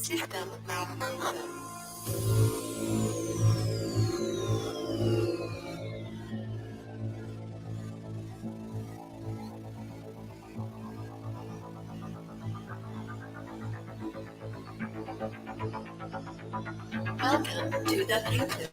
System malfunction. Welcome to the future.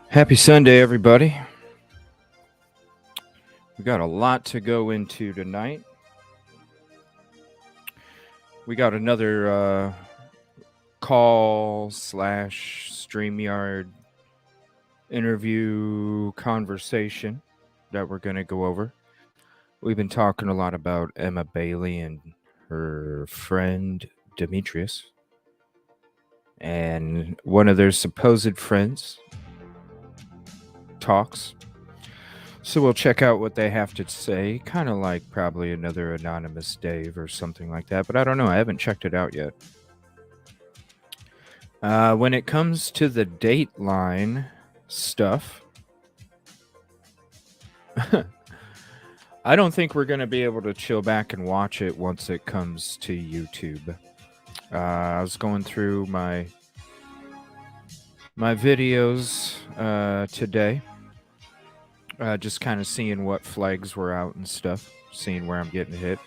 Happy Sunday, everybody. We got a lot to go into tonight. We got another call slash StreamYard interview conversation that we're going to go over. We've been talking a lot about Emma Bailey and her friend Demetrius, and one of their supposed friends talks. So we'll check out what they have to say, kind of like probably another anonymous Dave or something like that. But I don't know. I haven't checked it out yet. When it comes to the Dateline stuff, I don't think we're going to be able to chill back and watch it once it comes to YouTube. I was going through my videos today, just kind of seeing what flags were out and stuff, seeing where I'm getting hit.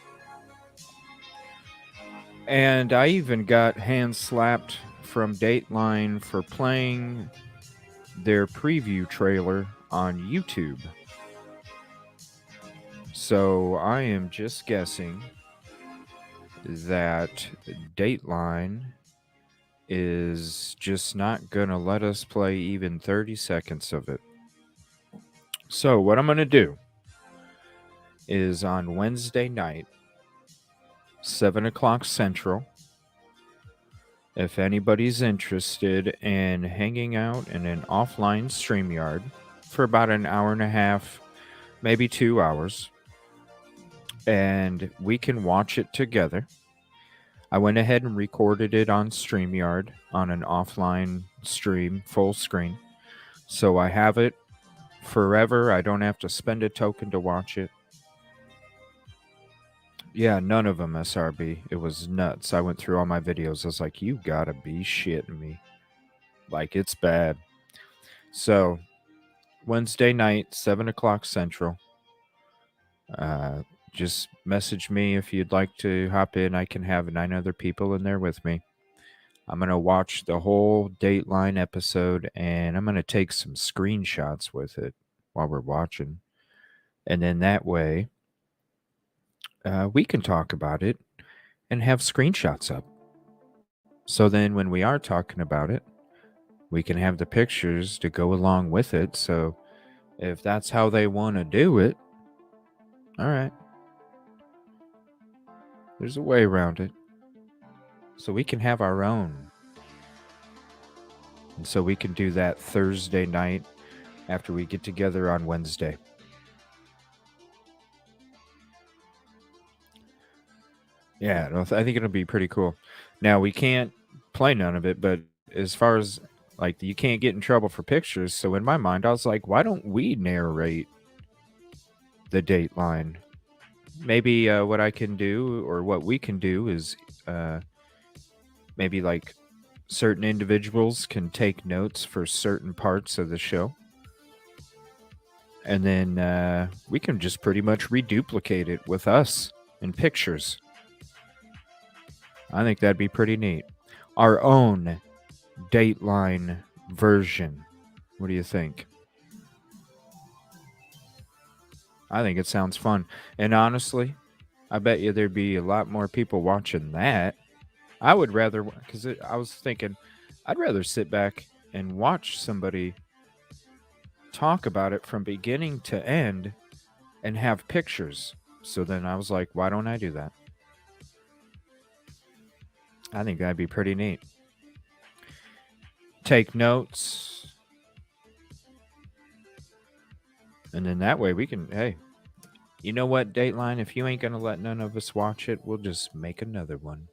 And I even got hand slapped from Dateline for playing their preview trailer on YouTube. So I am just guessing that Dateline is just not going to let us play even 30 seconds of it. So what I'm going to do is on Wednesday night, 7 o'clock Central, if anybody's interested in hanging out in an offline StreamYard for about an hour and a half, maybe 2 hours, and we can watch it together. I went ahead and recorded it on StreamYard on an offline stream, full screen. So I have it forever. I don't have to spend a token to watch it. Yeah, none of them SRB. It was nuts. I went through all my videos. I was like, you gotta be shitting me. Like, it's bad. So, Wednesday night, 7 o'clock Central. Just message me if you'd like to hop in. I can have 9 other people in there with me. I'm going to watch the whole Dateline episode, and I'm going to take some screenshots with it while we're watching. And then that way, we can talk about it and have screenshots up. So then when we are talking about it, we can have the pictures to go along with it. So if that's how they want to do it, all right. There's a way around it. So we can have our own. And so we can do that Thursday night after we get together on Wednesday. Yeah, I think it'll be pretty cool. Now, we can't play none of it, but as far as like you can't get in trouble for pictures, so in my mind, I was like, why don't we narrate the Dateline? Maybe what I can do or what we can do is maybe like certain individuals can take notes for certain parts of the show. And then we can just pretty much reduplicate it with us in pictures. I think that'd be pretty neat. Our own Dateline version. What do you think? I think it sounds fun. And honestly, I bet you there'd be a lot more people watching that. I would rather, because I was thinking, I'd rather sit back and watch somebody talk about it from beginning to end and have pictures. So then I was like, why don't I do that? I think that'd be pretty neat. Take notes. And then that way we can, hey, you know what, Dateline? If you ain't going to let none of us watch it, we'll just make another one.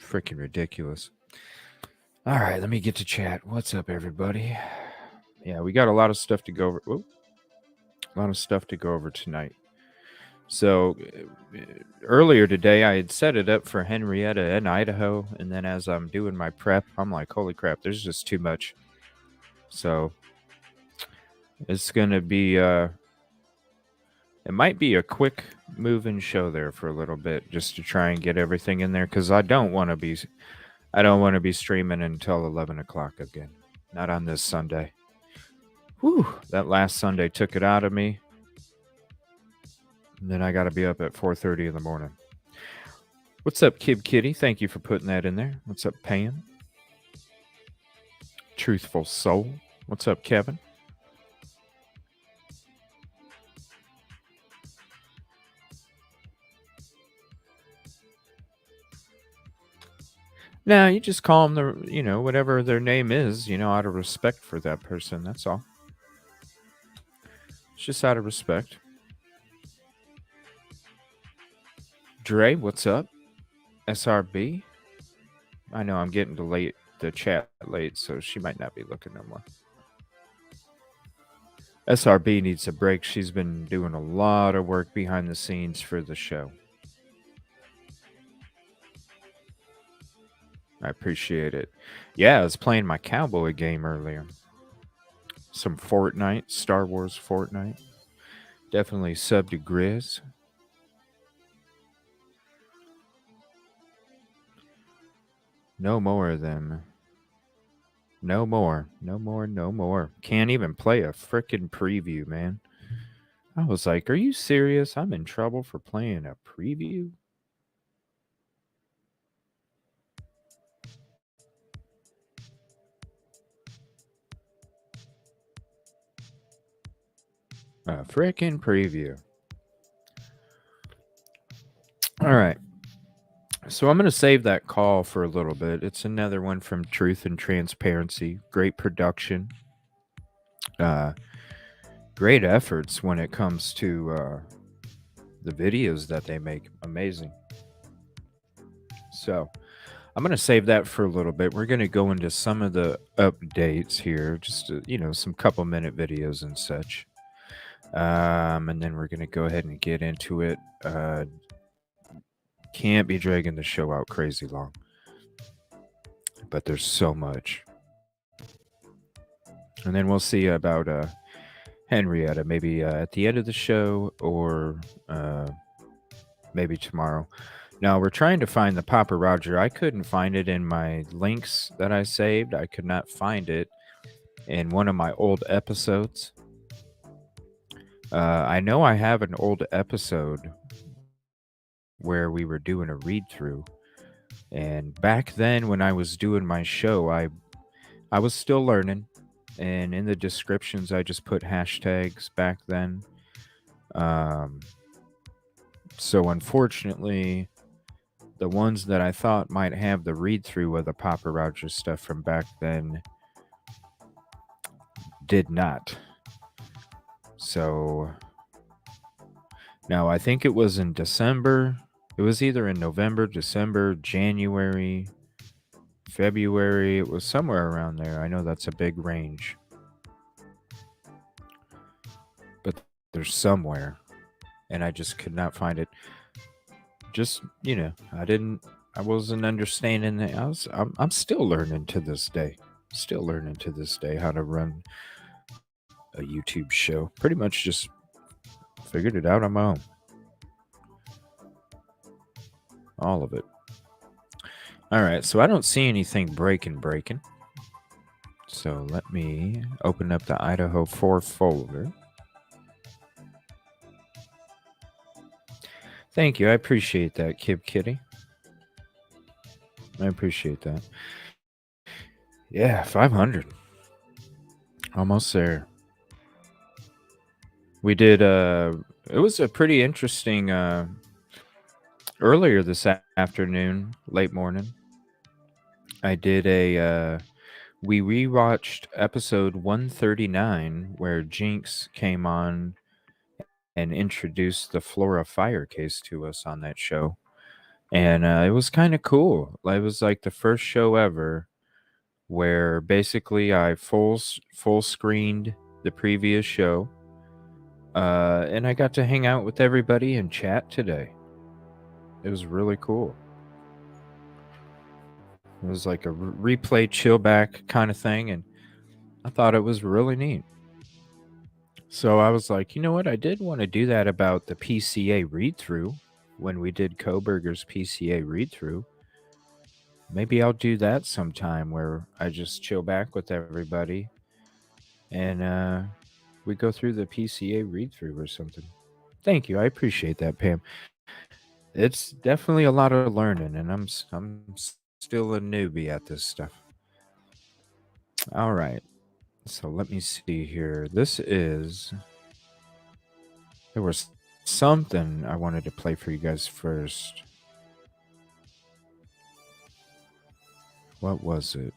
Freaking ridiculous. All right, let me get to chat. What's up, everybody? Yeah, we got a lot of stuff to go over. Whoop. A lot of stuff to go over tonight. So earlier today, I had set it up for Henrietta and Idaho. And then as I'm doing my prep, I'm like, holy crap, there's just too much. So it's going to be, it might be a quick moving show there for a little bit just to try and get everything in there. Because I don't want to be I don't want to be streaming until 11 o'clock again. Not on this Sunday. Whew, that last Sunday took it out of me. And then I got to be up at 4:30 in the morning. What's up, Kib Kitty? Thank you for putting that in there. What's up, Pam? Truthful Soul. What's up, Kevin? Nah, you just call them whatever their name is, out of respect for that person. That's all. It's just out of respect. Dre, what's up? SRB? I know I'm getting to the chat late, so she might not be looking no more. SRB needs a break. She's been doing a lot of work behind the scenes for the show. I appreciate it. Yeah, I was playing my cowboy game earlier. Some Fortnite, Star Wars Fortnite. Definitely sub to Grizz. No more of them. No more. No more. No more. Can't even play a frickin' preview, man. I was like, are you serious? I'm in trouble for playing a preview? A frickin' preview. All right. So I'm going to save that call for a little bit. It's another one from Truth and Transparency. Great production. Great efforts when it comes to the videos that they make. Amazing. So I'm going to save that for a little bit. We're going to go into some of the updates here, just some couple minute videos and such. And then we're going to go ahead and get into it. Can't be dragging the show out crazy long, but there's so much. And then we'll see about Henrietta, maybe at the end of the show or maybe tomorrow. Now, we're trying to find the Papa Roger. I couldn't find it in my links that I saved. I could not find it in one of my old episodes. I know I have an old episode where we were doing a read-through. And back then when I was doing my show, I was still learning. And in the descriptions, I just put hashtags back then. So unfortunately, the ones that I thought might have the read-through of the Papa Roger stuff from back then did not. So now I think it was in December. It was either in November, December, January, February. It was somewhere around there. I know that's a big range. But there's somewhere. And I just could not find it. Just, I wasn't understanding that. I'm still learning to this day. Still learning to this day how to run a YouTube show. Pretty much just figured it out on my own. All of it. All right, so I don't see anything breaking. So let me open up the Idaho 4 folder. Thank you. I appreciate that, Kib Kitty. I appreciate that. Yeah, 500. Almost there. We did, it was a pretty interesting, earlier this afternoon, late morning, I did we rewatched episode 139 where Jinx came on and introduced the Flora Fire case to us on that show. And it was kind of cool. It was like the first show ever where basically I full screened the previous show. And I got to hang out with everybody and chat today. It was really cool. It was like a replay chill back kind of thing. And I thought it was really neat. So I was like, you know what? I did want to do that about the PCA read-through when we did Kohberger's PCA read-through. Maybe I'll do that sometime where I just chill back with everybody and we go through the PCA read through or something. Thank you. I appreciate that, Pam. It's definitely a lot of learning, and I'm still a newbie at this stuff. All right. So let me see here. This is there was something I wanted to play for you guys first. What was it?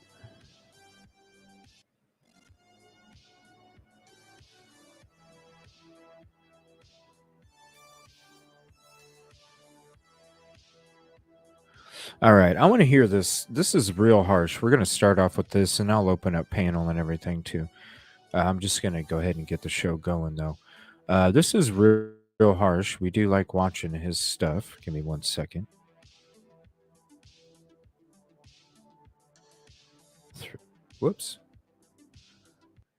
All right, I want to hear this. This is real harsh. We're going to start off with this, and I'll open up panel and everything too. I'm just going to go ahead and get the show going, though. This is real harsh. We do like watching his stuff. Give me 1 second. Whoops.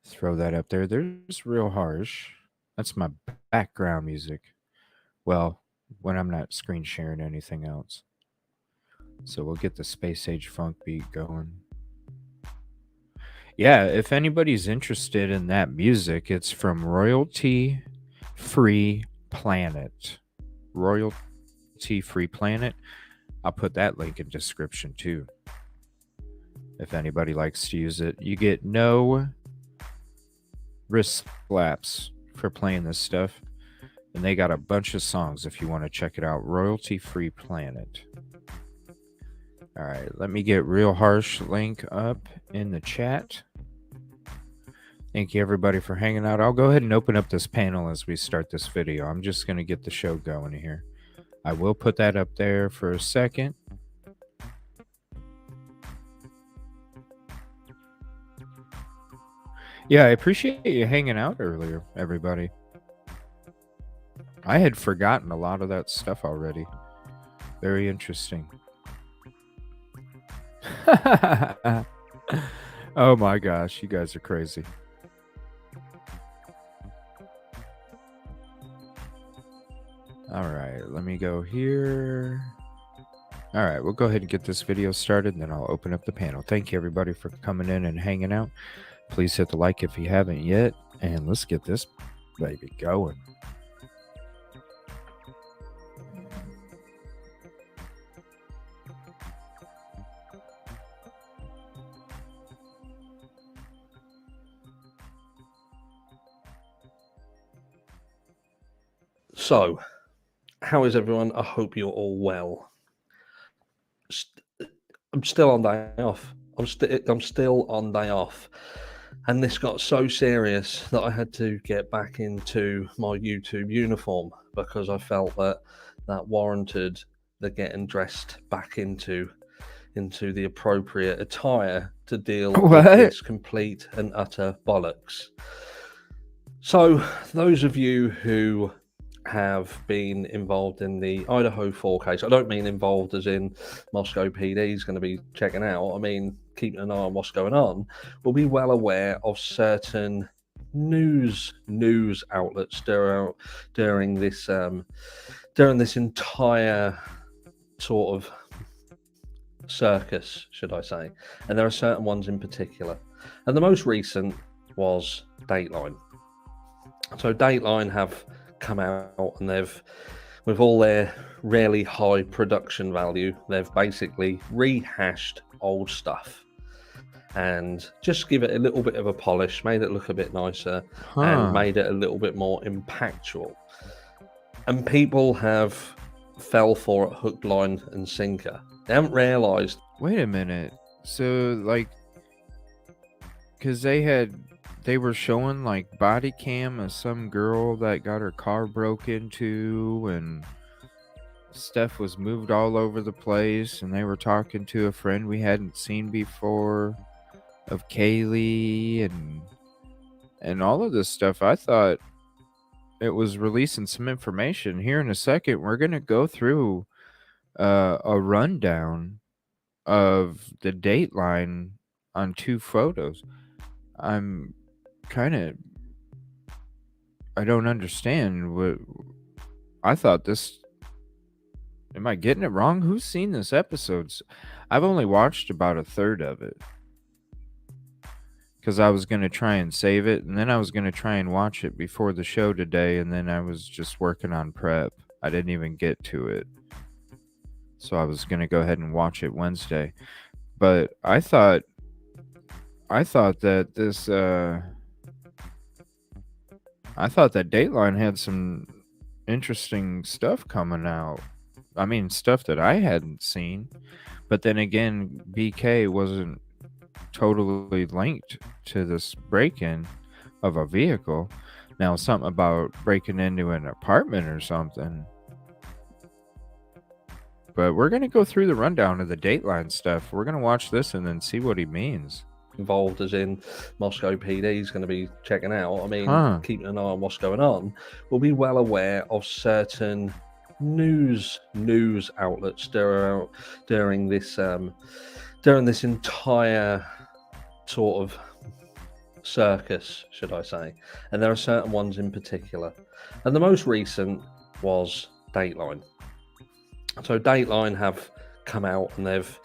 Throw that up there. There's real harsh. That's my background music. Well, when I'm not screen sharing anything else. So we'll get the Space Age Funk beat going. Yeah, if anybody's interested in that music, it's from Royalty Free Planet. Royalty Free Planet. I'll put that link in description too. If anybody likes to use it, you get no wrist slaps for playing this stuff. And they got a bunch of songs if you want to check it out. Royalty Free Planet. All right, let me get Real Harsh link up in the chat. Thank you everybody for hanging out. I'll go ahead and open up this panel as we start this video. I'm just going to get the show going here. I will put that up there for a second. Yeah, I appreciate you hanging out earlier, everybody. I had forgotten a lot of that stuff already. Very interesting. Oh my gosh, you guys are crazy. All right, let me go here. All right, we'll go ahead and get this video started, and then I'll open up the panel. Thank you, everybody, for coming in and hanging out. Please hit the like if you haven't yet, and let's get this baby going. So, how is everyone? I hope you're all well. I'm still on day off. I'm still on day off, and this got so serious that I had to get back into my YouTube uniform because I felt that warranted the getting dressed back into the appropriate attire to deal with this complete and utter bollocks. So, those of you who have been involved in the Idaho 4 case. I don't mean involved as in Moscow PD is going to be checking out. I mean keeping an eye on what's going on. Will be well aware of certain news outlets during this entire sort of circus, should I say? And there are certain ones in particular. And the most recent was Dateline. So Dateline have come out and they've, with all their really high production value, they've basically rehashed old stuff and just give it a little bit of a polish, made it look a bit nicer, and made it a little bit more impactful. And people have fell for it hook, line, and sinker. They haven't realised. Wait a minute. So, like, because they were showing like body cam of some girl that got her car broke into and stuff was moved all over the place, and they were talking to a friend we hadn't seen before of Kaylee and all of this stuff. I thought it was releasing some information. Here in a second, we're going to go through a rundown of the Dateline on 2 photos. I'm kind of, I don't understand what I thought this. Am I getting it wrong? Who's seen this episode? I've only watched about a third of it because I was going to try and save it, and then I was going to try and watch it before the show today, and then I was just working on prep. I didn't even get to it. So I was going to go ahead and watch it Wednesday. But I thought that this I thought that Dateline had some interesting stuff coming out. I mean, stuff that I hadn't seen. But then again, BK wasn't totally linked to this break-in of a vehicle. Now, something about breaking into an apartment or something. But we're going to go through the rundown of the Dateline stuff. We're going to watch this and then see what he means. Involved, as in Moscow PD is going to be checking out. I mean, keeping an eye on what's going on. We'll be well aware of certain news outlets during this entire sort of circus, should I say? And there are certain ones in particular, and the most recent was Dateline. So Dateline have come out, and they've,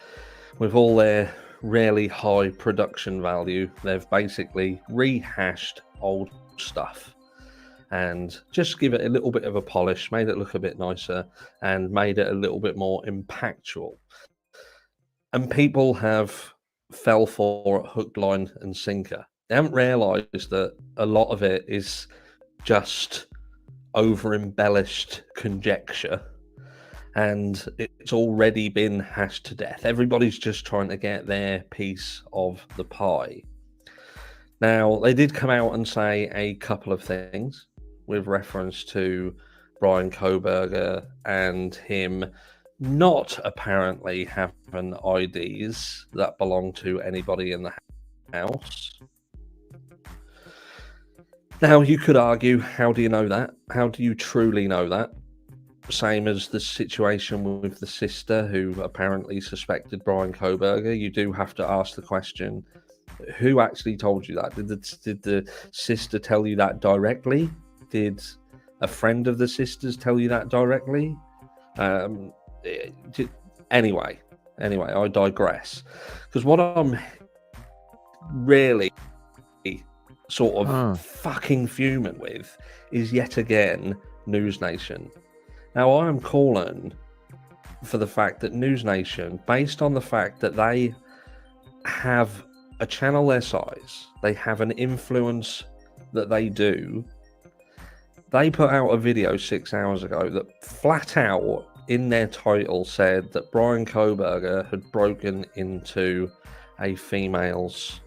with all their really high production value, they've basically rehashed old stuff and just give it a little bit of a polish, made it look a bit nicer, and made it a little bit more impactful. And people have fell for it hook, line, and sinker. They haven't realised that a lot of it is just over-embellished conjecture, and it's already been hashed to death. Everybody's just trying to get their piece of the pie. Now, they did come out and say a couple of things with reference to Brian Kohberger and him not apparently having IDs that belong to anybody in the house. Now, you could argue, how do you know that? How do you truly know that? Same as the situation with the sister who apparently suspected Brian Kohberger. You do have to ask the question, who actually told you that? Did the sister tell you that directly? Did a friend of the sister's tell you that directly? Anyway, I digress. Because what I'm really sort of fucking fuming with is yet again News Nation. Now, I am calling for the fact that News Nation, based on the fact that they have a channel their size, they have an influence that they do, they put out a video 6 hours ago that flat out in their title said that Brian Kohberger had broken into a female's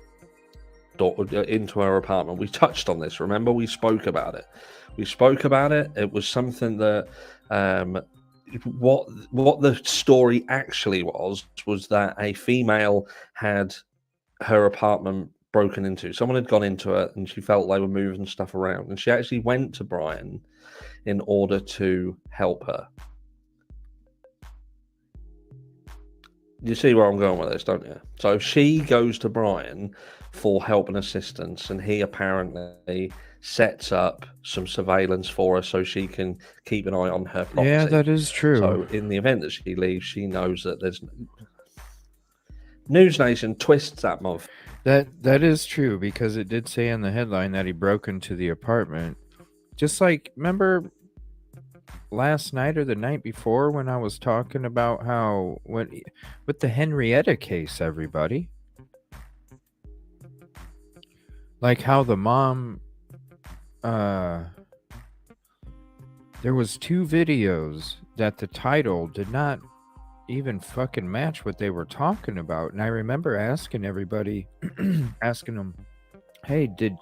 door, into her apartment. We touched on this, remember? We spoke about it. It was something that what the story actually was that a female had her apartment broken into. Someone had gone into it and she felt they were moving stuff around, and she actually went to Brian in order to help her. You see where I'm going with this, don't you? So she goes to Brian for help and assistance, and he apparently sets up some surveillance for her so she can keep an eye on her property. Yeah, that is true. So in the event that she leaves, she knows that there's... News Nation twists that month. That is true, because it did say in the headline that he broke into the apartment. Just like, remember last night or the night before when I was talking about how with the Henrietta case, everybody, like how the mom, there was 2 videos that the title did not even fucking match what they were talking about. And I remember asking everybody, asking them, hey, did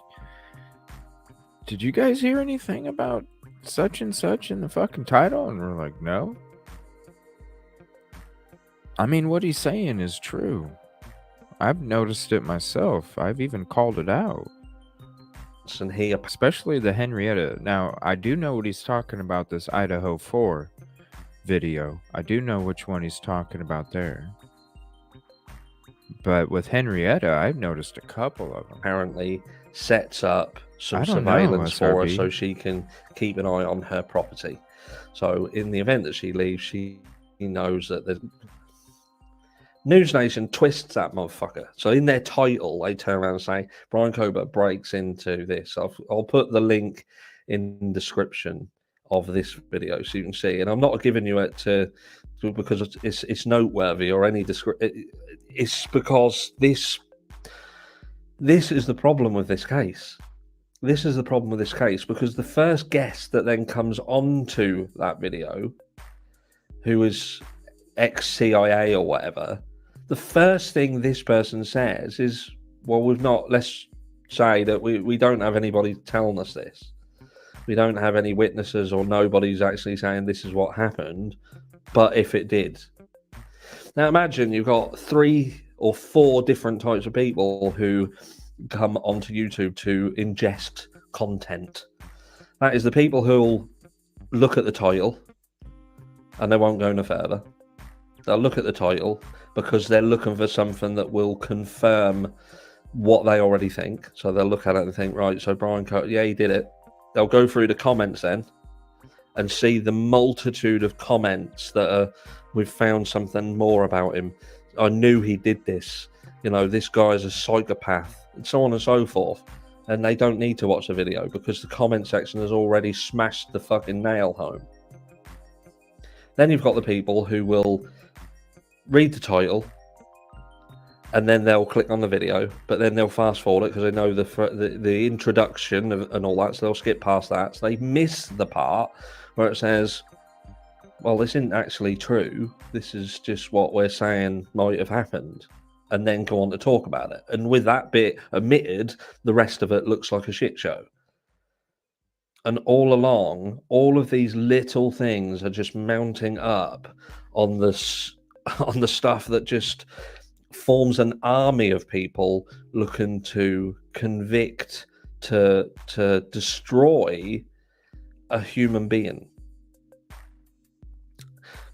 you guys hear anything about such and such in the fucking title? And we're like, no. I mean, what he's saying is true. I've noticed it myself. I've even called it out. And he, especially the Henrietta. Now, I do know what he's talking about, this Idaho 4 video. I do know which one he's talking about there. But with Henrietta, I've noticed a couple of them. Apparently sets up some surveillance for her so she can keep an eye on her property. So in the event that she leaves, she knows that there's... News Nation twists that motherfucker. So in their title, they turn around and say, Brian Kohberger breaks into this. I'll put the link in the description of this video so you can see. And I'm not giving you it because it's noteworthy or any description. It's because this is the problem with this case. This is the problem with this case because the first guest that then comes onto that video, who is ex-CIA or whatever, the first thing this person says is, well, let's say that we don't have anybody telling us this. We don't have any witnesses or nobody's actually saying this is what happened, but if it did. Now imagine you've got 3 or 4 different types of people who come onto YouTube to ingest content. That is the people who'll look at the title and they won't go no further. They'll look at the title because they're looking for something that will confirm what they already think. So they'll look at it and think, right, so Brian Kohberger, yeah, he did it. They'll go through the comments then and see the multitude of comments that are, we've found something more about him. I knew he did this. You know, this guy's a psychopath, and so on and so forth. And they don't need to watch the video because the comment section has already smashed the fucking nail home. Then you've got the people who will read the title and then they'll click on the video, but then they'll fast forward it because they know the introduction and all that, so they'll skip past that. So they miss the part where it says, well, this isn't actually true. This is just what we're saying might have happened, and then go on to talk about it. And with that bit omitted, the rest of it looks like a shit show. And all along, all of these little things are just mounting up on the stuff that just forms an army of people looking to convict, to destroy a human being.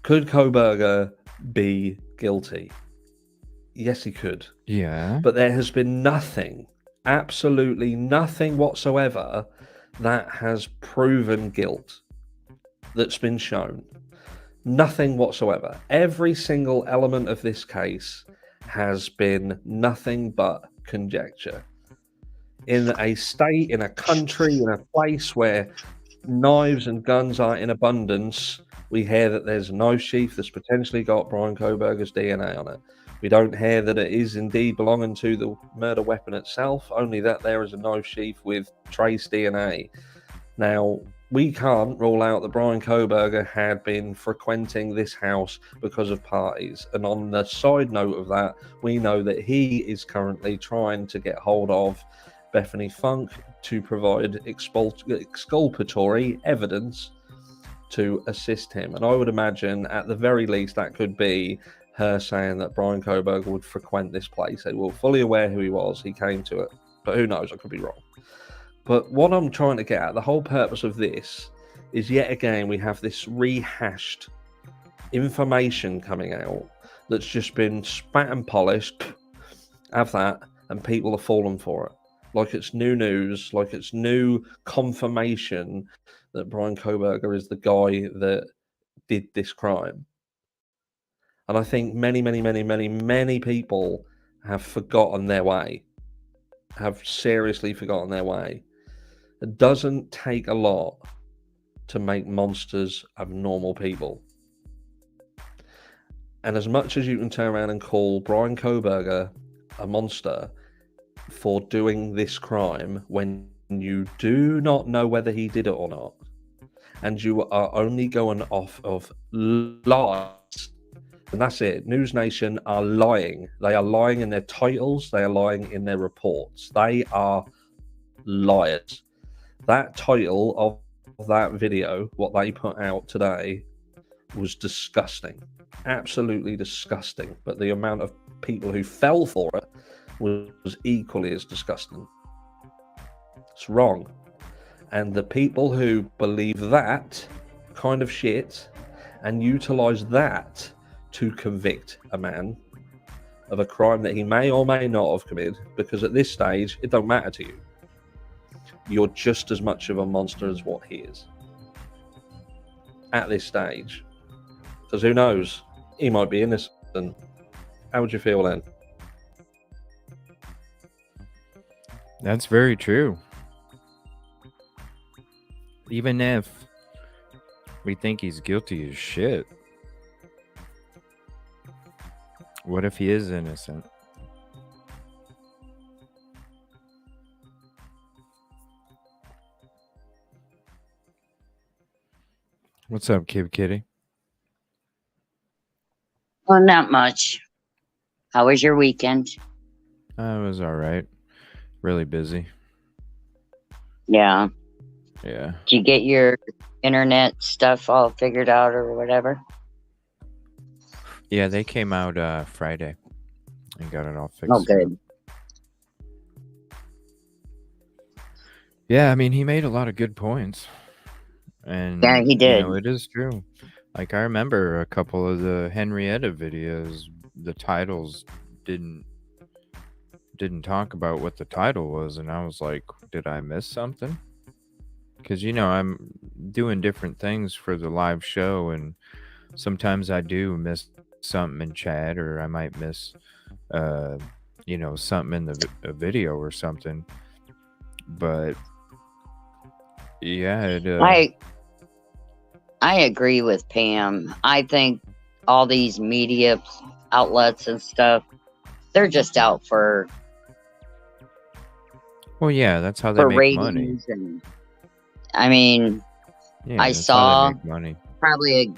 Could Kohberger be guilty? Yes, he could. Yeah. But there has been nothing, absolutely nothing whatsoever, that has proven guilt that's been shown. Nothing whatsoever. Every single element of this case has been nothing but conjecture. In a state, in a country, in a place where knives and guns are in abundance, we hear that there's a knife sheath that's potentially got Brian Kohberger's DNA on it. We don't hear that it is indeed belonging to the murder weapon itself, only that there is a knife sheath with trace DNA. Now, we can't rule out that Brian Kohberger had been frequenting this house because of parties. And on the side note of that, we know that he is currently trying to get hold of Bethany Funk to provide exculpatory evidence to assist him. And I would imagine, at the very least, that could be her saying that Brian Kohberger would frequent this place. They were fully aware who he was. He came to it. But who knows? I could be wrong. But what I'm trying to get at, the whole purpose of this is, yet again, we have this rehashed information coming out that's just been spat and polished, have that, and people are falling for it. Like it's new news, like it's new confirmation that Brian Kohberger is the guy that did this crime. And I think many people have forgotten their way, have seriously forgotten their way. It doesn't take a lot to make monsters of normal people. And as much as you can turn around and call Brian Kohberger a monster for doing this crime when you do not know whether he did it or not, and you are only going off of lies, and that's it. News Nation are lying. They are lying in their titles. They are lying in their reports. They are liars. That title of that video, what they put out today, was disgusting. Absolutely disgusting. But the amount of people who fell for it was equally as disgusting. It's wrong. And the people who believe that kind of shit and utilize that to convict a man of a crime that he may or may not have committed, because at this stage, it don't matter to you. You're just as much of a monster as what he is. At this stage. Because who knows? He might be innocent. How would you feel then? That's very true. Even if we think he's guilty as shit, what if he is innocent? What's up, Kid Kitty? Well, not much. How was your weekend? It was all right. Really busy. Yeah. Yeah. Did you get your internet stuff all figured out or whatever? Yeah, they came out Friday and got it all fixed. Oh, good. Yeah, I mean, he made a lot of good points. And Yeah, he did. It is true. Like, I remember a couple of the Henrietta videos, the titles didn't talk about what the title was, and I was like, did I miss something? Because I'm doing different things for the live show, and sometimes I do miss something in chat, or I might miss something in the video or something. But yeah, I agree with Pam. I think all these media outlets and stuff, they're just out for well, yeah, that's how they make ratings. money. And I mean, Yeah, I that's saw how they make money. probably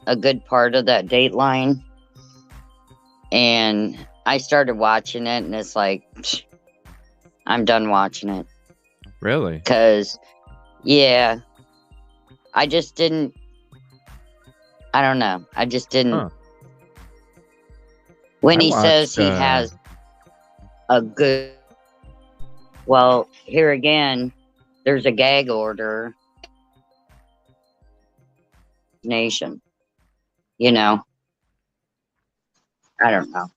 a good part of that Dateline, and I started watching it, and it's like, I'm done watching it. Really? Because, yeah, I just didn't. I don't know. I just didn't. Huh. When I he says he watched, has a good. Well, here again, there's a gag order. Nation. I don't know.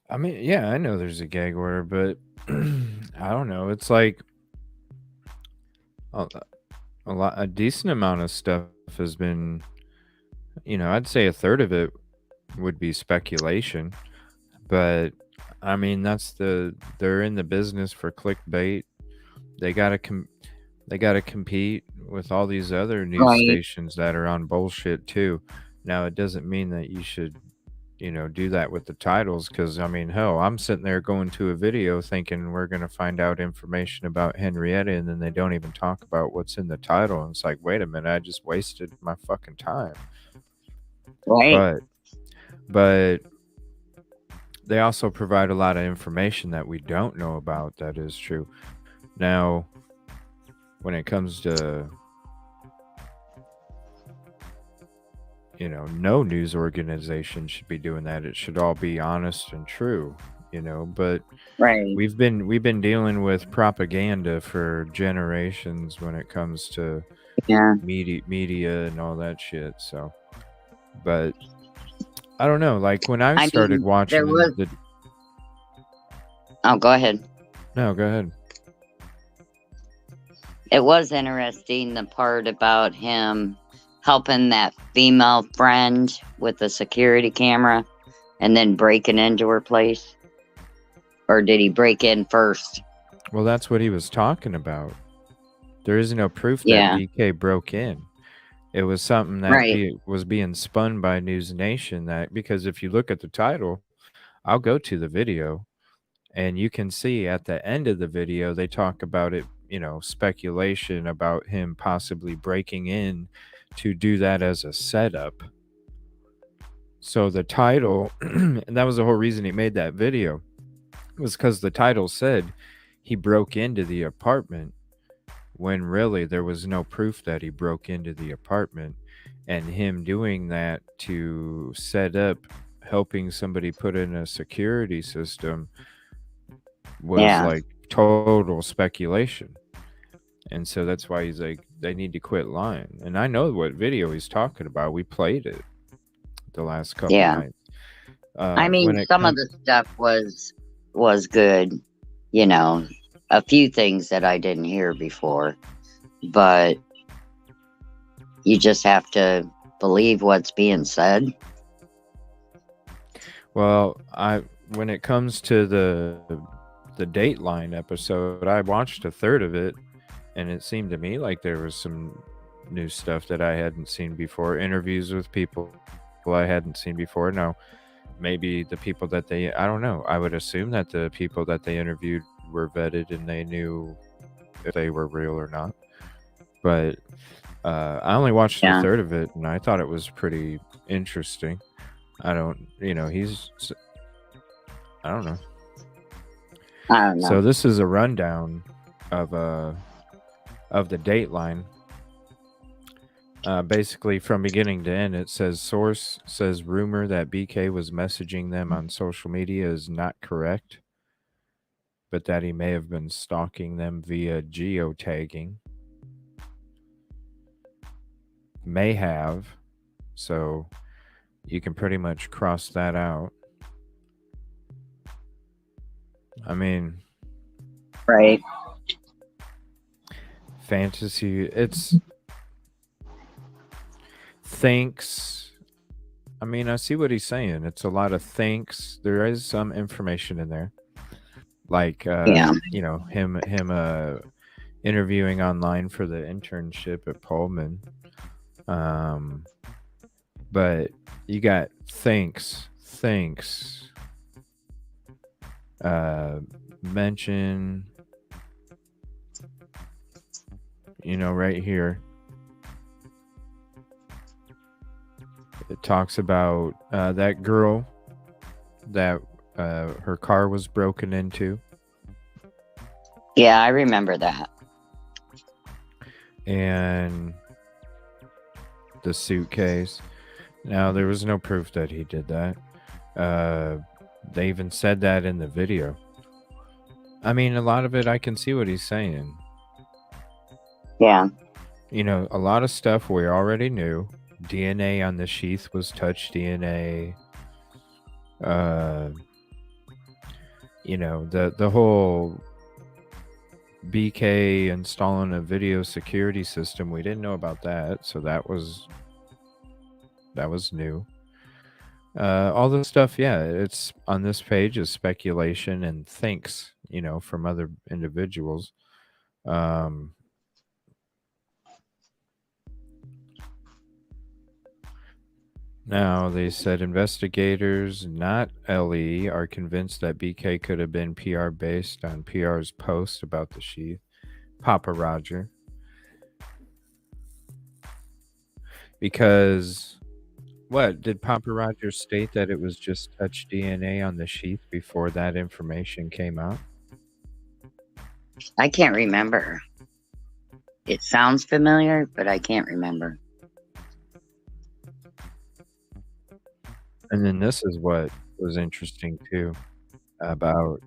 I mean, yeah, I know there's a gag order, but I don't know. It's like a decent amount of stuff has been, I'd say a third of it would be speculation, but I mean, they're in the business for clickbait. They gotta compete with all these other news Right. stations that are on bullshit too. Now, it doesn't mean that you should do that with the titles, because I mean, hell, I'm sitting there going to a video thinking we're going to find out information about Henrietta, and then they don't even talk about what's in the title, and it's like, wait a minute, I just wasted my fucking time. Right. But they also provide a lot of information that we don't know about. That is true. Now, when it comes to no news organization should be doing that. It should all be honest and true, but Right. we've been dealing with propaganda for generations when it comes to Yeah. media and all that shit. So, but I don't know, like when I I started mean, watching there was- Oh, go ahead. No, go ahead. It was interesting, the part about him helping that female friend with the security camera and then breaking into her place. Or did he break in first? Well, that's what he was talking about. There is no proof that Yeah. BK broke in. It was something that Right. was being spun by News Nation, because if you look at the title, I'll go to the video, and you can see at the end of the video, they talk about it, speculation about him possibly breaking in to do that as a setup. So the title, and that was the whole reason he made that video, was because the title said he broke into the apartment, when really there was no proof that he broke into the apartment, and him doing that to set up helping somebody put in a security system was like total speculation. And so that's why he's like, they need to quit lying. And I know what video he's talking about. We played it the last couple nights. I mean, some of the stuff was good. A few things that I didn't hear before. But you just have to believe what's being said. Well, when it comes to the Dateline episode, I watched a third of it, and it seemed to me like there was some new stuff that I hadn't seen before. Interviews with people I hadn't seen before. Now, maybe the people that I don't know. I would assume that the people that they interviewed were vetted and they knew if they were real or not. But I only watched a third of it, and I thought it was pretty interesting. I don't know. I don't know. So this is a rundown of the Dateline. Basically, from beginning to end, it says source says rumor that BK was messaging them on social media is not correct, but that he may have been stalking them via geotagging. May have. So you can pretty much cross that out. I mean, right. Fantasy, it's thinks. I mean, I see what he's saying. It's a lot of thinks. There is some information in there. Like, you know, him interviewing online for the internship at Pullman. But you got thinks, mention, you know, right here. It talks about that girl that her car was broken into. Yeah, I remember that. And the suitcase. Now, there was no proof that he did that. They even said that in the video. I mean, a lot of it, I can see what he's saying. Yeah. You know, a lot of stuff we already knew. DNA on the sheath was touch DNA. You know, the whole BK installing a video security system, we didn't know about that, so that was new. All this stuff, yeah, it's on this page is speculation and thinks, you know, from other individuals. Now, they said investigators, not LE, are convinced that BK could have been PR based on PR's post about the sheath. Papa Roger. Because, what? Did Papa Roger state that it was just touch DNA on the sheath before that information came out? I can't remember. It sounds familiar, but I can't remember. And then this is what was interesting too, about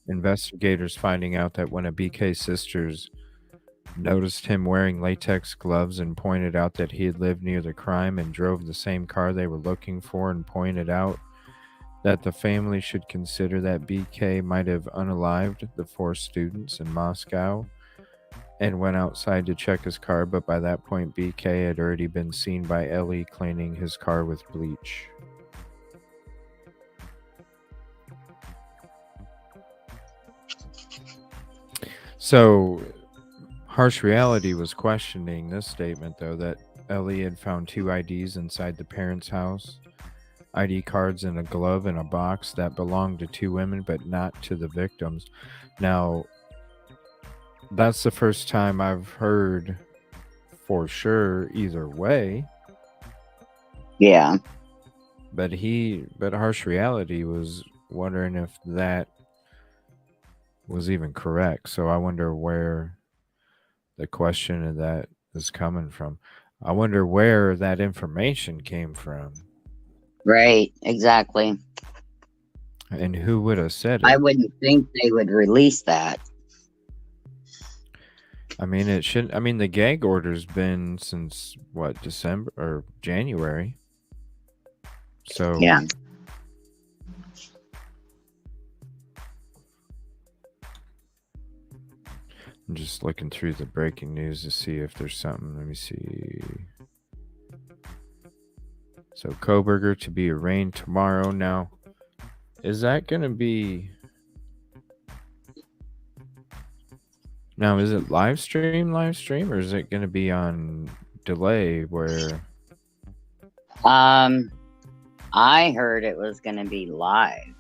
investigators finding out that one of BK's sisters noticed him wearing latex gloves and pointed out that he had lived near the crime and drove the same car they were looking for, and pointed out that the family should consider that BK might have unalived the 4 students in Moscow, and went outside to check his car, but by that point BK had already been seen by Ellie cleaning his car with bleach. So, Harsh Reality was questioning this statement, though, that Ellie had found 2 IDs inside the parents' house. ID cards in a glove in a box that belonged to 2 women, but not to the victims. Now, that's the first time I've heard for sure either way. Yeah. But Harsh Reality was wondering if that was even correct. So I wonder where the question of that is coming from. I wonder where that information came from. Right, exactly. And who would have said it? I wouldn't think they would release that. I mean, it shouldn't. I mean, the gag order's been since what, December or January? So yeah. I'm just looking through the breaking news to see if there's something. Let me see. So Kohberger to be arraigned tomorrow. Now, Is that going to be... Now, is it live stream, or is it going to be on delay where... I heard it was going to be live.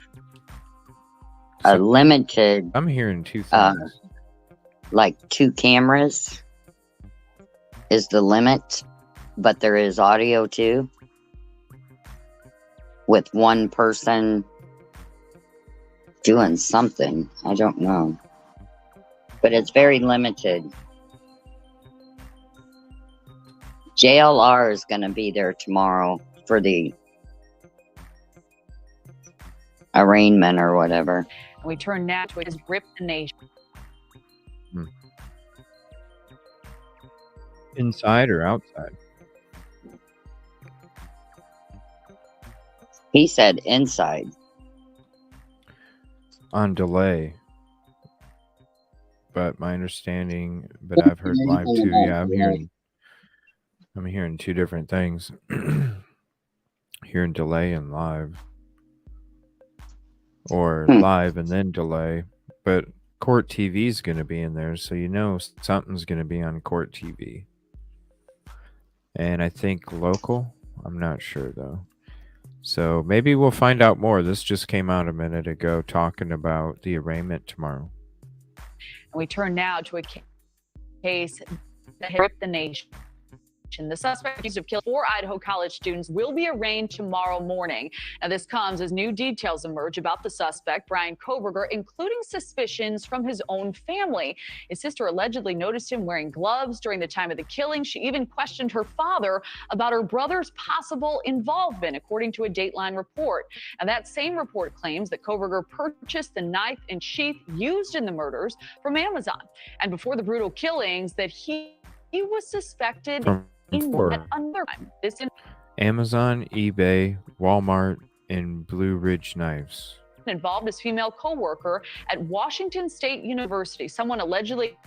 A limited... I'm hearing two things. Like 2 cameras is the limit, but there is audio too. With one person doing something. I don't know. But it's very limited. JLR is going to be there tomorrow for the arraignment or whatever. We turn now to his Rip the Nation. Inside or outside? He said inside. On delay. But my understanding, but I've heard live too. Yeah, I'm hearing 2 different things. Hearing delay and live. Or live and then delay. But Court TV is going to be in there, so you know something's going to be on Court TV. And I think local. I'm not sure, though. So maybe we'll find out more. This just came out a minute ago talking about the arraignment tomorrow. And we turn now to a case that Rip the Nation. The suspect accused of killing 4 Idaho college students will be arraigned tomorrow morning. Now, this comes as new details emerge about the suspect, Brian Kohberger, including suspicions from his own family. His sister allegedly noticed him wearing gloves during the time of the killing. She even questioned her father about her brother's possible involvement, according to a Dateline report. And that same report claims that Kohberger purchased the knife and sheath used in the murders from Amazon. And before the brutal killings, that he was suspected at another time. Amazon, eBay, Walmart, and Blue Ridge Knives. Involved his female co-worker at Washington State University. Someone allegedly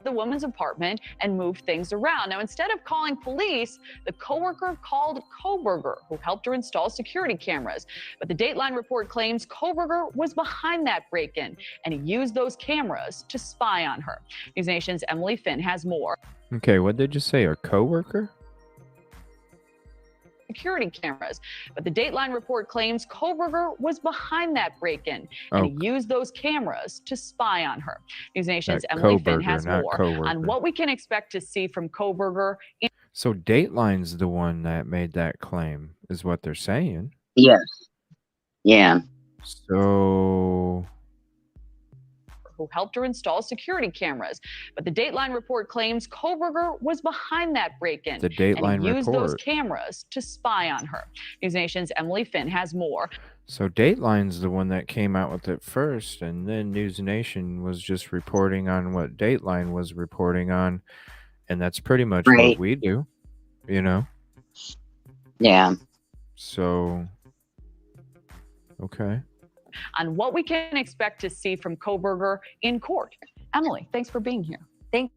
the woman's apartment and moved things around. Now, instead of calling police, the co-worker called Kohberger, who helped her install security cameras. But the Dateline report claims Kohberger was behind that break-in, and he used those cameras to spy on her. News Nation's Emily Finn has more. Okay, what did you say? A co-worker? Security cameras. But the Dateline report claims Kohberger was behind that break-in, and he used those cameras to spy on her. News Nation's Emily Finn has more on what we can expect to see from Kohberger. So Dateline's the one that made that claim, is what they're saying. Yes. Yeah. So... who helped her install security cameras. But the Dateline report claims Kohberger was behind that break-in. The Dateline and he used report. those cameras to spy on her. News Nation's Emily Finn has more. So Dateline's the one that came out with it first, and then News Nation was just reporting on what Dateline was reporting on, and that's pretty much what we do, you know? Yeah. So, okay. On what we can expect to see from Kohberger in court. Emily, thanks for being here. Thanks,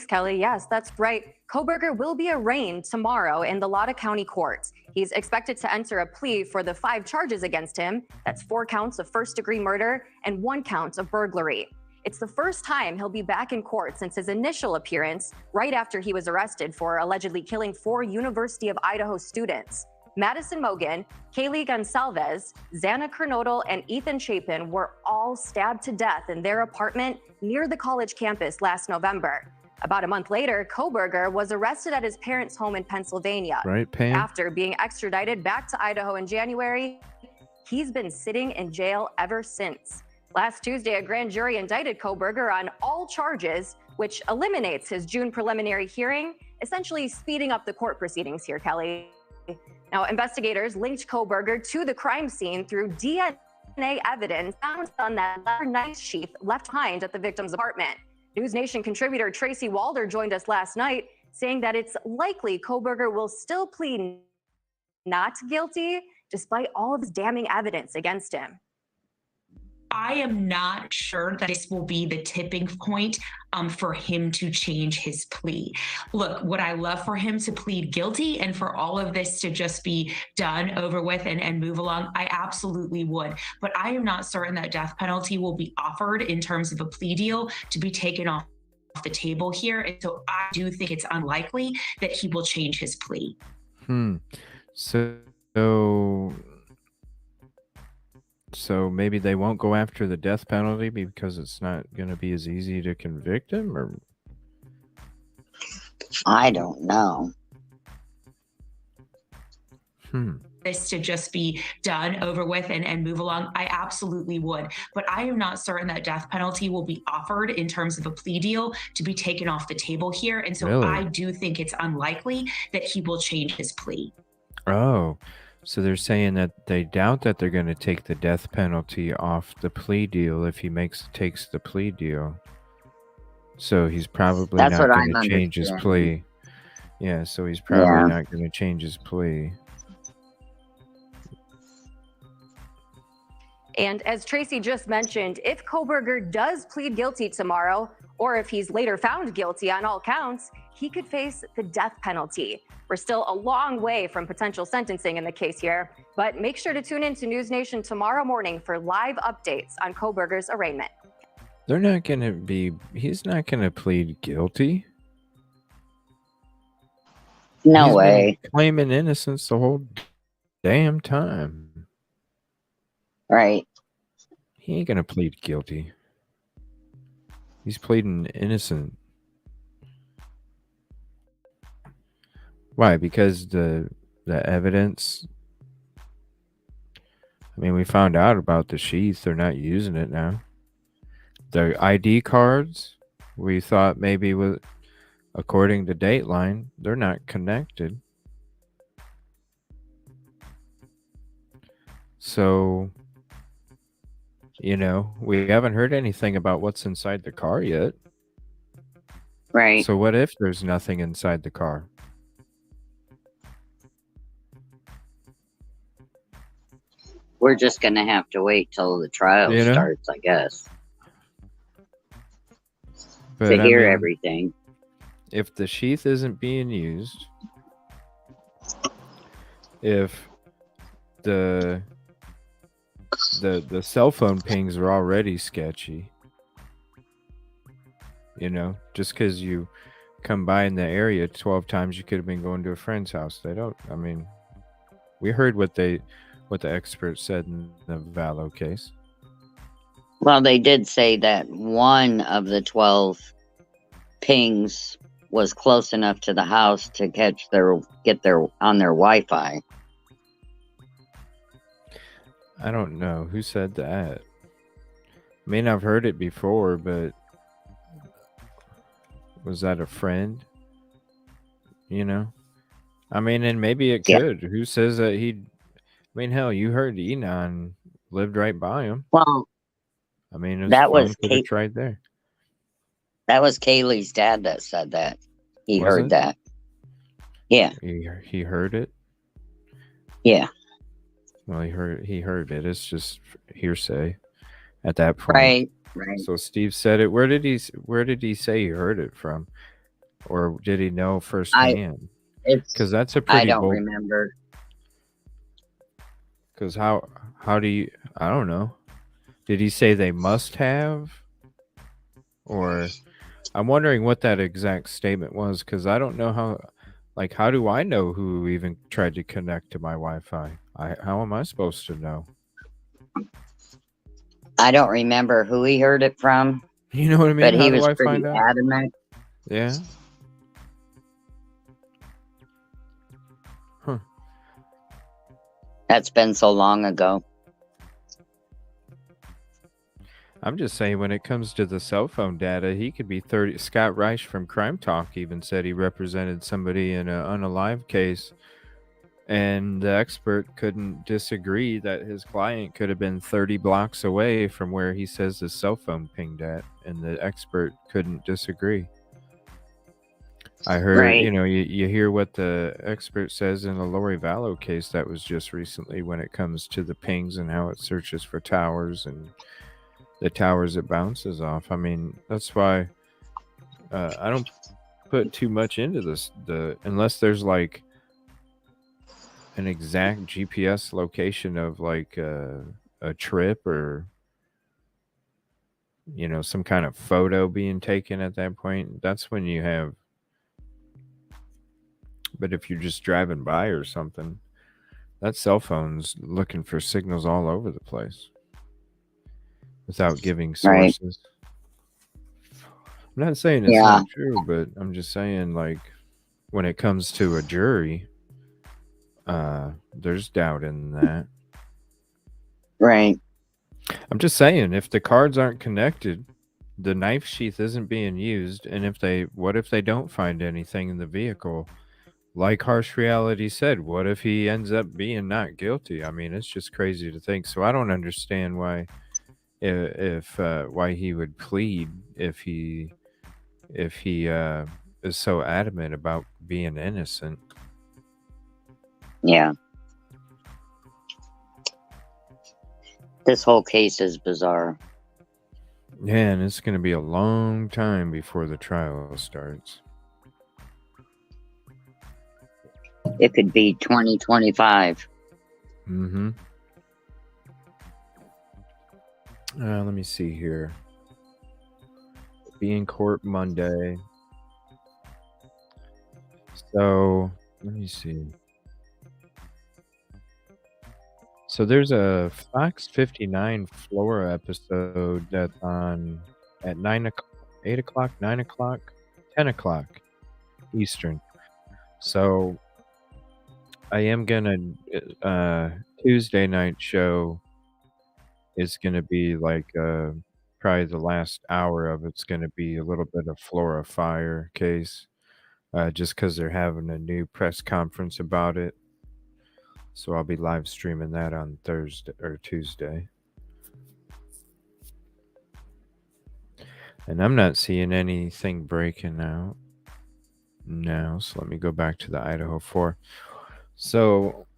Kelly. Yes, that's right. Kohberger will be arraigned tomorrow in the Latah County courts. He's expected to enter a plea for the 5 charges against him. That's 4 counts of first-degree murder and 1 count of burglary. It's the first time he'll be back in court since his initial appearance right after he was arrested for allegedly killing 4 University of Idaho students. Madison Mogan, Kaylee Gonsalves, Xana Kernodle, and Ethan Chapin were all stabbed to death in their apartment near the college campus last November. About a month later, Kohberger was arrested at his parents' home in Pennsylvania. Right, Pam? After being extradited back to Idaho in January, he's been sitting in jail ever since. Last Tuesday, a grand jury indicted Kohberger on all charges, which eliminates his June preliminary hearing, essentially speeding up the court proceedings here, Kelly. Now, investigators linked Kohberger to the crime scene through DNA evidence found on that leather knife sheath left behind at the victim's apartment. News Nation contributor Tracy Walder joined us last night, saying that it's likely Kohberger will still plead not guilty despite all of his damning evidence against him. I am not sure that this will be the tipping point for him to change his plea. Look, would I love for him to plead guilty and for all of this to just be done, over with, and move along? I absolutely would. But I am not certain that death penalty will be offered in terms of a plea deal to be taken off the table here. And so I do think it's unlikely that he will change his plea. So maybe they won't go after the death penalty because it's not going to be as easy to convict him, or I don't know. This to just be done, over with, and move along? I absolutely would. But I am not certain that death penalty will be offered in terms of a plea deal to be taken off the table here. And so Really? I do think it's unlikely that he will change his plea. Oh, so they're saying that they doubt that they're going to take the death penalty off the plea deal if he takes the plea deal. So he's probably That's not what going I'm to change his understanding. plea. Yeah, so he's probably Yeah. not going to change his plea. And as Tracy just mentioned, if Kohberger does plead guilty tomorrow, or if he's later found guilty on all counts, he could face the death penalty. We're still a long way from potential sentencing in the case here, but make sure to tune in to News Nation tomorrow morning for live updates on Kohberger's arraignment. They're not going to he's not going to plead guilty. No He's way. been claiming innocence the whole damn time. Right. He ain't going to plead guilty. He's pleading innocent. Why? Because the evidence. I mean, we found out about the sheath. They're not using it now. The ID cards, we thought maybe according to Dateline, they're not connected. So, we haven't heard anything about what's inside the car yet. Right. So what if there's nothing inside the car? We're just going to have to wait till the trial starts, I guess, But to I hear mean, everything. if the sheath isn't being used, if the cell phone pings are already sketchy, just because you come by in the area 12 times, you could have been going to a friend's house. We heard what the experts said in the Vallow case. Well, they did say that one of the 12 pings was close enough to the house to get their on their Wi-Fi. I don't know who said that. I mean, I've heard it before, but was that a friend? I mean, and maybe it could. Who says that hell, you heard Enon lived right by him. Well, I mean, that was right there. That was Kaylee's dad that said that. He Was heard it? that. Yeah. He heard it. Yeah. Well, he heard it. It's just hearsay at that point. Right. Right. So Steve said it. Where did he say he heard it from, or did he know firsthand? Because that's a pretty. I don't remember. Because how do you? I don't know. Did he say they must have, or I'm wondering what that exact statement was, because I don't know how. Like, how do I know who even tried to connect to my Wi-Fi? How am I supposed to know? I don't remember who he heard it from. You know what I mean? But How he do was I pretty find out? adamant. Yeah. Huh. That's been so long ago. I'm just saying, when it comes to the cell phone data, he could be 30. Scott Reich from Crime Talk even said he represented somebody in an unalive case, and the expert couldn't disagree that his client could have been 30 blocks away from where he says his cell phone pinged at, and the expert couldn't disagree. I heard, you hear what the expert says in the Lori Vallow case that was just recently when it comes to the pings and how it searches for towers and the towers it bounces off. I mean, that's why I don't put too much into this. Unless there's like an exact GPS location of like a trip or some kind of photo being taken at that point. That's when you have. But if you're just driving by or something, that cell phone's looking for signals all over the place without giving sources. I'm not saying it's not true, but I'm just saying, like, when it comes to a jury, there's doubt in that. Right. I'm just saying, if the cards aren't connected, the knife sheath isn't being used, and what if they don't find anything in the vehicle? Like Harsh Reality said, what if he ends up being not guilty? I mean, it's just crazy to think. So I don't understand why he would plead if he is so adamant about being innocent. Yeah. This whole case is bizarre. Yeah, and it's going to be a long time before the trial starts. It could be 2025. Mm-hmm. Let me see here. Be in court Monday. So, let me see. So there's a Fox 59 Flora episode that's on at 9 o'clock, 8 o'clock, 9 o'clock, 10 o'clock Eastern. So I am gonna Tuesday night show is gonna be like probably the last hour of it's gonna be a little bit of Flora Fire case, just because they're having a new press conference about it. So I'll be live streaming that on Thursday or Tuesday. And I'm not seeing anything breaking out now. So let me go back to the Idaho 4. So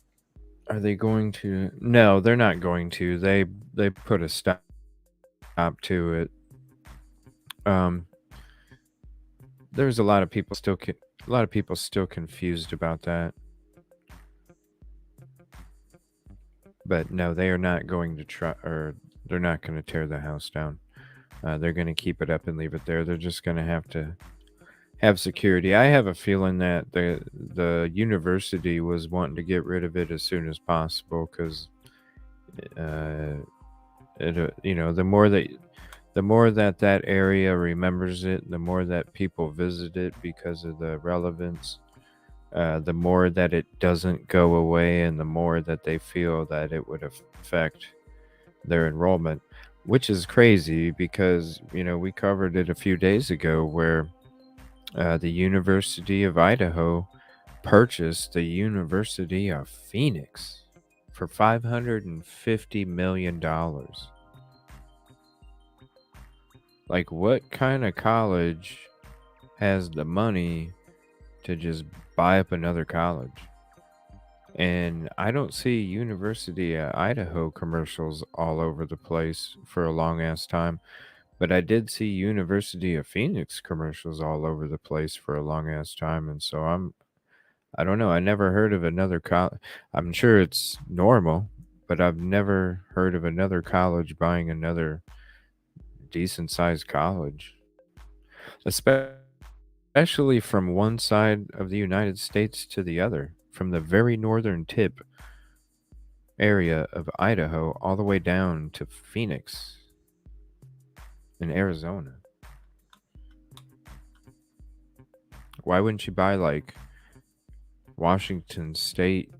are they going to? No, they're not going to. They put a stop to it. There's a lot of people still confused about that. But no, they are not going to try, or they're not going to tear the house down. They're going to keep it up and leave it there. They're just going to have security. I have a feeling that the university was wanting to get rid of it as soon as possible because, the more that area remembers it, the more that people visit it because of the relevance. The more that it doesn't go away and the more that they feel that it would affect their enrollment, which is crazy because, we covered it a few days ago where the University of Idaho purchased the University of Phoenix for $550 million. Like, what kind of college has the money to just buy up another college? And I don't see University of Idaho commercials all over the place for a long ass time, but I did see University of Phoenix commercials all over the place for a long ass time. And so I don't know. I never heard of another college. I'm sure it's normal, but I've never heard of another college buying another decent sized college, especially from one side of the United States to the other, from the very northern tip area of Idaho all the way down to Phoenix in Arizona. Why wouldn't you buy like Washington State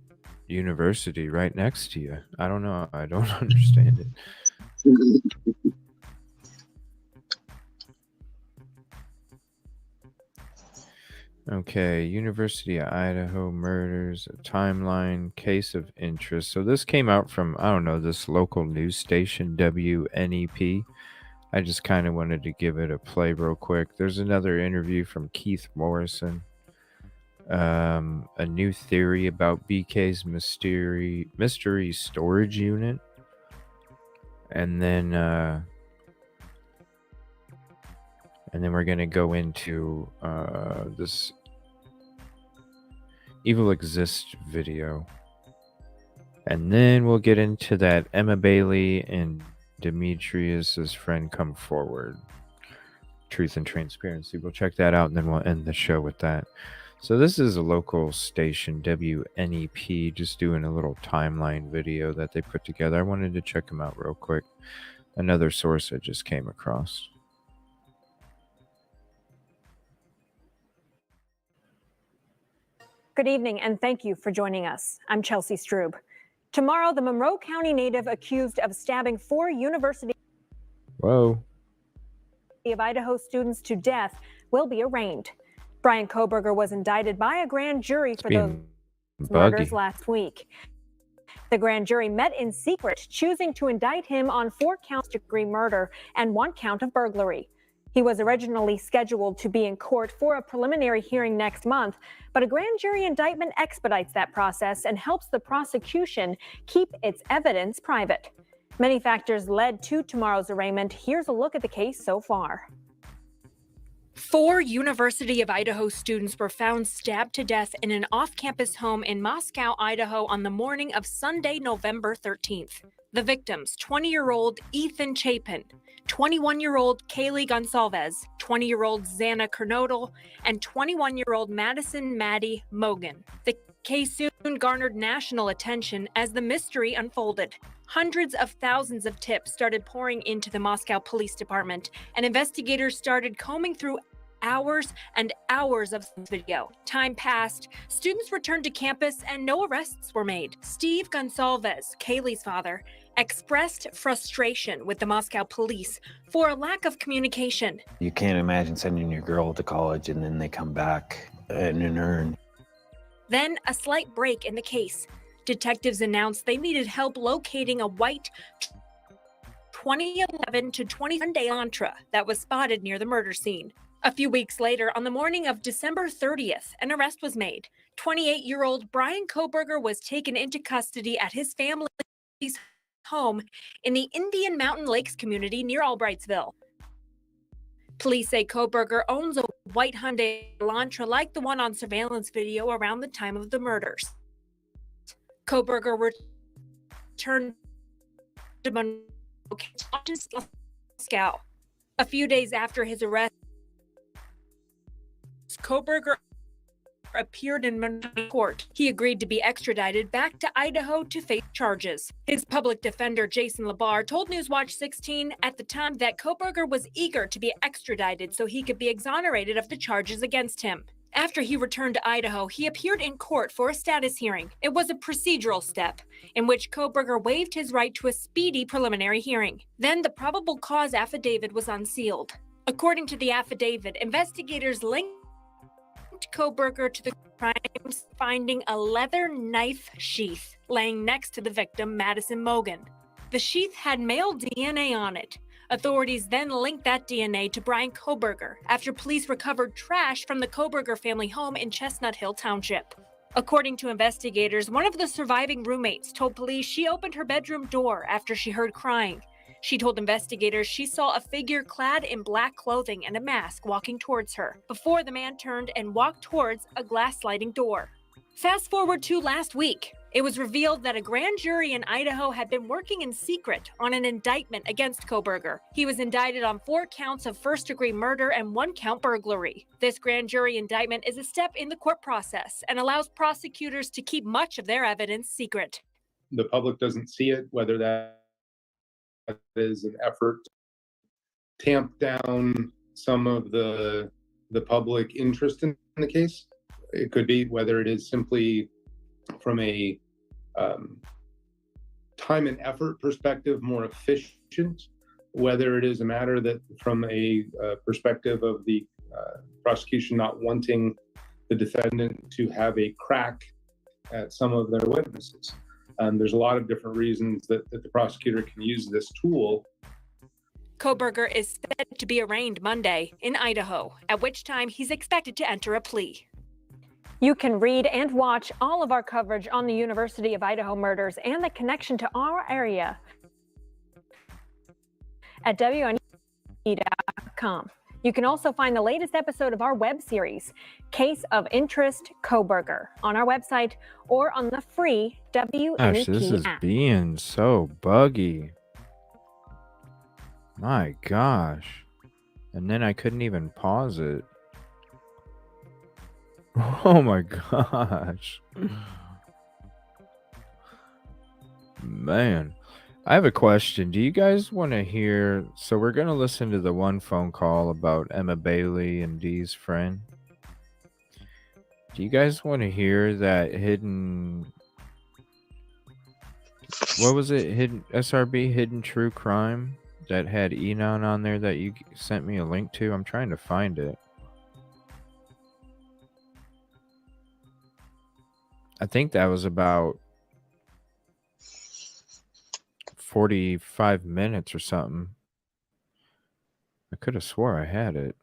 University right next to you? I don't know. I don't understand it. Okay, University of Idaho murders, a timeline, case of interest. So this came out from, I don't know, this local news station, WNEP. I just kind of wanted to give it a play real quick. There's another interview from Keith Morrison. A new theory about BK's mystery storage unit. And then And then we're going to go into this Evil Exists video. And then we'll get into that Emma Bailey and Demetrius's friend come forward. Truth and Transparency. We'll check that out, and then we'll end the show with that. So this is a local station, WNEP, just doing a little timeline video that they put together. I wanted to check them out real quick. Another source I just came across. Good evening, and thank you for joining us. I'm Chelsea Strube. Tomorrow, the Monroe County native accused of stabbing 4 University of Idaho students to death will be arraigned. Brian Kohberger was indicted by a grand jury for those murders last week. The grand jury met in secret, choosing to indict him on 4 counts of degree murder and 1 count of burglary. He was originally scheduled to be in court for a preliminary hearing next month, but a grand jury indictment expedites that process and helps the prosecution keep its evidence private. Many factors led to tomorrow's arraignment. Here's a look at the case so far. 4 University of Idaho students were found stabbed to death in an off-campus home in Moscow, Idaho on the morning of Sunday, November 13th. The victims, 20-year-old Ethan Chapin, 21-year-old Kaylee Gonsalves, 20-year-old Xana Kernodle, and 21-year-old Madison Maddie Mogan. The case soon garnered national attention as the mystery unfolded. Hundreds of thousands of tips started pouring into the Moscow Police Department, and investigators started combing through hours and hours of video. Time passed, students returned to campus, and no arrests were made. Steve Gonsalves, Kaylee's father, expressed frustration with the Moscow police for a lack of communication. You can't imagine sending your girl to college and then they come back in an urn. Then a slight break in the case. Detectives announced they needed help locating a white 2011 to 2020 Elantra that was spotted near the murder scene. A few weeks later, on the morning of December 30th, an arrest was made. 28-year-old Brian Kohberger was taken into custody at his family's home in the Indian Mountain Lakes community near Albrightsville. Police say Kohberger owns a white Hyundai Elantra like the one on surveillance video around the time of the murders. Kohberger returned to Moscow. A few days after his arrest, Kohberger appeared in Monroe court. He agreed to be extradited back to Idaho to face charges. His public defender, Jason Labar, told Newswatch 16 at the time that Kohberger was eager to be extradited so he could be exonerated of the charges against him. After he returned to Idaho, he appeared in court for a status hearing. It was a procedural step in which Kohberger waived his right to a speedy preliminary hearing. Then the probable cause affidavit was unsealed. According to the affidavit, investigators linked Kohberger to the crimes, finding a leather knife sheath laying next to the victim, Madison Mogan. The sheath had male DNA on it. Authorities then linked that DNA to Brian Kohberger after police recovered trash from the Kohberger family home in Chestnut Hill Township. According to investigators, one of the surviving roommates told police she opened her bedroom door after she heard crying. She told investigators she saw a figure clad in black clothing and a mask walking towards her before the man turned and walked towards a glass sliding door. Fast forward to last week. It was revealed that a grand jury in Idaho had been working in secret on an indictment against Kohberger. He was indicted on 4 counts of first-degree murder and 1 count burglary. This grand jury indictment is a step in the court process and allows prosecutors to keep much of their evidence secret. The public doesn't see it, whether that is an effort to tamp down some of the public interest in the case. It could be whether it is simply from a time and effort perspective more efficient, whether it is a matter that from a perspective of the prosecution not wanting the defendant to have a crack at some of their witnesses. There's a lot of different reasons that the prosecutor can use this tool. Kohberger is said to be arraigned Monday in Idaho, at which time he's expected to enter a plea. You can read and watch all of our coverage on the University of Idaho murders and the connection to our area at WNE.com. You can also find the latest episode of our web series, Case of Interest Kohberger, on our website or on the free WNEP Gosh, this is app. being so buggy. My gosh. And then I couldn't even pause it. Oh my gosh. Man. I have a question. Do you guys want to hear? So we're going to listen to the one phone call about Emma Bailey and Dee's friend. Do you guys want to hear that hidden... What was it? Hidden SRB, Hidden True Crime, that had Enon on there that you sent me a link to? I'm trying to find it. I think that was about 45 minutes or something. I could have swore I had it.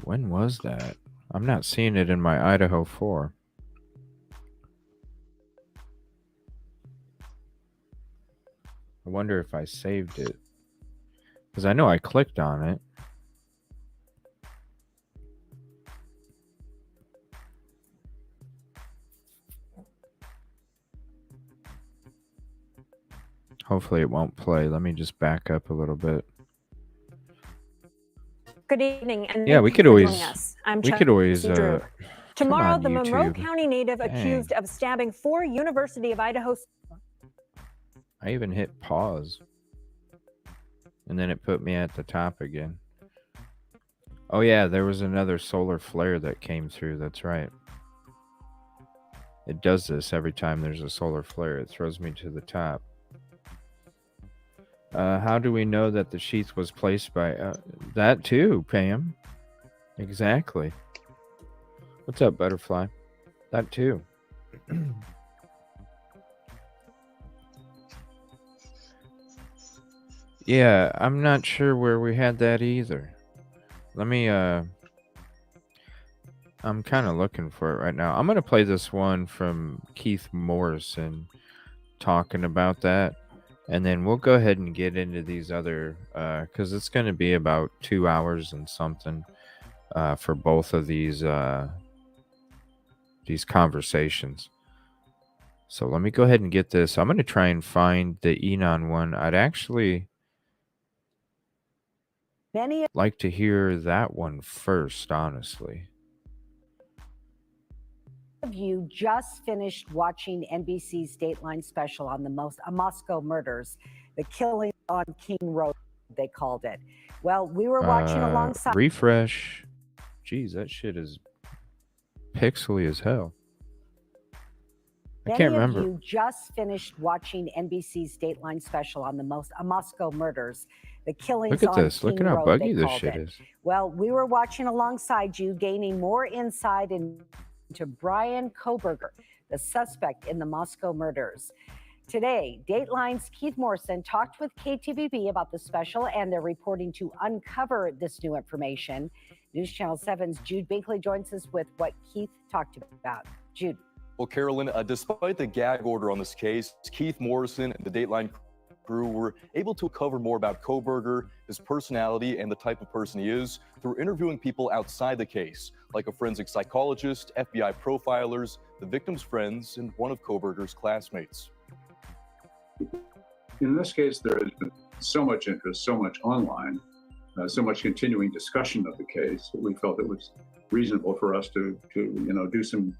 When was that? I'm not seeing it in my Idaho 4. I wonder if I saved it. Because I know I clicked on it. Hopefully it won't play. Let me just back up a little bit. Good evening, and Yeah, thank we you could for always joining us. I'm we could always Chelsea Drew. come Tomorrow, on, the Monroe YouTube. County native Dang. accused of stabbing 4 University of Idaho. I even hit pause. And then it put me at the top again. Oh yeah, there was another solar flare that came through. That's right. It does this every time there's a solar flare. It throws me to the top. How do we know that the sheath was placed by... that too, Pam. Exactly. What's up, Butterfly? That too. Yeah, I'm not sure where we had that either. Let me... I'm kind of looking for it right now. I'm going to play this one from Keith Morrison talking about that. And then we'll go ahead and get into these other, because it's going to be about 2 hours and something for both of these conversations. So let me go ahead and get this. I'm going to try and find the Enon one. I'd actually like to hear that one first, honestly. Of you just finished watching NBC's Dateline special on the Moscow murders, the killing on King Road, they called it. Well, we were watching alongside. Refresh. Jeez, that shit is pixely as hell. I can't remember. You just finished watching NBC's Dateline special on the Moscow murders, the killings Look at on this. Look King at how Road, buggy they this called shit it. is. Well, we were watching alongside you, gaining more insight into Brian Kohberger, the suspect in the Moscow murders. Today, Dateline's Keith Morrison talked with KTVB about the special, and they're reporting to uncover this new information. News Channel 7's Jude Binkley joins us with what Keith talked about. Jude. Well, Carolyn, despite the gag order on this case, Keith Morrison and the Dateline crew were able to cover more about Kohberger, his personality, and the type of person he is through interviewing people outside the case, like a forensic psychologist, FBI profilers, the victim's friends, and one of Kohberger's classmates. In this case, there has been so much interest, so much online, so much continuing discussion of the case that we felt it was reasonable for us to do some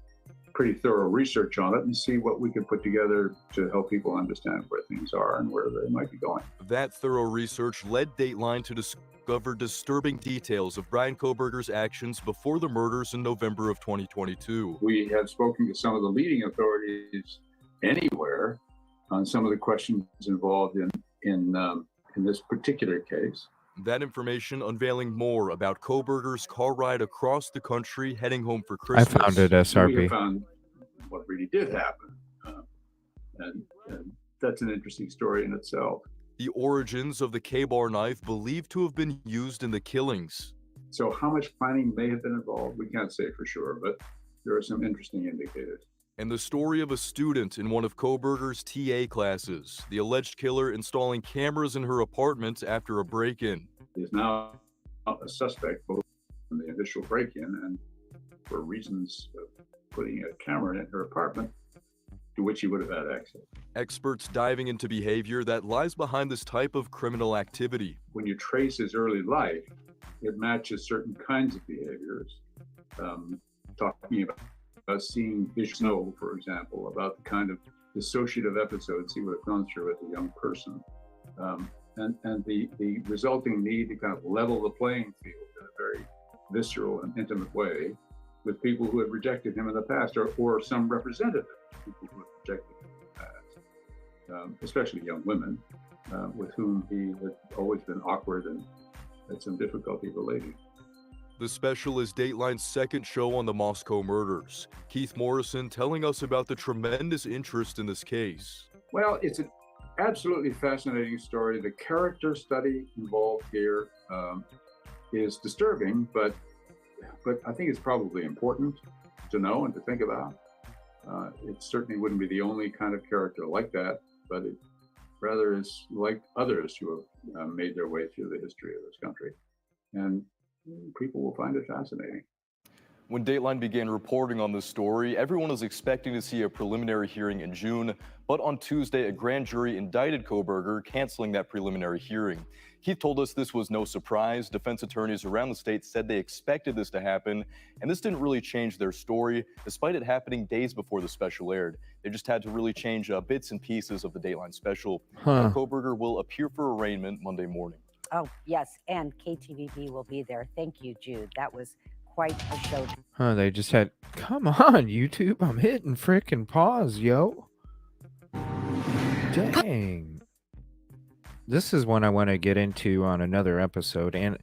pretty thorough research on it and see what we could put together to help people understand where things are and where they might be going. That thorough research led Dateline to discover disturbing details of Brian Kohberger's actions before the murders in November of 2022. We have spoken to some of the leading authorities anywhere on some of the questions involved in this particular case. That information unveiling more about Kohberger's car ride across the country heading home for Christmas. I found it, SRB. We have found what really did happen. And that's an interesting story in itself. The origins of the K-bar knife believed to have been used in the killings. So how much planning may have been involved, we can't say for sure, but there are some interesting indicators. And the story of a student in one of Kohberger's TA classes, the alleged killer installing cameras in her apartment after a break-in. is now a suspect both in the initial break-in and for reasons of putting a camera in her apartment to which he would have had access. Experts diving into behavior that lies behind this type of criminal activity. When you trace his early life, it matches certain kinds of behaviors. Talking about seeing vision, for example, about the kind of dissociative episodes he would have gone through as a young person. And the resulting need to kind of level the playing field in a very visceral and intimate way with people who had rejected him in the past, or some representative of people who had rejected him in the past, especially young women, with whom he had always been awkward and had some difficulty relating. The special is Dateline's second show on the Moscow murders. Keith Morrison telling us about the tremendous interest in this case. Well, it's an absolutely fascinating story. The character study involved here is disturbing, but I think it's probably important to know and to think about. It certainly wouldn't be the only kind of character like that, but it rather is like others who have made their way through the history of this country. And people will find it fascinating. When Dateline began reporting on this story, everyone was expecting to see a preliminary hearing in June, but on Tuesday, a grand jury indicted Kohberger, canceling that preliminary hearing. Keith told us this was no surprise. Defense attorneys around the state said they expected this to happen, and this didn't really change their story, despite it happening days before the special aired. They just had to really change bits and pieces of the Dateline special. Kohberger will appear for arraignment Monday morning. Oh, yes, and KTVB will be there. Thank you, Jude. That was quite a show. They just had, come on, YouTube. I'm hitting frickin' pause, yo. Dang. This is one I want to get into on another episode. And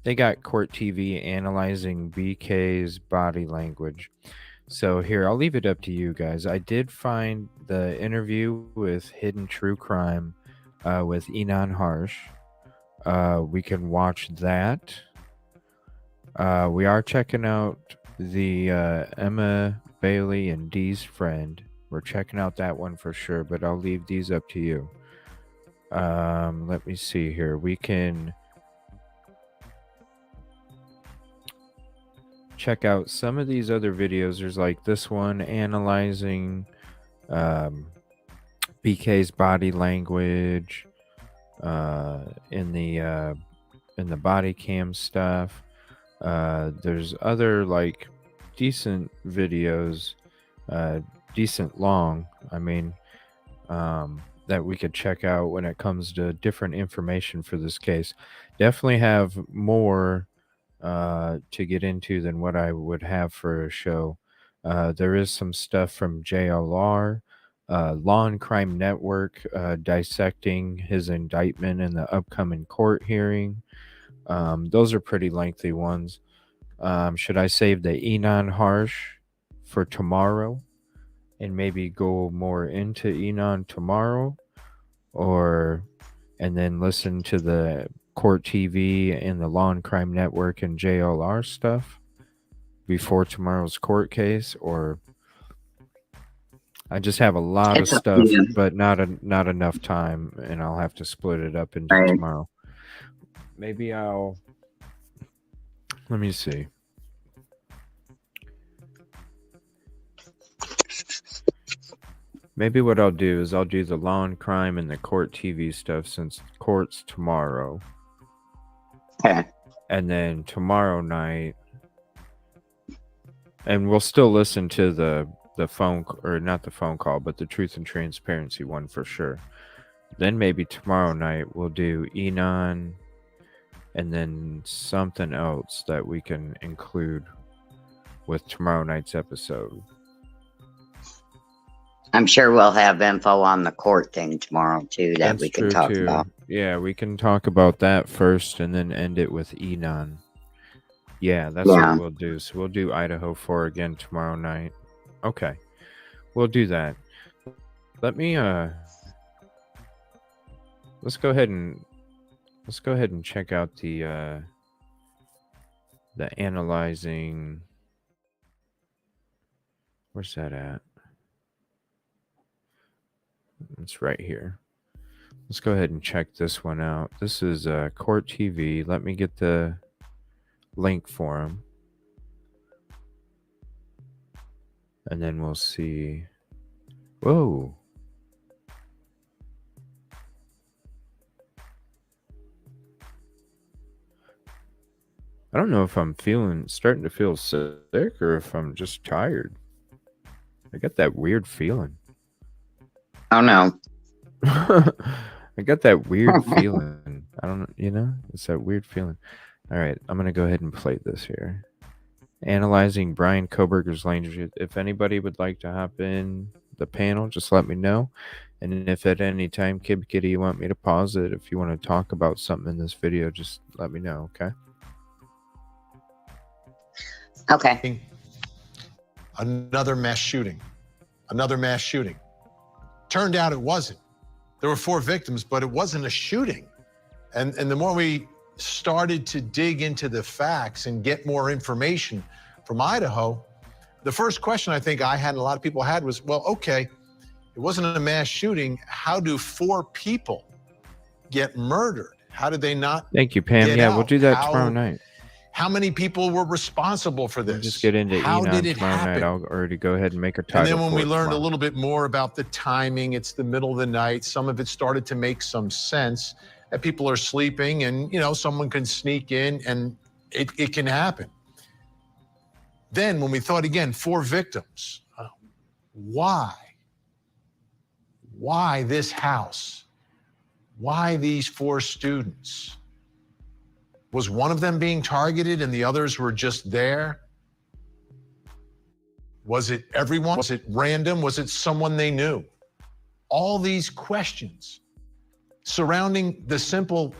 they got Court TV analyzing BK's body language. So here, I'll leave it up to you guys. I did find the interview with Hidden True Crime with Inan Harsh. We can watch that. We are checking out the Emma Bailey and Dee's friend. We're checking out that one for sure, but I'll leave these up to you. Let me see here. We can check out some of these other videos. There's like this one analyzing BK's body language in the body cam stuff. There's other like decent videos, decent long, I mean, that we could check out when it comes to different information for this case. Definitely have more to get into than what I would have for a show. There is some stuff from JLR, Law and Crime Network, dissecting his indictment in the upcoming court hearing. Those are pretty lengthy ones. Should I save the Inan Harsh for tomorrow and maybe go more into Enon tomorrow, and then listen to the Court TV and the Law and Crime Network and JLR stuff before tomorrow's court case? Or I just have a lot of stuff, but not enough time, and I'll have to split it up into tomorrow. Maybe let me see. Maybe what I'll do is I'll do the Law and Crime and the Court TV stuff since court's tomorrow. Okay. And then tomorrow night, and we'll still listen to the phone, or not the phone call, but the Truth and Transparency one for sure. Then maybe tomorrow night we'll do Enon and then something else that we can include with tomorrow night's episode. I'm sure we'll have info on the court thing tomorrow too that we can talk about. Yeah, we can talk about that first and then end it with Enon. Yeah, that's what we'll do. So we'll do Idaho 4 again tomorrow night. Okay. We'll do that. Let me let's go ahead and check out the analyzing. Where's that at? It's right here. Let's go ahead and check this one out. This is Court TV. Let me get the link for him. And then we'll see. Whoa. I don't know if I'm starting to feel sick or if I'm just tired. I got that weird feeling. Oh no. I got that weird feeling. I don't know, it's that weird feeling. All right, I'm going to go ahead and play this here. Analyzing Brian Kohberger's language. If anybody would like to hop in the panel, just let me know. And if at any time, Kid Kitty, you want me to pause it, if you want to talk about something in this video, just let me know, okay? Okay. Another mass shooting. Another mass shooting. Turned out it wasn't. There were 4 victims, but it wasn't a shooting. And the more we started to dig into the facts and get more information from Idaho, the first question I think I had and a lot of people had was, well, okay, it wasn't a mass shooting. How do 4 people get murdered? How did they not? Thank you, Pam. Yeah, we'll do that tomorrow night. How many people were responsible for this? We'll just get into Enon tomorrow night. I'll already go ahead and make a title. And then when we learned a little bit more about the timing, it's the middle of the night. Some of it started to make some sense, that people are sleeping and, someone can sneak in and it can happen. Then when we thought again, 4 victims, why? Why this house? Why these 4 students? Was one of them being targeted and the others were just there? Was it everyone? Was it random? Was it someone they knew? All these questions surrounding the simple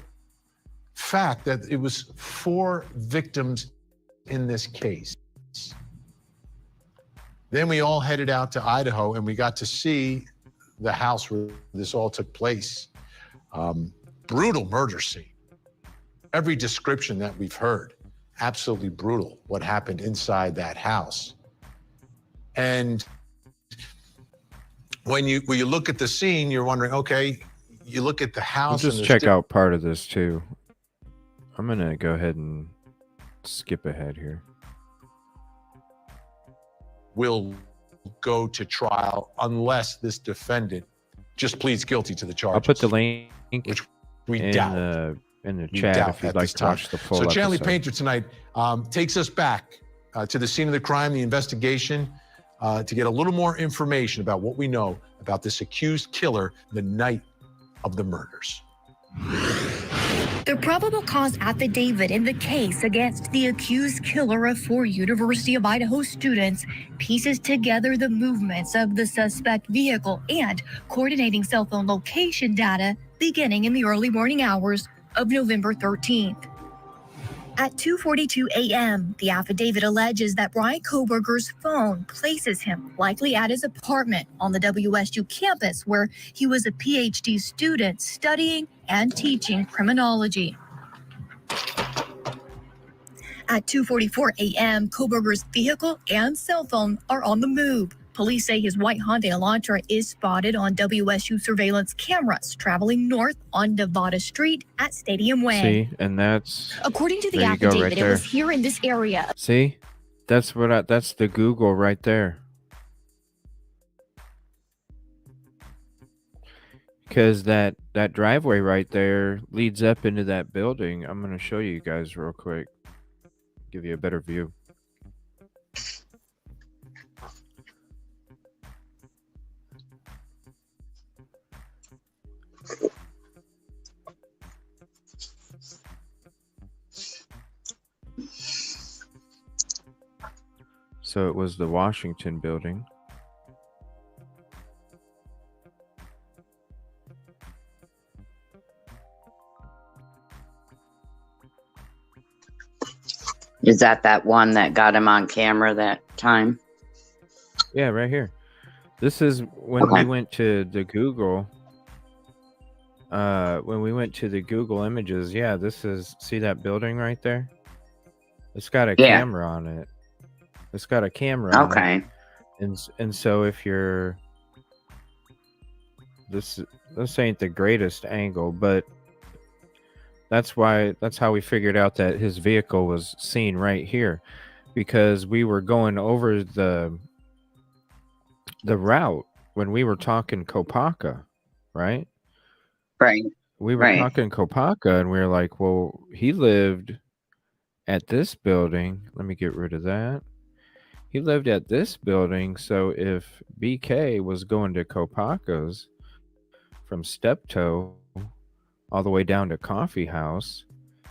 fact that it was 4 victims in this case. Then we all headed out to Idaho and we got to see the house where this all took place. Brutal murder scene. Every description that we've heard, absolutely brutal what happened inside that house. And when you look at the scene, you're wondering, okay, you look at the house. We'll just check out part of this too. I'm going to go ahead and skip ahead here. Will go to trial unless this defendant just pleads guilty to the charges. I'll put the link which we doubt. In the chat if you'd like to watch the full episode. So Chanley Painter tonight takes us back to the scene of the crime, the investigation, to get a little more information about what we know about this accused killer the night of the murders. The probable cause affidavit in the case against the accused killer of 4 University of Idaho students pieces together the movements of the suspect vehicle and coordinating cell phone location data beginning in the early morning hours of November 13th. At 2:42 a.m., the affidavit alleges that Brian Kohberger's phone places him likely at his apartment on the WSU campus where he was a PhD student studying and teaching criminology. At 2:44 a.m., Kohberger's vehicle and cell phone are on the move. Police say his white Hyundai Elantra is spotted on WSU surveillance cameras traveling north on Nevada Street at Stadium Way. See, and that's according to the affidavit, right, it was here in this area. See, that's the Google right there. Because that driveway right there leads up into that building. I'm going to show you guys real quick, give you a better view. So it was the Washington building. Is that one that got him on camera that time? Yeah, right here. This is when we went to the Google. When we went to the Google images, yeah, this is, see that building right there? It's got a camera on it. It's got a camera on it. And so if you're this ain't the greatest angle, but that's how we figured out that his vehicle was seen right here, because we were going over the route when we were talking Kopaka, right? Right. We were talking Kopaka, and we were like, well, he lived at this building. Let me get rid of that. He lived at this building, so if BK was going to Kopaka's from Steptoe all the way down to Coffee House,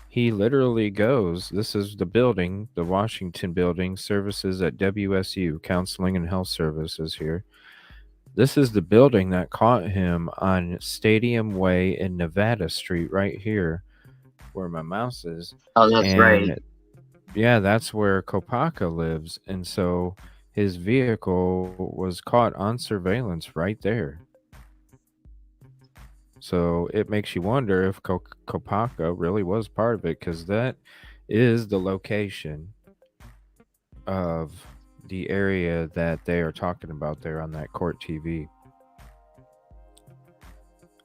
he literally goes, this is the building, the Washington building, services at WSU, Counseling and Health Services here. This is the building that caught him on Stadium Way in Nevada Street right here where my mouse is. Oh, that's right. Yeah, that's where Kopaka lives. And so his vehicle was caught on surveillance right there. So it makes you wonder if Kopaka really was part of it, because that is the location of the area that they are talking about there on that court TV.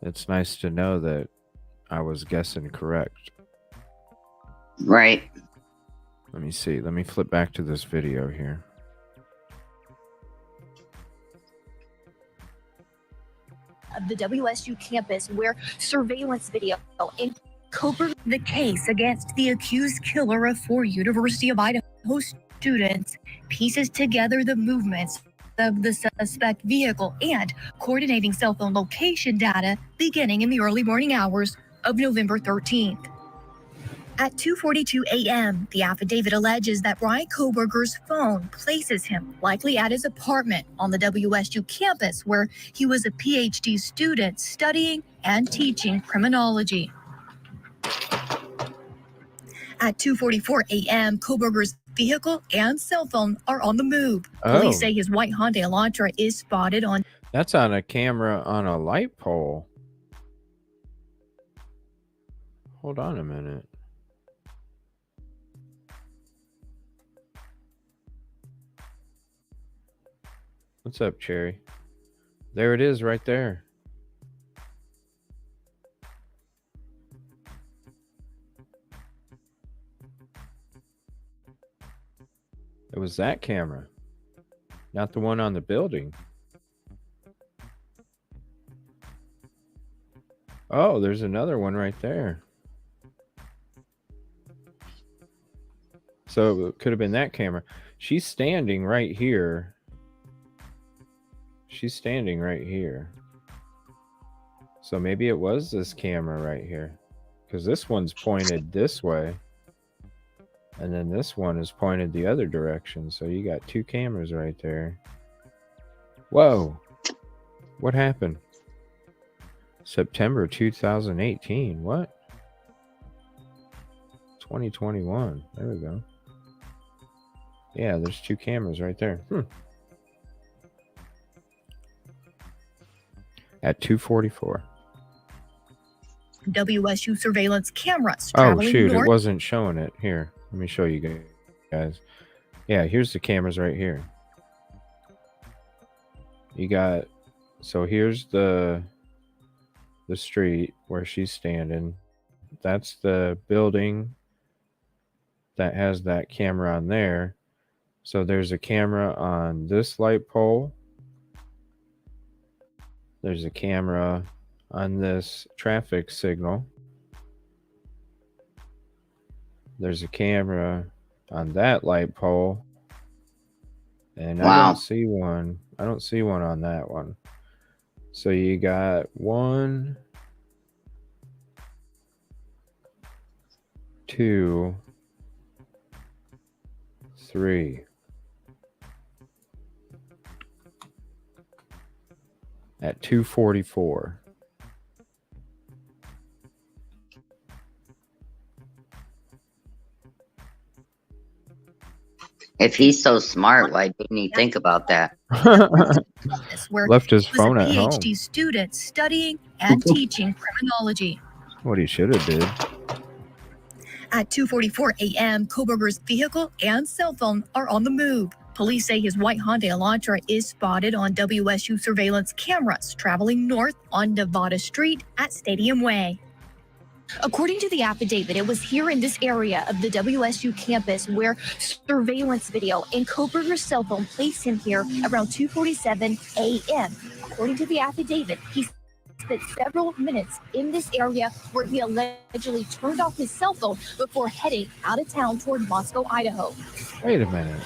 It's nice to know that I was guessing correct. Right. Let me see. Let me flip back to this video here. Of the WSU campus, where surveillance video in Kohberger, the case against the accused killer of 4 University of Idaho students, pieces together the movements of the suspect vehicle and coordinating cell phone location data beginning in the early morning hours of November 13th. At 2:42 a.m., the affidavit alleges that Brian Kohberger's phone places him likely at his apartment on the WSU campus, where he was a PhD student studying and teaching criminology. At 2:44 a.m., Kohberger's vehicle and cell phone are on the move. Police say his white Hyundai Elantra is spotted on... That's on a camera on a light pole. Hold on a minute. What's up, Cherry? There it is right there. It was that camera, not the one on the building. Oh, there's another one right there. So it could have been that camera. She's standing right here. She's standing right here. So maybe it was this camera right here, because this one's pointed this way. And then this one is pointed the other direction. So you got 2 cameras right there. Whoa. What happened? September 2018. What? 2021. There we go. Yeah, there's 2 cameras right there. At 2:44. WSU surveillance cameras. Oh, shoot. It wasn't showing it. Here. Let me show you guys. Yeah, here's the cameras right here. You got... So here's the street where she's standing. That's the building that has that camera on there. So there's a camera on this light pole. There's a camera on this traffic signal. There's a camera on that light pole. And wow. I don't see one. I don't see one on that one. So you got 1, 2, 3. At 2:44. If he's so smart, why didn't he think about that? Left his phone at home. PhD student studying and teaching criminology. What he should have did. At 2:44 a.m., Kohberger's vehicle and cell phone are on the move. Police say his white Hyundai Elantra is spotted on WSU surveillance cameras traveling north on Nevada Street at Stadium Way. According to the affidavit, it was here in this area of the WSU campus where surveillance video and Kohberger's cell phone placed him here around 2:47 a.m. According to the affidavit, he spent several minutes in this area where he allegedly turned off his cell phone before heading out of town toward Moscow, Idaho. Wait a minute.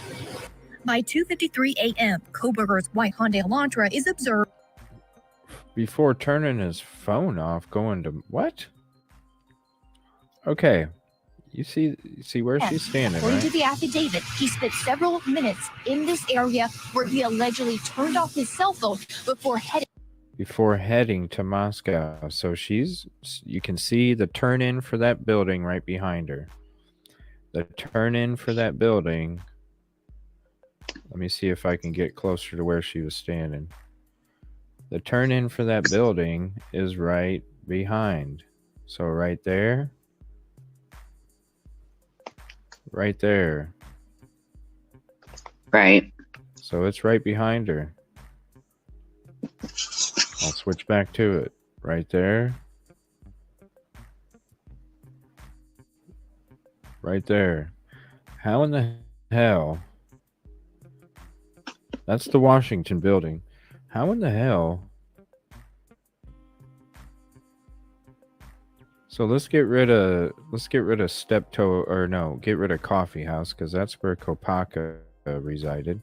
By 2:53 a.m., Kohberger's white Hyundai Elantra is observed Before turning his phone off, going to what? Okay. You see where she's standing, According to right? the affidavit, he spent several minutes in this area where he allegedly turned off his cell phone before heading To Moscow. So you can see the turn in for that building right behind her. The turn in for that building. Let me see if I can get closer to where she was standing. The turn in for that building is right behind. So right there. Right there. Right. So it's right behind her. I'll switch back to it. Right there. Right there. How in the hell? That's the Washington building. How in the hell? So let's get rid of Steptoe, or no, get rid of Coffee House, because that's where Kopaka resided.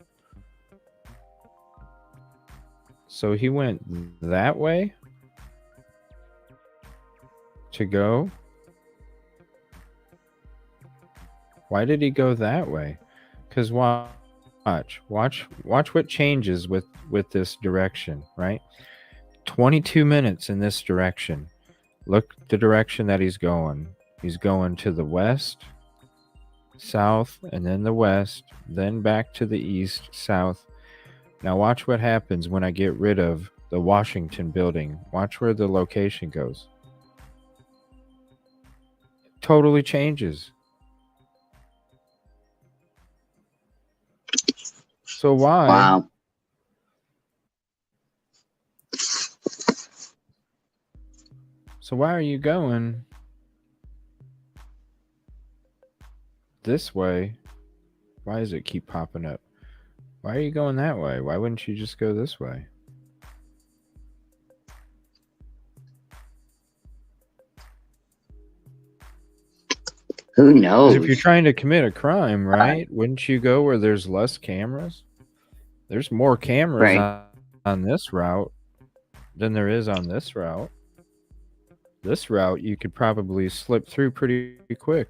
So he went that way to go. Why did he go that way? Because watch what changes with this direction, right? 22 minutes in this direction. Look the direction that he's going. He's going to the west, south, and then the west, then back to the east, south. Now watch what happens when I get rid of the Washington building. Watch where the location goes. It totally changes. So why? Wow. So why are you going this way? Why does it keep popping up? Why are you going that way? Why wouldn't you just go this way? Who knows? If you're trying to commit a crime, right? Wouldn't you go where there's less cameras? There's more cameras on this route than there is on this route. This route, you could probably slip through pretty quick.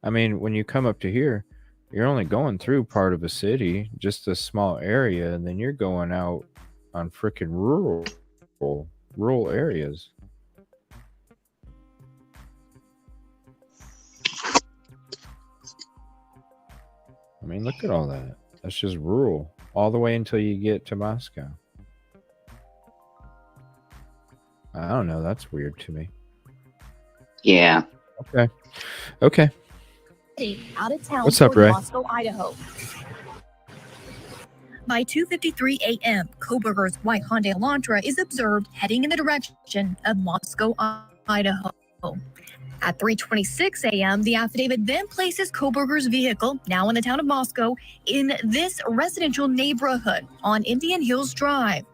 I mean, when you come up to here, you're only going through part of a city, just a small area, and then you're going out on freaking rural areas. I mean, look at all that. That's just rural, all the way until you get to Moscow. I don't know. That's weird to me. Yeah. Okay. out of town What's up, toward Ray? Moscow, Idaho. By 2:53 a.m., Kohberger's white Hyundai Elantra is observed heading in the direction of Moscow, Idaho. At 3:26 a.m., the affidavit then places Kohberger's vehicle, now in the town of Moscow, in this residential neighborhood on Indian Hills Drive.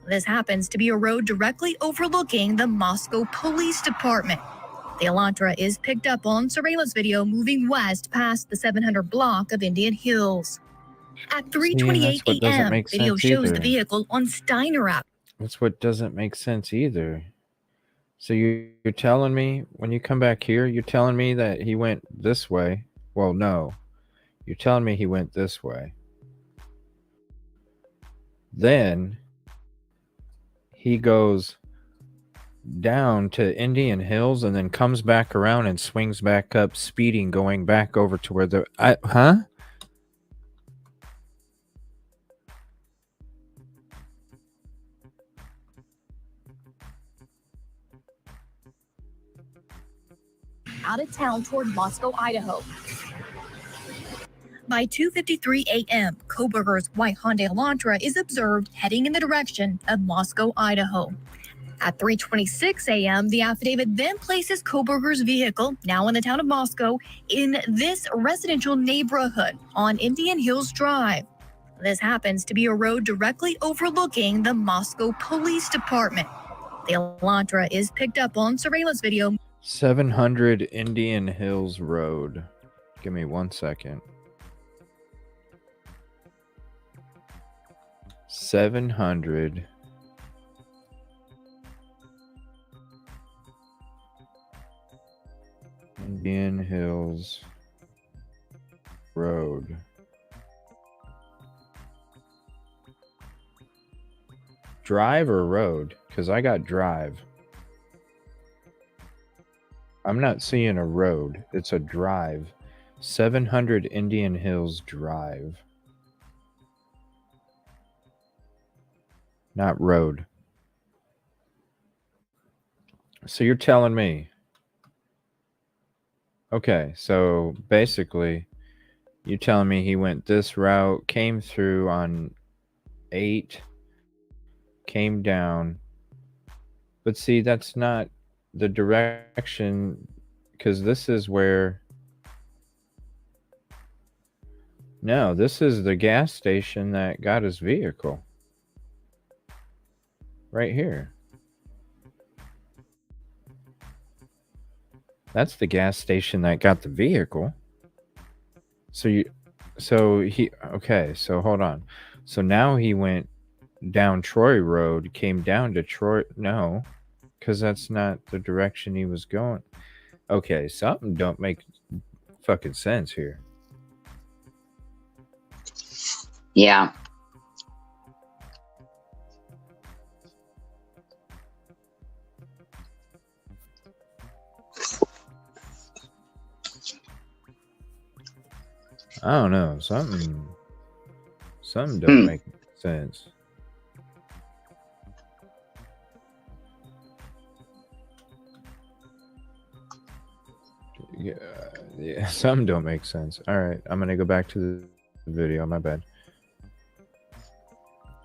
This happens to be a road directly overlooking the Moscow Police Department. The Elantra is picked up on surveillance video moving west past the 700 block of Indian Hills. At 3:28 a.m., video shows the vehicle on Steiner Ave. That's what doesn't make sense either. So you're telling me when you come back here, you're telling me that he went this way? Well, no. You're telling me he went this way. Then he goes down to Indian Hills and then comes back around and swings back up, speeding, going back over to where the... Out of town toward Moscow, Idaho. By 2:53 a.m., Kohberger's white Hyundai Elantra is observed heading in the direction of Moscow, Idaho. At 3:26 a.m., the affidavit then places Kohberger's vehicle, now in the town of Moscow, in this residential neighborhood on Indian Hills Drive. This happens to be a road directly overlooking the Moscow Police Department. The Elantra is picked up on surveillance video. 700 Indian Hills Road. Give me 1 second. 700 Indian Hills Road. Drive or road? Because I got drive. I'm not seeing a road. It's a drive. 700 Indian Hills Drive. Not road. So you're telling me. Okay, so basically, you're telling me he went this route, came through on 8, came down. But see, that's not the direction, because this is where... No, this is the gas station that got his vehicle. Right here. That's the gas station that got the vehicle. Okay, so hold on. So now he went down Troy Road, came down to Troy. No, because that's not the direction he was going. Okay, something don't make fucking sense here. Yeah. I don't know. Something don't make sense. Yeah, some don't make sense. All right, I'm gonna go back to the video. My bad.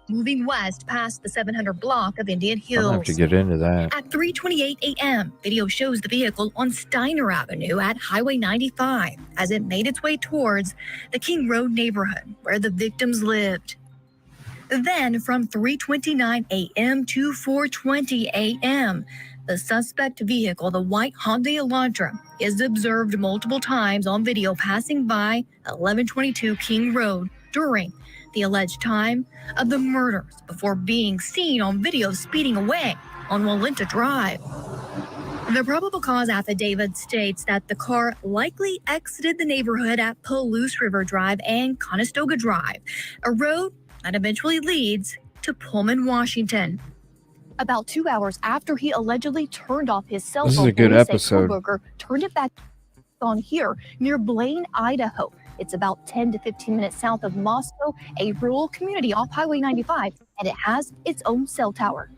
Moving west past the 700 block of Indian Hills. I'll have to get into that. At 3:28 a.m., video shows the vehicle on Steiner Avenue at Highway 95 as it made its way towards the King Road neighborhood where the victims lived. Then from 3:29 a.m. to 4:20 a.m., the suspect vehicle, the white Hyundai Elantra, is observed multiple times on video passing by 1122 King Road during the alleged time of the murders before being seen on video speeding away on Walenta Drive. The probable cause affidavit states that the car likely exited the neighborhood at Palouse River Drive and Conestoga Drive, a road that eventually leads to Pullman, Washington. About 2 hours after he allegedly turned off his cell phone, This is a good police say episode. Kohberger turned it back on here near Blaine, Idaho. It's about 10 to 15 minutes south of Moscow, a rural community off Highway 95, and it has its own cell tower.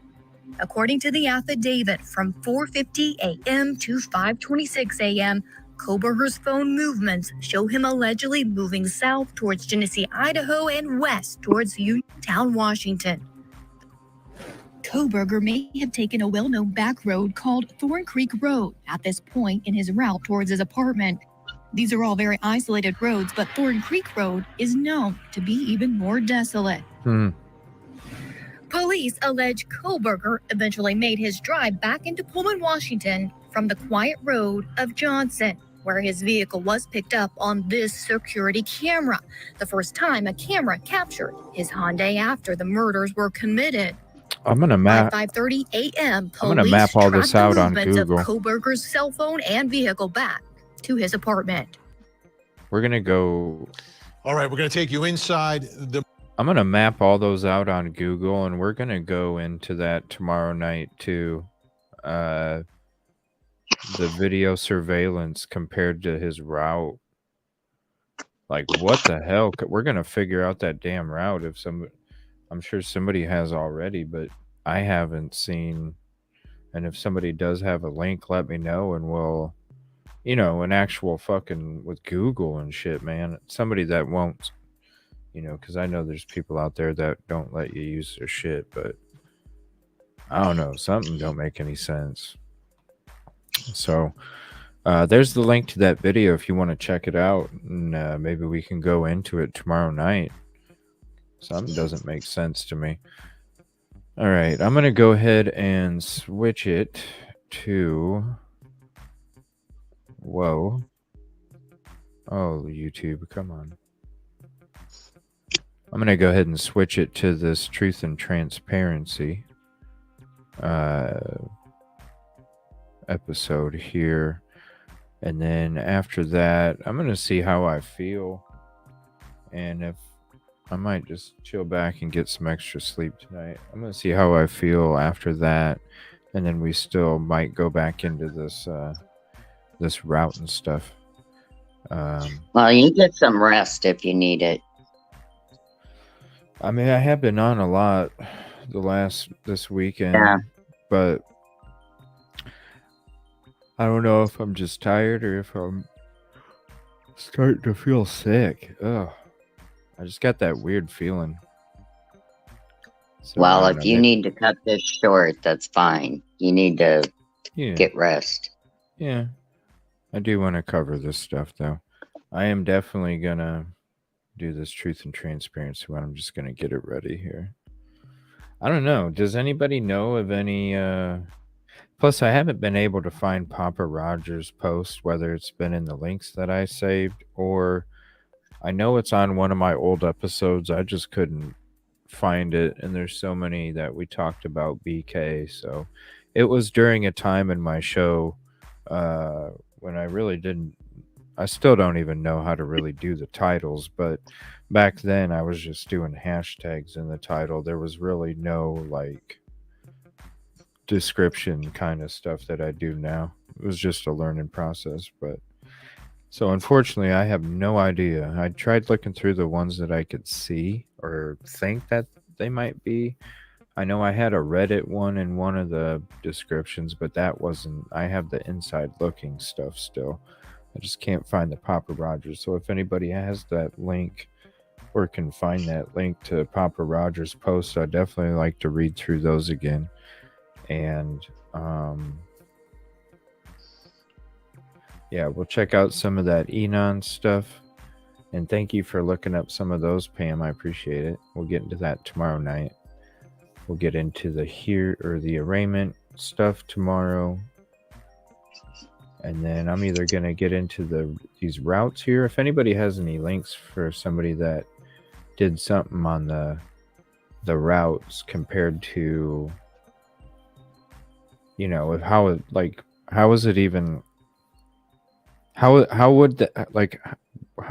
According to the affidavit, from 4:50 a.m. to 5:26 a.m., Kohberger's phone movements show him allegedly moving south towards Genesee, Idaho, and west towards Uniontown, Washington. Kohberger may have taken a well-known back road called Thorn Creek Road at this point in his route towards his apartment. These are all very isolated roads, but Thorn Creek Road is known to be even more desolate. Police allege Kohberger eventually made his drive back into Pullman, Washington from the quiet road of Johnson, where his vehicle was picked up on this security camera, the first time a camera captured his Hyundai after the murders were committed. I'm gonna map. By 5:30 a.m., I'm gonna police map all this tracked out the on movements Google. of Kohberger's cell phone and vehicle back to his apartment. We're gonna go. All right, we're going to take you inside the. I'm gonna map all those out on Google, and we're gonna go into that tomorrow night too. The video surveillance compared to his route. Like, what the hell? We're gonna figure out that damn route if some. I'm sure somebody has already, but I haven't seen. And if somebody does have a link, let me know, and we'll an actual fucking with Google and shit, man. Somebody that won't, because I know there's people out there that don't let you use their shit, but I don't know, something don't make any sense. So there's the link to that video if you want to check it out, and maybe we can go into it tomorrow night. Something doesn't make sense to me. All right, I'm going to go ahead and switch it to... Whoa. Oh, YouTube, come on. I'm going to go ahead and switch it to this truth and transparency episode here. And then after that, I'm going to see how I feel. And if I might just chill back and get some extra sleep tonight. I'm going to see how I feel after that. And then we still might go back into this this route and stuff. Well, you get some rest if you need it. I mean, I have been on a lot this weekend, Yeah. but I don't know if I'm just tired or if I'm starting to feel sick. Ugh. I just got that weird feeling. So, Well, I if don't you know, need to cut this short, that's fine. You need to yeah. get rest. Yeah. I do want to cover this stuff, though. I am definitely going to do this truth and transparency one. I'm just going to get it ready here. I don't know. Does anybody know of any... Plus, I haven't been able to find Papa Rogers' post, whether it's been in the links that I saved or... I know it's on one of my old episodes. I just couldn't find it. And there's so many that we talked about BK. So it was during a time in my show when I really didn't. I still don't even know how to really do the titles. But back then I was just doing hashtags in the title. There was really no like description kind of stuff that I do now. It was just a learning process. But so unfortunately, I have no idea. I tried looking through the ones that I could see or think that they might be. I know I had a Reddit one in one of the descriptions, but that wasn't... I have the inside looking stuff still. I just can't find the Papa Rogers. So if anybody has that link or can find that link to Papa Rogers' post, I'd definitely like to read through those again. And yeah, we'll check out some of that Enon stuff. And thank you for looking up some of those, Pam. I appreciate it. We'll get into that tomorrow night. We'll get into the arraignment stuff tomorrow. And then I'm either going to get into these routes here. If anybody has any links for somebody that did something on the routes compared to, how is it even... How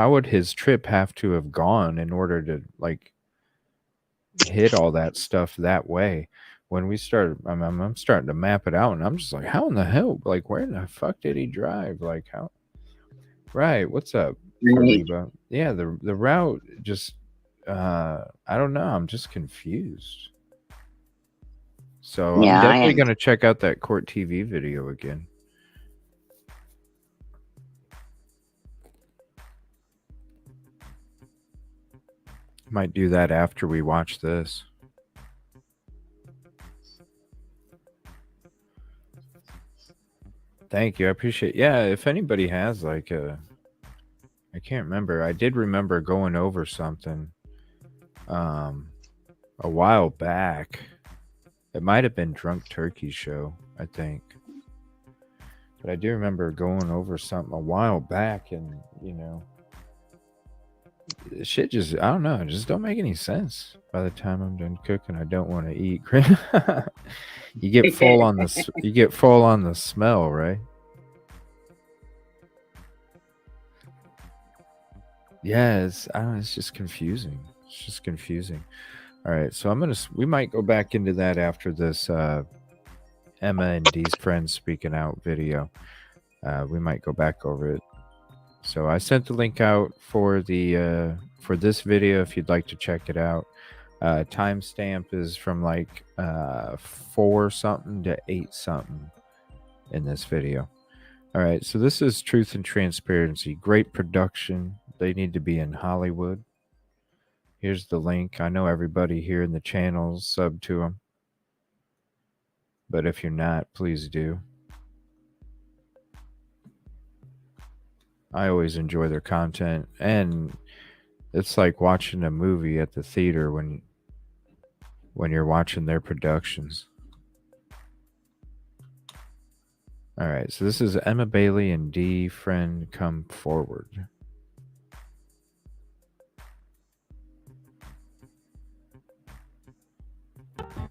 would his trip have to have gone in order to hit all that stuff that way? When we started, I'm starting to map it out, and I'm just like, how in the hell? Where in the fuck did he drive? How? Right. What's up, Reba? Yeah, the route just I don't know. I'm just confused. So Yeah, I'm definitely going to check out that Court TV video again. Might do that after we watch this. Thank you. I appreciate... Yeah, if anybody has I can't remember. I did remember going over something a while back. It might have been Drunk Turkey Show, I think. But I do remember going over something a while back, and shit just... I don't know. It just don't make any sense. By the time I'm done cooking, I don't want to eat. You get full on the smell, right? Yeah, it's just confusing. It's just confusing. All right, so we might go back into that after this Emma and Dee's friends speaking out video. We might go back over it. So I sent the link out for this video if you'd like to check it out. Timestamp is from 4 something to 8 something in this video. All right, so this is Truth and Transparency. Great production. They need to be in Hollywood. Here's the link. I know everybody here in the channel's sub to them. But if you're not, please do. I always enjoy their content. And it's like watching a movie at the theater when you're watching their productions. All right, so this is Emma Bailey and D. Friend Come Forward. And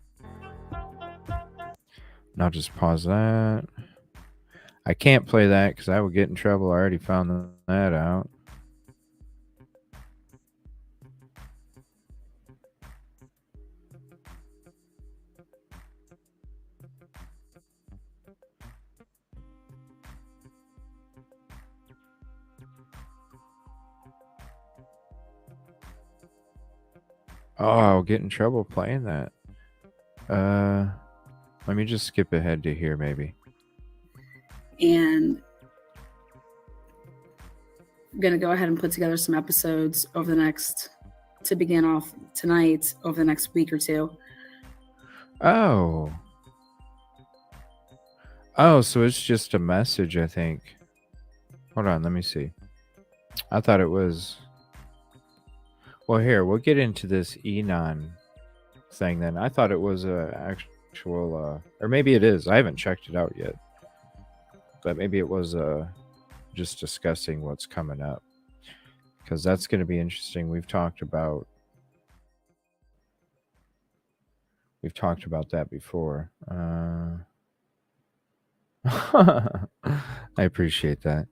I'll just pause that. I can't play that because I would get in trouble. I already found that out. Oh, I'll get in trouble playing that. Let me just skip ahead to here, maybe. And I'm going to go ahead and put together some episodes over the next, to begin off tonight, over the next week or two. Oh. Oh, so it's just a message, I think. Hold on, let me see. I thought it was... Well, here, we'll get into this Enon thing then. I thought it was a actual... or maybe it is. I haven't checked it out yet. But maybe it was just discussing what's coming up. Because that's going to be interesting. We've talked about that before. I appreciate that.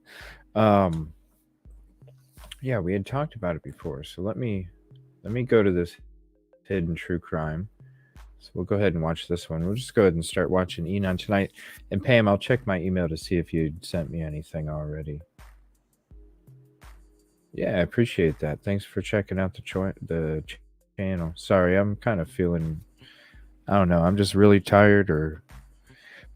Yeah, we had talked about it before. So let me go to this hidden true crime. So we'll go ahead and watch this one. We'll just go ahead and start watching Enon tonight. And Pam, I'll check my email to see if you'd sent me anything already. Yeah, I appreciate that. Thanks for checking out the channel. Sorry, I'm kind of feeling, I don't know, I'm just really tired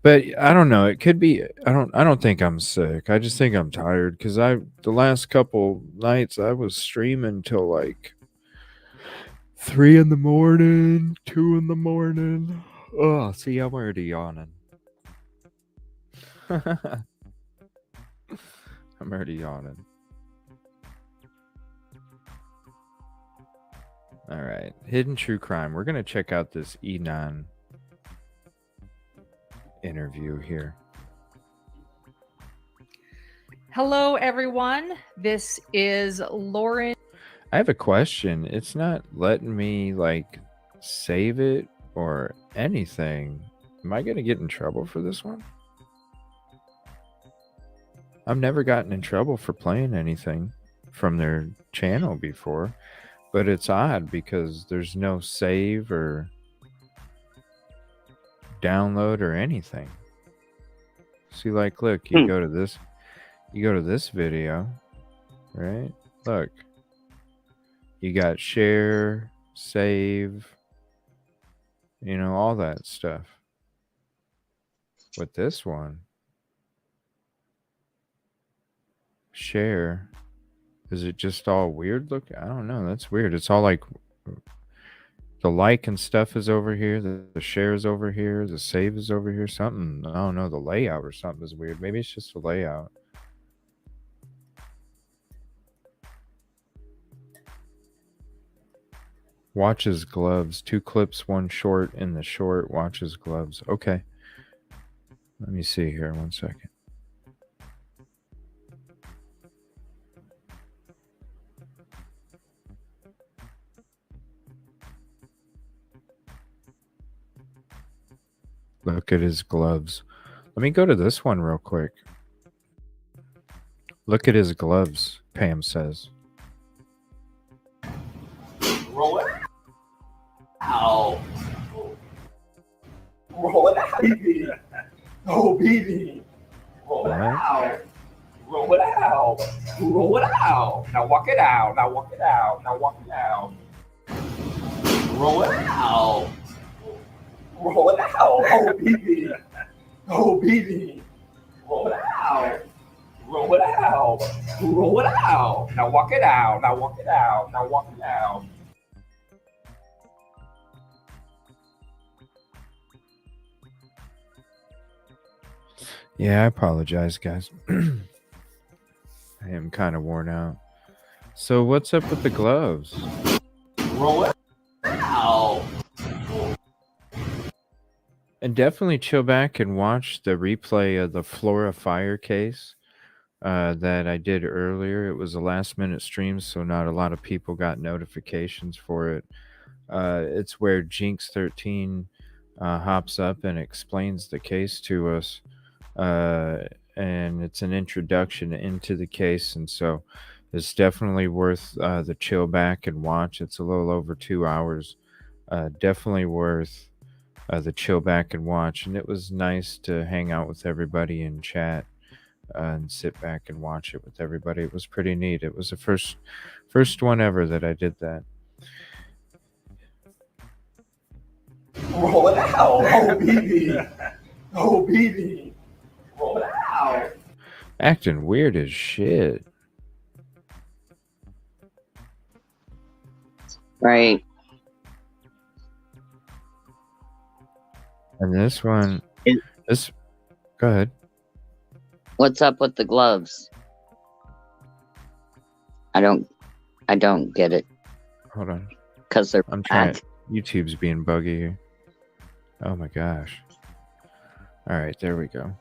but I don't know. It could be, I don't think I'm sick. I just think I'm tired because the last couple nights I was streaming till like 3 in the morning, 2 in the morning. Oh, see, I'm already yawning. I'm already yawning. All right, hidden true crime. We're gonna check out this Inan interview here. Hello, everyone. This is Lauren. I have a question. It's not letting me like save it or anything. Am I gonna get in trouble for this one? I've never gotten in trouble for playing anything from their channel before, but it's odd because there's no save or download or anything. See, like, look, you go to this video, right? Look, you got share, save, you know, all that stuff. With this one, share, is it just all weird look? I don't know. That's weird. It's all like the like and stuff is over here, the share is over here, the save is over here. Something, I don't know, the layout or something is weird. Maybe it's just the layout. Watches gloves, 2 clips, 1 short in the short. Watches gloves. Okay. Let me see here 1 second. Look at his gloves. Let me go to this one real quick. Look at his gloves, Pam says. Roll it out. Roll it out, baby. Oh, baby. Roll it out. Roll it out. Roll it out. Now walk it out. Now walk it out. Now walk it out. Roll it out. Roll it out. Oh, baby. Oh, baby. Roll it out. Roll it out. Roll it out. Now walk it out. Now walk it out. Now walk it out. Yeah, I apologize, guys. I am kind of worn out. So what's up with the gloves? Roll it out. And definitely chill back and watch the replay of the Flora fire case that I did earlier. It was a last-minute stream, so not a lot of people got notifications for it. It's where Jinx13 hops up and explains the case to us. And it's an introduction into the case, and so it's definitely worth the chill back and watch. It's a little over 2 hours. Definitely worth the chill back and watch. And it was nice to hang out with everybody and chat and sit back and watch it with everybody. It was pretty neat. It was the first one ever that I did that. Roll it out. Oh, baby. Oh, baby. Roll it out. Acting weird as shit. Right. And this one, go ahead. What's up with the gloves? I don't get it. Hold on. Because they're I'm trying. black. YouTube's being buggy here. Oh my gosh. All right, there we go.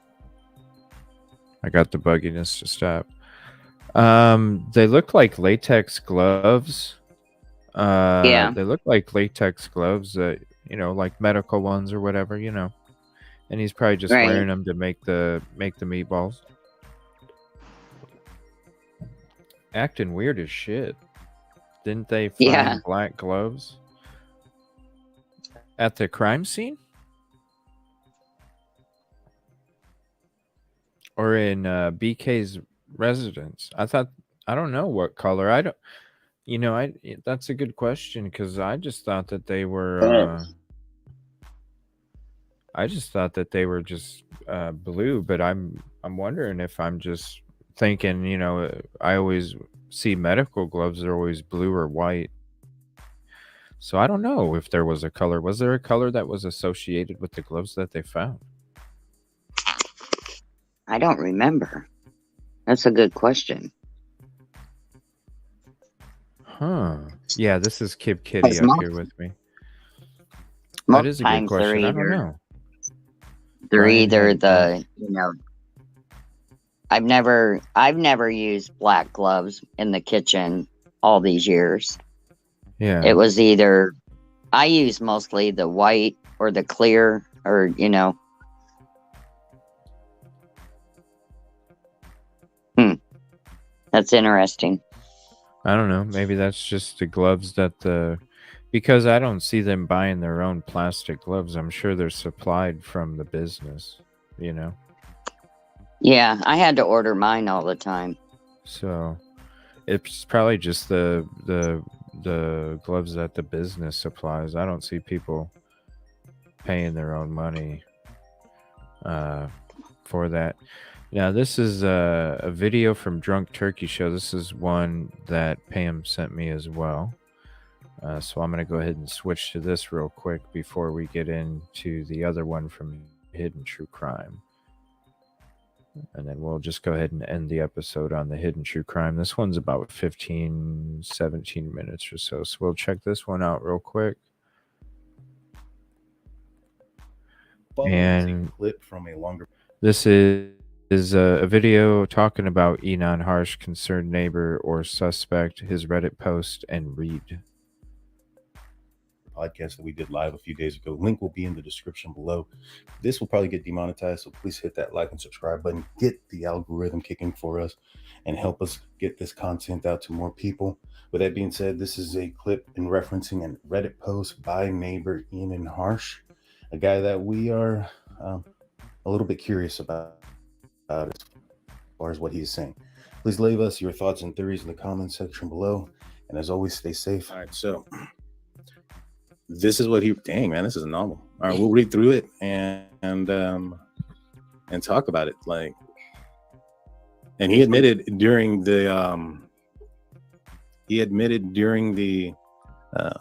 I got the bugginess to stop. They look like latex gloves. Yeah. They look like latex gloves that, like medical ones or whatever, And he's probably just Right. wearing them to make the meatballs. Acting weird as shit. Didn't they find Yeah. black gloves at the crime scene? Or in BK's residence? I don't know what color. I don't. That's a good question because I just thought that they were. I just thought that they were just blue, but I'm wondering if I'm just thinking. I always see medical gloves are always blue or white. So I don't know if there was a color. Was there a color that was associated with the gloves that they found? I don't remember. That's a good question. Huh. Yeah, this is Kib Kitty Because up here with me. That Most is a good times they're question. I don't either know. they're Brian either had the I've never used black gloves in the kitchen all these years. Yeah. It was either I use mostly the white or the clear or That's interesting. I don't know. Maybe that's just the gloves because I don't see them buying their own plastic gloves. I'm sure they're supplied from the business, Yeah, I had to order mine all the time. So it's probably just the gloves that the business supplies. I don't see people paying their own money for that. Now, this is a video from Drunk Turkey Show. This is one that Pam sent me as well. So I'm going to go ahead and switch to this real quick before we get into the other one from Hidden True Crime. And then we'll just go ahead and end the episode on the Hidden True Crime. This one's about 15, 17 minutes or so. So we'll check this one out real quick. And clip from a longer. This is a video talking about Enon Harsh, concerned neighbor or suspect, his Reddit post, and read. Podcast that we did live a few days ago. Link will be in the description below. This will probably get demonetized, so please hit that like and subscribe button. Get the algorithm kicking for us and help us get this content out to more people. With that being said, this is a clip in referencing a Reddit post by neighbor Enon Harsh, a guy that we are a little bit curious about as far as what he's saying. Please leave us your thoughts and theories in the comment section below. And as always, stay safe. All right, so this is what dang man, this is a novel. All right, we'll read through it and talk about it. Like, And he admitted during the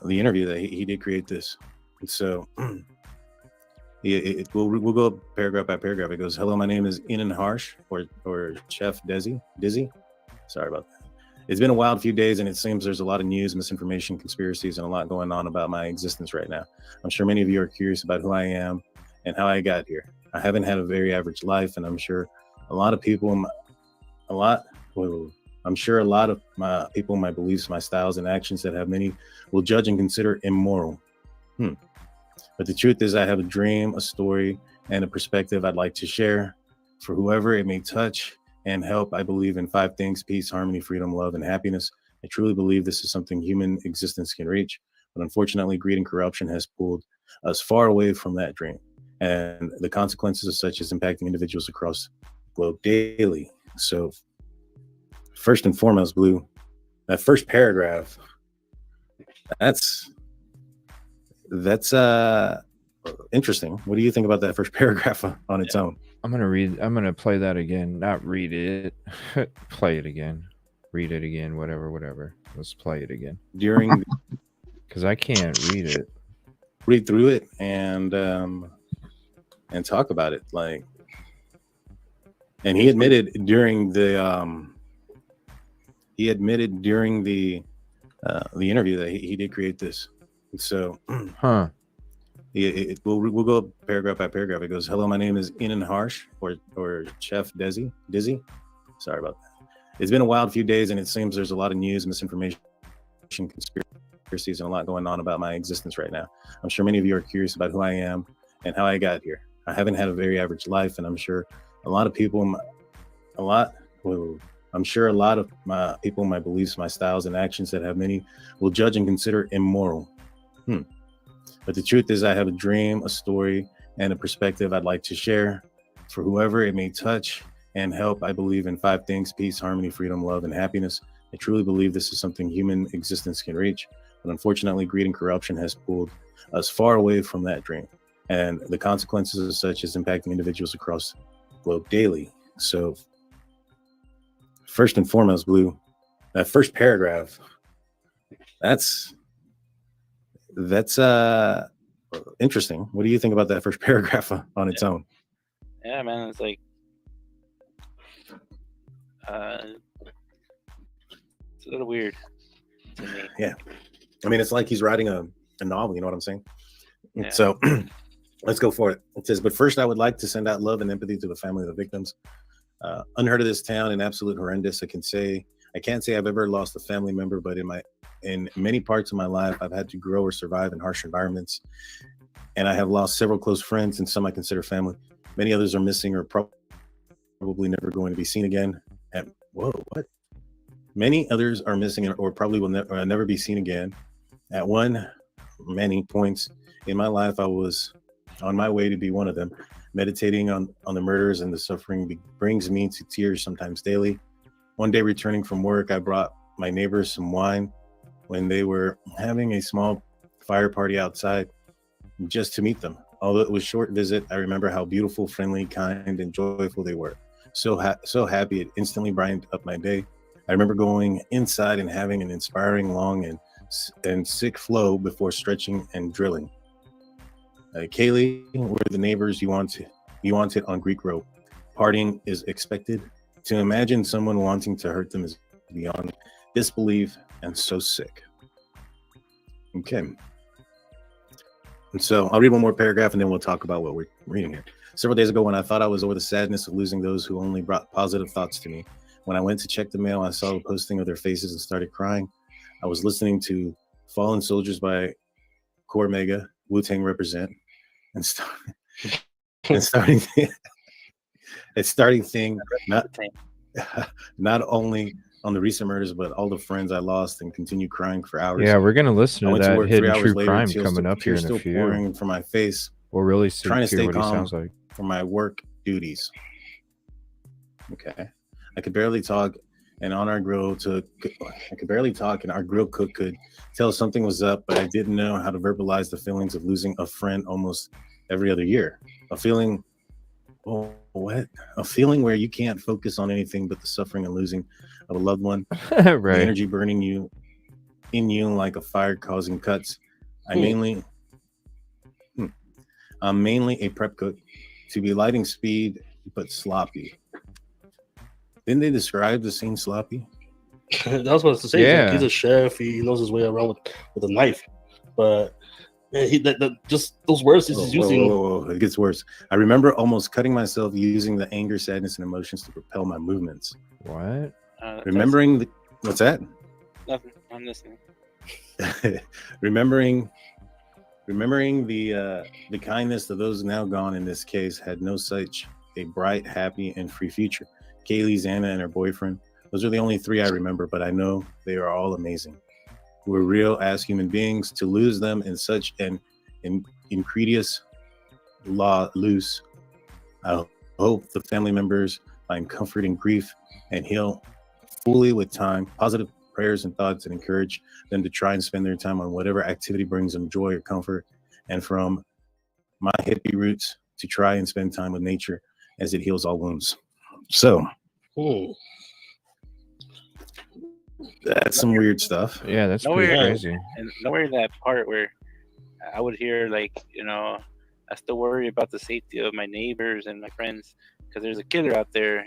interview that he did create this. So we'll go paragraph by paragraph. It goes, "Hello, my name is Inan Harsh, or Chef Dizzy. Sorry about that. It's been a wild few days, and it seems there's a lot of news, misinformation, conspiracies, and a lot going on about my existence right now. I'm sure many of you are curious about who I am and how I got here. I haven't had a very average life, and I'm sure a lot of people, my beliefs, my styles, and actions that have many will judge and consider immoral. But the truth is, I have a dream, a story, and a perspective I'd like to share for whoever it may touch and help. I believe in 5 things: peace, harmony, freedom, love, and happiness. I truly believe this is something human existence can reach. But unfortunately, greed and corruption has pulled us far away from that dream. And the consequences of such is impacting individuals across the globe daily." So first and foremost, Blue, that first paragraph, that's interesting. What do you think about that first paragraph on its own? I'm gonna play that again. Not read it. Play it again. Read it again. Whatever. Let's play it again. Because I can't read it. Read through it and talk about it. And he admitted during the interview that he did create this. So we'll go paragraph by paragraph. It goes, "Hello, my name is Inan Harsh, or Chef Dizzy. Sorry about that. It's been a wild few days, and it seems there's a lot of news, misinformation, conspiracies, and a lot going on about my existence right now. I'm sure many of you are curious about who I am and how I got here. I haven't had a very average life, and I'm sure a lot of my people, my beliefs, my styles, and actions that have many will judge and consider immoral. But the truth is, I have a dream, a story, and a perspective I'd like to share for whoever it may touch and help. I believe in 5 things: peace, harmony, freedom, love, and happiness. I truly believe this is something human existence can reach. But unfortunately, greed and corruption has pulled us far away from that dream. And the consequences of such is impacting individuals across the globe daily." So first and foremost, Blue, that first paragraph, that's interesting. What do you think about that first paragraph on its own? Yeah, man, it's like it's a little weird to me. Yeah, I mean, it's like he's writing a novel. You know what I'm saying? Yeah. So let's go for it. It says, "But first, I would like to send out love and empathy to the family of the victims. Unheard of this town and absolute horrendous. I can't say I've ever lost a family member, but in many parts of my life, I've had to grow or survive in harsh environments, and I have lost several close friends, and some I consider family. Many others are missing or probably never going to be seen again. Many others are missing or probably will never be seen again. At many points in my life, I was on my way to be one of them. Meditating on the murders and the suffering brings me to tears sometimes daily. One day, returning from work, I brought my neighbors some wine when they were having a small fire party outside, just to meet them. Although it was a short visit, I remember how beautiful, friendly, kind, and joyful they were. So happy, it instantly brightened up my day. I remember going inside and having an inspiring, long, and sick flow before stretching and drilling. Kaylee, we're the neighbors you wanted on Greek Road. Partying is expected. To imagine someone wanting to hurt them is beyond disbelief and so sick." Okay. And so I'll read one more paragraph and then we'll talk about what we're reading here. "Several days ago, when I thought I was over the sadness of losing those who only brought positive thoughts to me, when I went to check the mail, I saw the posting of their faces and started crying. I was listening to Fallen Soldiers by Kohberger, Wu-Tang Represent, and starting thing not only on the recent murders, but all the friends I lost, and continue crying for hours. Yeah, we're gonna listen to that hidden true crime tears coming up here in a still few. pouring from my face. We'll really trying to hear stay what he calm sounds like. for my work duties. Okay, I could barely talk, and our grill cook could tell something was up, but I didn't know how to verbalize the feelings of losing a friend almost every other year. A feeling oh, what? A feeling where you can't focus on anything but the suffering and losing of a loved one. The Right. energy burning in you like a fire causing cuts. I'm mainly a prep cook, to be lighting speed but sloppy. Didn't they describe the scene sloppy? That's what I was about to say. Yeah. He's a chef. He knows his way around with a knife. But just those words he's using. Whoa. It gets worse. I remember almost cutting myself using the anger, sadness, and emotions to propel my movements. What? Remembering what's that? Nothing. I'm listening. remembering the kindness of those now gone in this case had no such a bright, happy, and free future. Kaylee, Xana, and her boyfriend. Those are the only three I remember, but I know they are all amazing. We're real as human beings. To lose them in such an incredious loose. I hope the family members find comfort in grief and heal fully with time. Positive prayers and thoughts, and encourage them to try and spend their time on whatever activity brings them joy or comfort. And from my hippie roots, to try and spend time with nature as it heals all wounds. So that's some weird stuff. Yeah, that's pretty crazy. And nowhere in that part where I would hear, like, I still worry about the safety of my neighbors and my friends because there's a killer out there.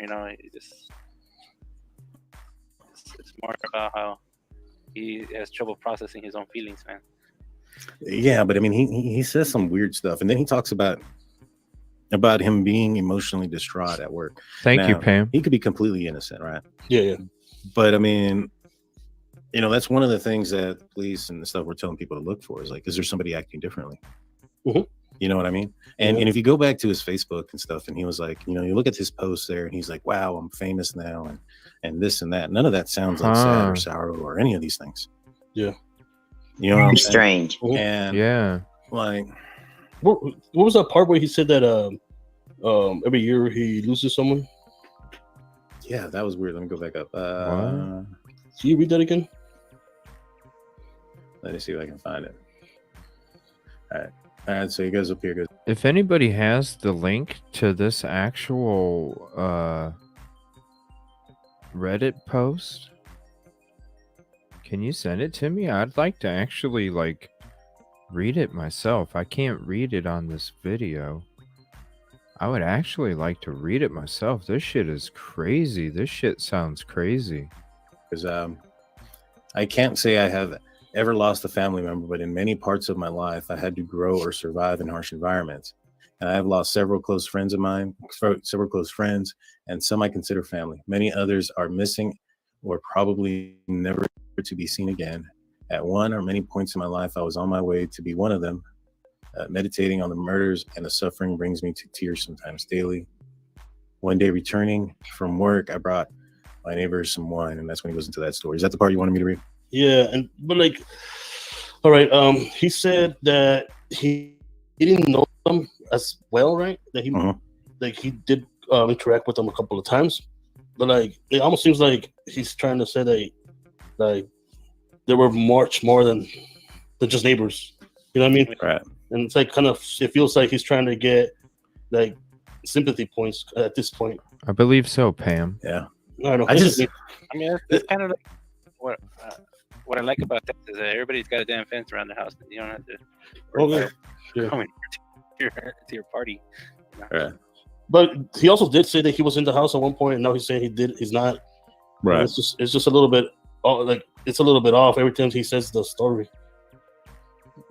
It's more about how he has trouble processing his own feelings, man. Yeah, but I mean, he says some weird stuff, and then he talks about him being emotionally distraught at work. Thank you, Pam. He could be completely innocent, right? Yeah. But I mean, that's one of the things that police and the stuff we're telling people to look for is like, is there somebody acting differently? Mm-hmm. You know what I mean? And if you go back to his Facebook and stuff, and he was like, you look at his posts there, and he's like, wow, I'm famous now, and this and that. None of that sounds like sad or sour or any of these things. Yeah. You know what I'm saying? Strange. And yeah, like, what was that part where he said that every year he loses someone? Yeah, that was weird. Let me go back up. Can you read that again? Let me see if I can find it. All right. So he goes up here. If anybody has the link to this actual Reddit post, can you send it to me? I'd like to actually read it myself. I can't read it on this video. I would actually like to read it myself. This shit is crazy. This shit sounds crazy. Because I can't say I have ever lost a family member, but in many parts of my life, I had to grow or survive in harsh environments. And I have lost several close friends of mine, and some I consider family. Many others are missing or probably never to be seen again. At one or many points in my life, I was on my way to be one of them. Meditating on the murders and the suffering brings me to tears sometimes daily. One day returning from work, I brought my neighbors some wine, and that's when he goes into that story. Is that the part you wanted me to read? Yeah, but all right. He said that he didn't know them as well, right? That he did interact with them a couple of times, but it almost seems like he's trying to say that they were much more than just neighbors. You know what I mean? Right. And it's it feels like he's trying to get sympathy points at this point. I believe so, Pam. Yeah. I don't know. I mean, that's kind of what I like about that is that everybody's got a damn fence around their house. You don't have to come to your party. Right. But he also did say that he was in the house at one point, and now he's saying he's not. Right. And it's just a little bit it's a little bit off every time he says the story.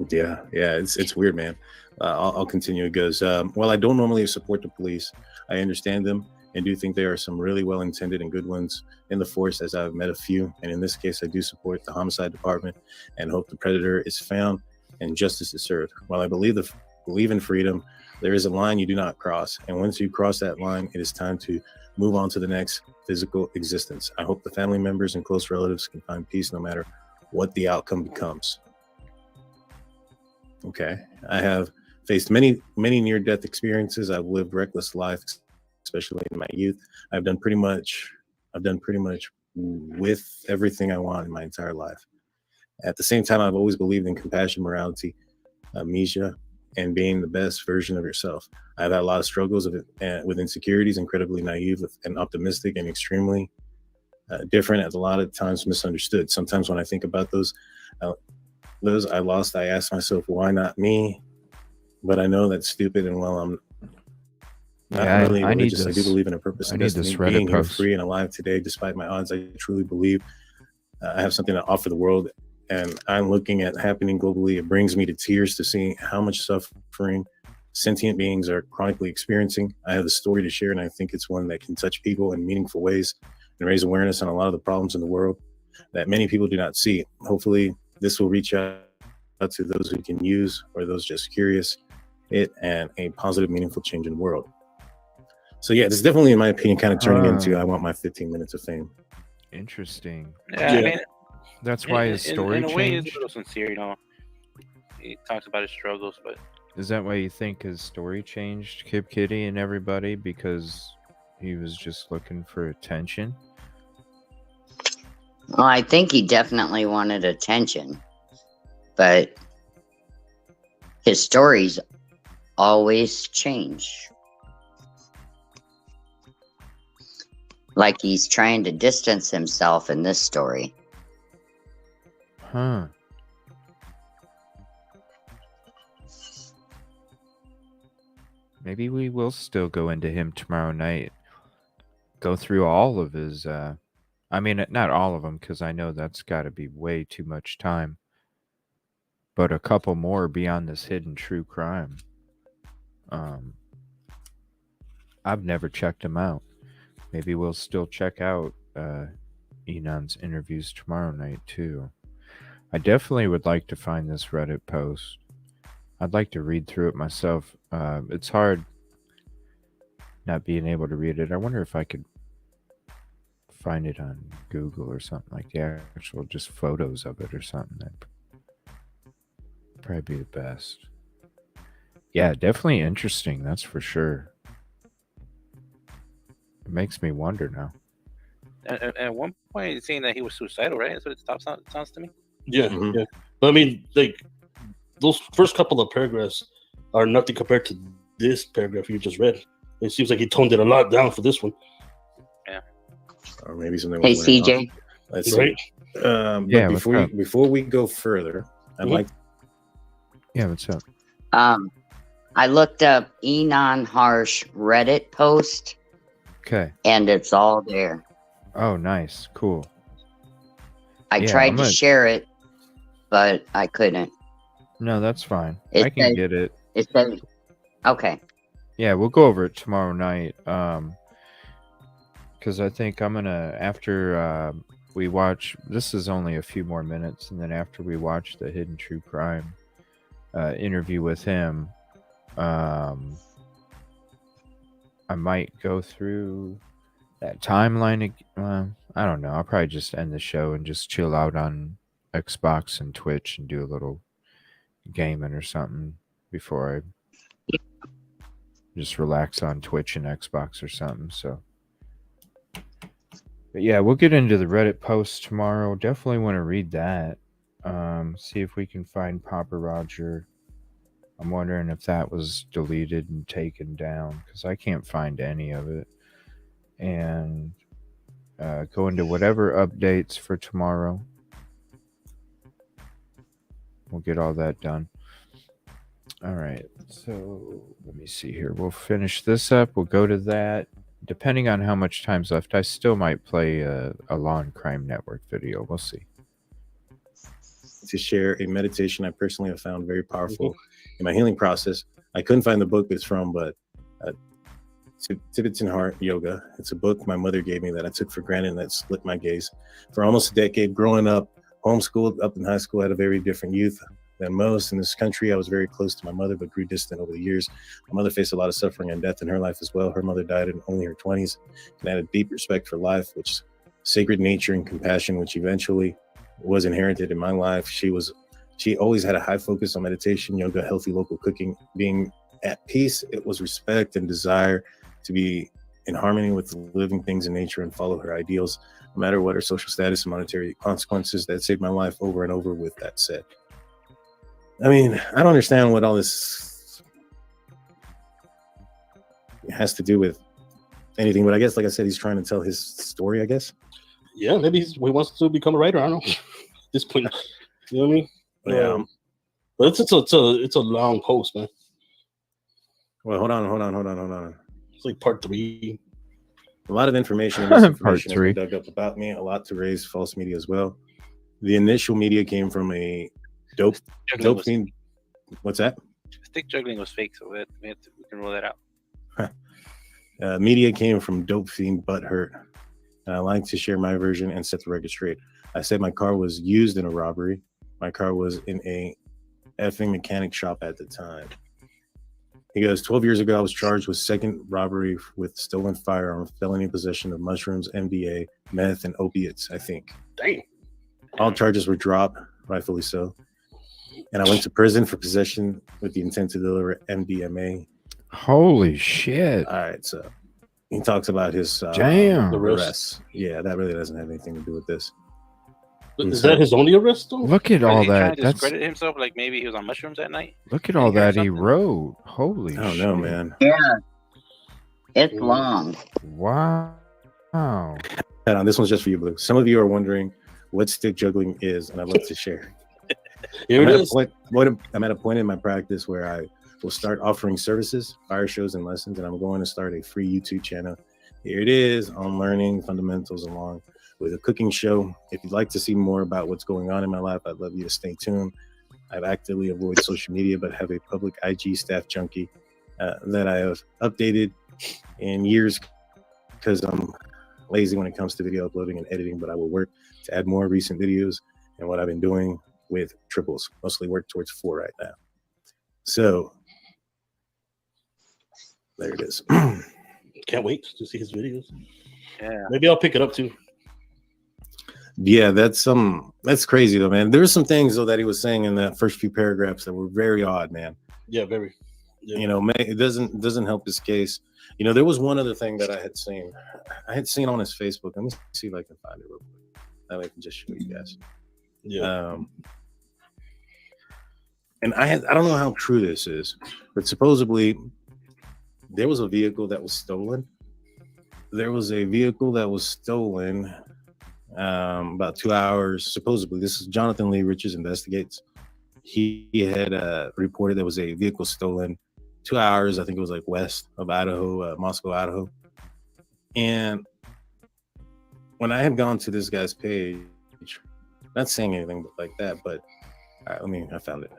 Yeah, it's weird, man. I'll continue. It goes, well, I don't normally support the police. I understand them and do think there are some really well-intended and good ones in the force, as I've met a few. And in this case, I do support the homicide department and hope the predator is found and justice is served. While I believe in freedom, there is a line you do not cross. And once you cross that line, it is time to move on to the next physical existence. I hope the family members and close relatives can find peace no matter what the outcome becomes. Okay. I have faced many near-death experiences. I've lived reckless life, especially in my youth. I've done pretty much with everything I want in my entire life. At the same time, I've always believed in compassion, morality, amnesia, and being the best version of yourself. I've had a lot of struggles with insecurities, incredibly naive and optimistic, and extremely different, as a lot of times misunderstood. Sometimes when I think about those I lost, I ask myself, why not me? But I know that's stupid, and while I'm not really religious, I do believe in a purpose and destiny. Being here free and alive today, despite my odds, I truly believe I have something to offer the world, and I'm looking at happening globally. It brings me to tears to see how much suffering sentient beings are chronically experiencing. I have a story to share, and I think it's one that can touch people in meaningful ways and raise awareness on a lot of the problems in the world that many people do not see. Hopefully, this will reach out to those who can use, or those just curious, and a positive, meaningful change in the world. So yeah, this is definitely, in my opinion, kind of turning into I want my 15 minutes of fame. Interesting. Yeah, I mean, that's why his story in a way, changed. he's a little sincere, you know. He talks about his struggles, but Is that why you think his story changed, Kid Kitty and everybody, because he was just looking for attention? Well, I think he definitely wanted attention, but his stories always change. Like he's trying to distance himself in this story. Huh. Maybe we will still go into him tomorrow night. Go through all of his, I mean, not all of them, because I know that's got to be way too much time. But a couple more beyond this hidden true crime. I've never checked them out. Maybe we'll still check out Enon's interviews tomorrow night, too. I definitely would like to find this Reddit post. I'd like to read through it myself. It's hard not being able to read it. I wonder if I could find it on Google or something, like the actual just photos of it or something. That'd probably be the best. Yeah, definitely interesting. That's for sure. It makes me wonder now. at one point, it's saying that he was suicidal, right? That's what it sounds to me. Yeah, yeah. But I mean, like, those first couple of paragraphs are nothing compared to this paragraph you just read. It seems like he toned it a lot down for this one. Yeah. Or maybe something. Hey, CJ. Let's see. Right? Yeah. Before we go further, I'd like. Yeah. What's up? I looked up Enon Harsh Reddit post. Okay. And it's all there. Oh, nice. Cool. I tried to share it, but I couldn't. No, that's fine. I can get it. It says, okay. Yeah, we'll go over it tomorrow night. Because I think I'm gonna, after we watch, this is only a few more minutes, and then after we watch the Hidden True Crime interview with him, I might go through that timeline. I don't know. I'll probably just end the show and just chill out on Xbox and Twitch and do a little gaming or something before I just relax on Twitch and Xbox or something. So, but yeah, we'll get into the Reddit post tomorrow. Definitely want to read that. See if we can find Papa Roger. I'm wondering if that was deleted and taken down, because I can't find any of it. And go into whatever updates for tomorrow. We'll get all that done. All right, so let me see here. We'll finish this up. We'll go to that. Depending on how much time's left, I still might play a Law and Crime Network video. We'll see. To share a meditation I personally have found very powerful in my healing process. I couldn't find the book it's from, but Tibetan Heart Yoga. It's a book my mother gave me that I took for granted and that split my gaze. For almost a decade growing up, homeschooled up in high school, had a very different youth than most in this country. I was very close to my mother, but grew distant over the years. My mother faced a lot of suffering and death in her life as well. Her mother died in only her 20s, and I had a deep respect for life, which sacred nature and compassion, which eventually was inherited in my life. She always had a high focus on meditation, yoga, healthy local cooking, being at peace. It was respect and desire to be in harmony with living things in nature and follow her ideals, no matter what her social status and monetary consequences. That saved my life over and over. With that said, I mean, I don't understand what all this has to do with anything. But I guess, like I said, he's trying to tell his story, I guess. Yeah, maybe he wants to become a writer. I don't know. At this point, you know what I mean? Yeah. But it's a long post, man. Well, hold on. It's like part 3. A lot of information and misinformation has Part 3. been dug up about me. A lot to raise false media as well. The initial media came from a dope fiend. What's that? Stick juggling was fake, so we can rule that out. Media came from dope fiend butthurt. And I like to share my version and set the record straight. I said my car was used in a robbery. My car was in a effing mechanic shop at the time. He goes, 12 years ago, I was charged with second robbery with stolen firearm, felony possession of mushrooms, MDA, meth, and opiates, I think. Dang. All charges were dropped, rightfully so. And I went to prison for possession with the intent to deliver MDMA. Holy shit. All right, so he talks about his Damn. arrest. Yeah, that really doesn't have anything to do with this. Is that his only arrest, though? Look at Was all he trying that. to That's discredit himself, like maybe he was on mushrooms that night. look at all Did he hear that he something? wrote. Holy I don't shit. know, man. Yeah. It's long. Wow. Hold on, this one's just for you, Blue. Some of you are wondering what stick juggling is, and I'd love to share. Here I'm it at a is. I'm at a point in my practice where I will start offering services, fire shows, and lessons, and I'm going to start a free YouTube channel. Here it is on learning fundamentals along with a cooking show. If you'd like to see more about what's going on in my life, I'd love you to stay tuned. I've actively avoided social media, but have a public IG staff junkie that I have updated in years because I'm lazy when it comes to video uploading and editing, but I will work to add more recent videos and what I've been doing with triples, mostly work towards 4 right now. So there it is. Can't wait to see his videos. Yeah. Maybe I'll pick it up too. Yeah, that's crazy though, man. There's some things though that he was saying in that first few paragraphs that were very odd, man. Yeah, very. Yeah. You know, it doesn't help his case. You know, there was one other thing that I had seen on his Facebook. Let me see if I can find it real quick. That way I can just show you guys. Yeah. And I don't know how true this is, but supposedly there was a vehicle that was stolen. About 2 hours. Supposedly, this is Jonathan Lee Riches Investigates. He had reported there was a vehicle stolen 2 hours. I think it was like west of Idaho, Moscow, Idaho. And when I had gone to this guy's page, not saying anything like that, but all right, I found it.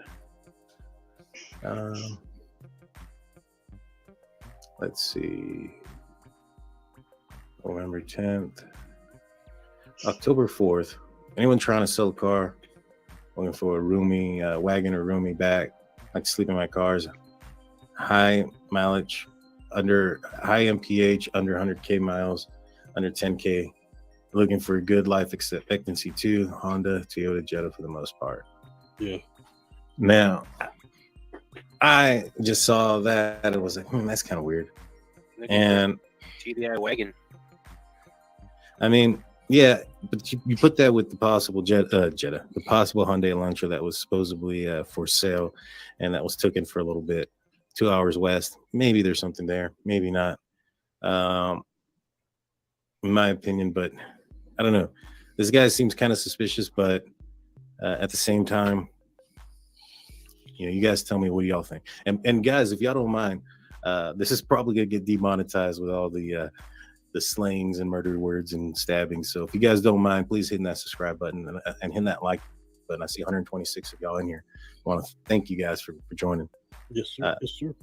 Let's see. November 10th. October 4th. Anyone trying to sell a car, looking for a roomy wagon or roomy back, like to sleep in my cars, high mileage, high MPH, under 100K miles, under 10K, looking for a good life expectancy too, Honda, Toyota, Jetta for the most part. Yeah. Now, I just saw that and was like, that's kind of weird. And TDI wagon. Yeah, but you put that with the possible the possible Hyundai Elantra that was supposedly for sale, and that was taken for a little bit, 2 hours west. Maybe there's something there, maybe not, in my opinion. But I don't know. This guy seems kind of suspicious, but at the same time, you guys tell me what do y'all think. And guys, if y'all don't mind, this is probably gonna get demonetized with all the slangs and murder words and stabbing. So if you guys don't mind, please hit that subscribe button and hit that like button. I see 126 of y'all in here. I want to thank you guys for joining. Yes, sir. Yes, sir.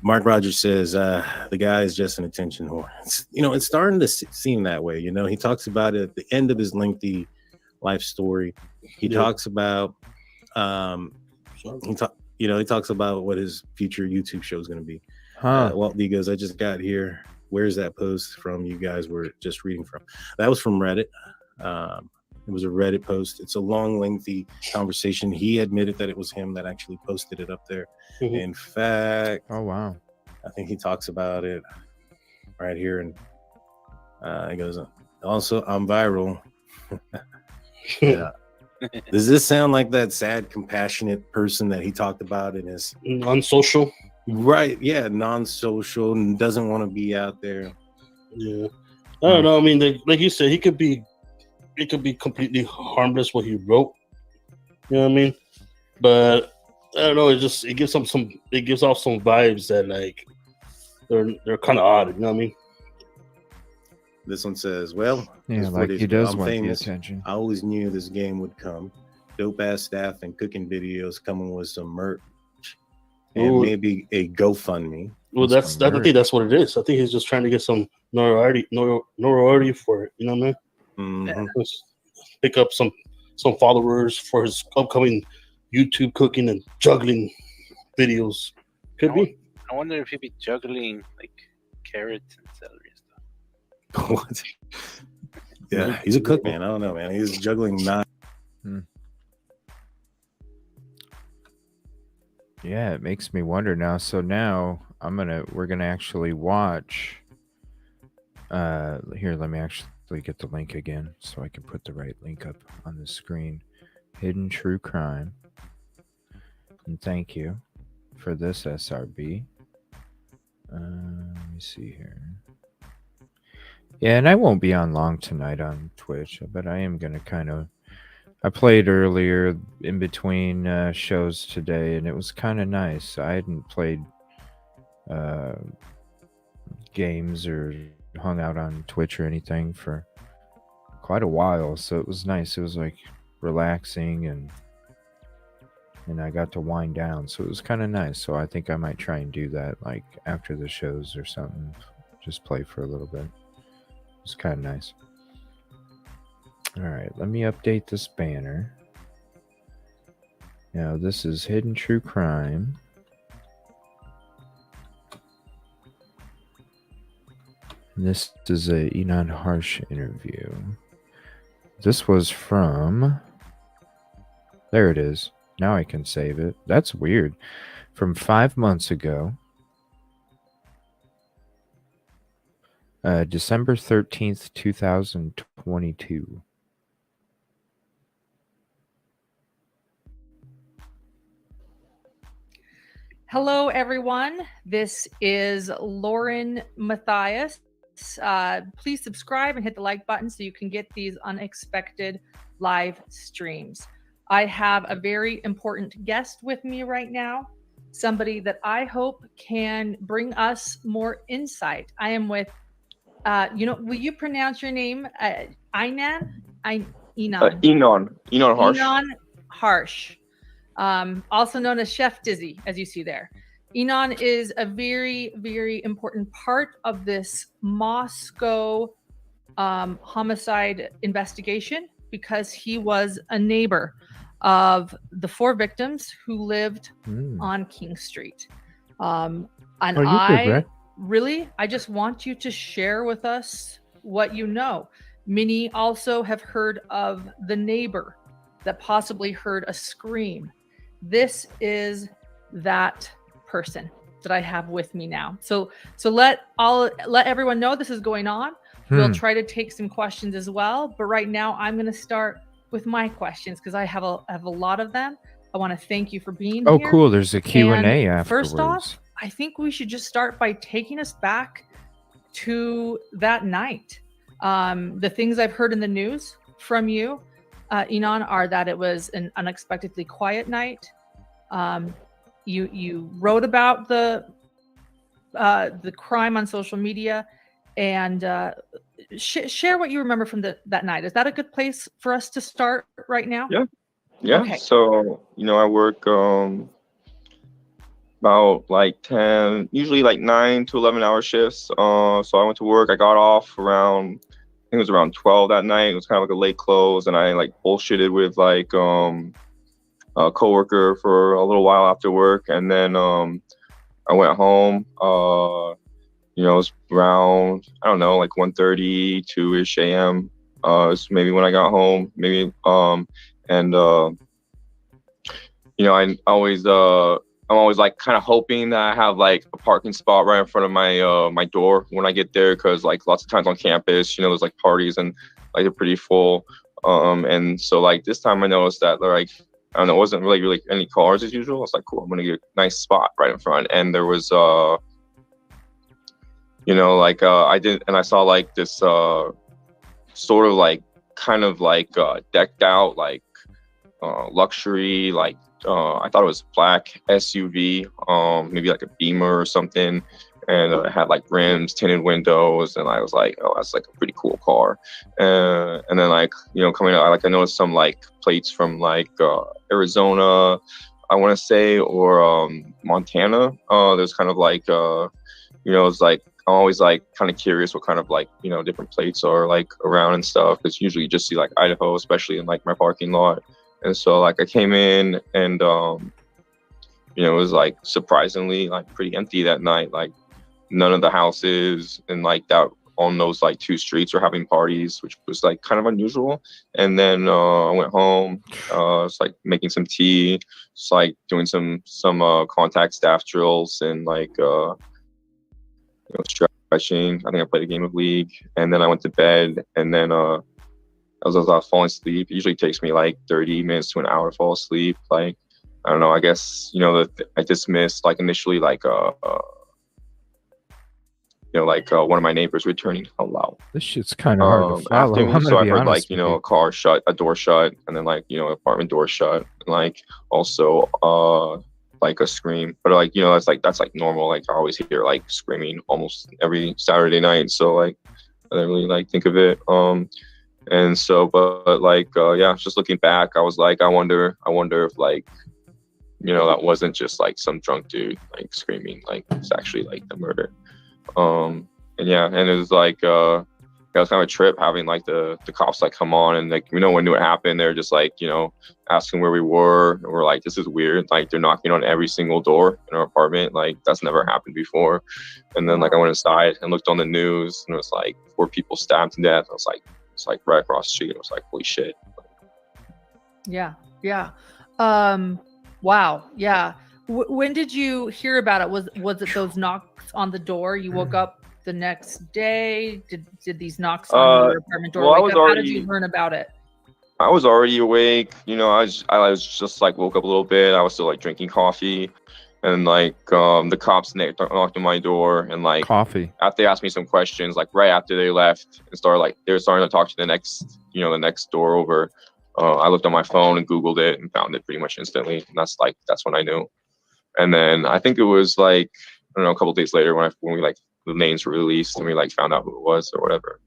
Mark Rogers says the guy is just an attention whore. It's starting to seem that way. He talks about it at the end of his lengthy life story. He talks about he talks about what his future YouTube show is going to be. Walt D goes, I just got here. Where's that post from you guys were just reading from? That was from Reddit. It was a Reddit post. It's a long, lengthy conversation. He admitted that it was him that actually posted it up there. Mm-hmm. In fact, oh wow, I think he talks about it right here. And he goes, also, I'm viral. Yeah. Does this sound like that sad, compassionate person that he talked about in his on social? Right? Yeah, non-social and doesn't want to be out there. Yeah, I don't know. I mean, like you said, it could be completely harmless what he wrote. You know what I mean? But I don't know. It gives off some vibes that like they're kind of odd. You know what I mean? This one says, well, Yeah, this like footage, he does I'm want the famous. attention. I always knew this game would come. Dope ass staff and cooking videos coming with some merch and Ooh. maybe a GoFundMe. Well, I think that's what it is. I think he's just trying to get some notoriety for it. You know what I mean? Mhm. Just pick up some followers for his upcoming YouTube cooking and juggling videos. Could be. I wonder if he'd be juggling like carrots and celery and stuff. What? Yeah, he's a cook, man. I don't know, man. He's juggling nine. Yeah, it makes me wonder now. So now we're gonna actually watch. Here, let me actually get the link again so I can put the right link up on the screen. Hidden True Crime. And thank you for this, SRB. Let me see here. Yeah, and I won't be on long tonight on Twitch, but I am gonna kind of. I played earlier in between shows today, and it was kind of nice. I hadn't played games or hung out on Twitch or anything for quite a while, so it was nice. It was like relaxing, and I got to wind down, so it was kind of nice. So I think I might try and do that, like after the shows or something. Just play for a little bit. It's kind of nice. All right, let me update this banner. Now, this is Hidden True Crime. And this is a Enon Harsh interview. This was from... There it is. Now I can save it. That's weird. From 5 months ago. December 13th, 2022. Hello, everyone. This is Lauren Matthias. Please subscribe and hit the like button so you can get these unexpected live streams. I have a very important guest with me right now, somebody that I hope can bring us more insight. I am with, will you pronounce your name? Inan? Enon. Enon Harsh. Enon Harsh. Also known as Chef Dizzy, as you see there. Enon is a very, very important part of this Moscow homicide investigation because he was a neighbor of the 4 victims who lived on King Street. And I just want you to share with us what you know. Many also have heard of the neighbor that possibly heard a scream. This is that person that I have with me now. So let everyone know this is going on. We'll try to take some questions as well, but right now I'm going to start with my questions because I have a lot of them. I want to thank you for being here. Oh, cool. There's a Q&A afterwards. First off, I think we should just start by taking us back to that night. The things I've heard in the news from you, Enon, are that it was an unexpectedly quiet night. You wrote about the crime on social media, and share what you remember from that night. Is that a good place for us to start right now? Yeah. Okay. So I work about like 10, usually like 9 to 11 hour shifts. So I went to work. I got off around, I think it was around 12 that night. It was kind of like a late close, and I like bullshitted with like a coworker for a little while after work, and then I went home. It was around, I don't know, like 1:30, 2-ish a.m. It's maybe when I got home, maybe I'm always like kind of hoping that I have like a parking spot right in front of my door when I get there, because like lots of times on campus, there's like parties and like they're pretty full. And so like this time I noticed that like I don't know, it wasn't really any cars as usual. I was like, cool, I'm gonna get a nice spot right in front. And there was you know, like I saw like this sort of like kind of like decked out like luxury, like I thought it was black SUV, maybe like a Beamer or something, and it had like rims, tinted windows, and I was like, oh, that's like a pretty cool car. And then like, you know, coming out, like I noticed some like plates from like Arizona, I want to say, or Montana. There's kind of like you know, it's like I'm always like kind of curious what kind of like, you know, different plates are like around and stuff, because usually you just see like Idaho, especially in like my parking lot. And so like I came in and you know, it was like surprisingly like pretty empty that night. Like none of the houses and like that on those like 2 streets were having parties, which was like kind of unusual. And then I went home, it's like making some tea, just like doing some contact staff drills and like you know, stretching. I think I played a game of League, and then I went to bed. And then as I was falling asleep, it usually takes me like 30 minutes to an hour to fall asleep. Like I don't know, I guess, you know, I dismissed like initially like you know, like one of my neighbors returning hello. This shit's kind of hard to follow. After me, I'm so gonna I be heard honest like, you with know, a door shut, and then like, you know, apartment door shut, and like also like a scream. But like, you know, that's like normal. Like I always hear like screaming almost every Saturday night. So like I didn't really like think of it. And so but like yeah, just looking back, I was like, I wonder if like, you know, that wasn't just like some drunk dude like screaming, like it's actually like the murder. And yeah, and it was like it was kind of a trip having like the cops like come on, and like, you know, when it happened, they're just like, you know, asking where we were, and we're like, this is weird. Like they're knocking on every single door in our apartment, like that's never happened before. And then like I went inside and looked on the news, and it was like 4 people stabbed to death. I was like, it's like right across the street. I was like, holy shit. Yeah. Wow. Yeah. When did you hear about it? Was it those knocks on the door? You woke up the next day? Did these knocks on your apartment door wake up? How did you learn about it? I was already awake. You know, I was just like woke up a little bit. I was still like drinking coffee, and like the cops knocked on my door, and like coffee. After they asked me some questions, like right after they left and they were starting to talk to the next door over. I looked on my phone and Googled it and found it pretty much instantly. And that's when I knew. And then I think it was like, I don't know, a couple days later when we like the names were released and we like found out who it was or whatever.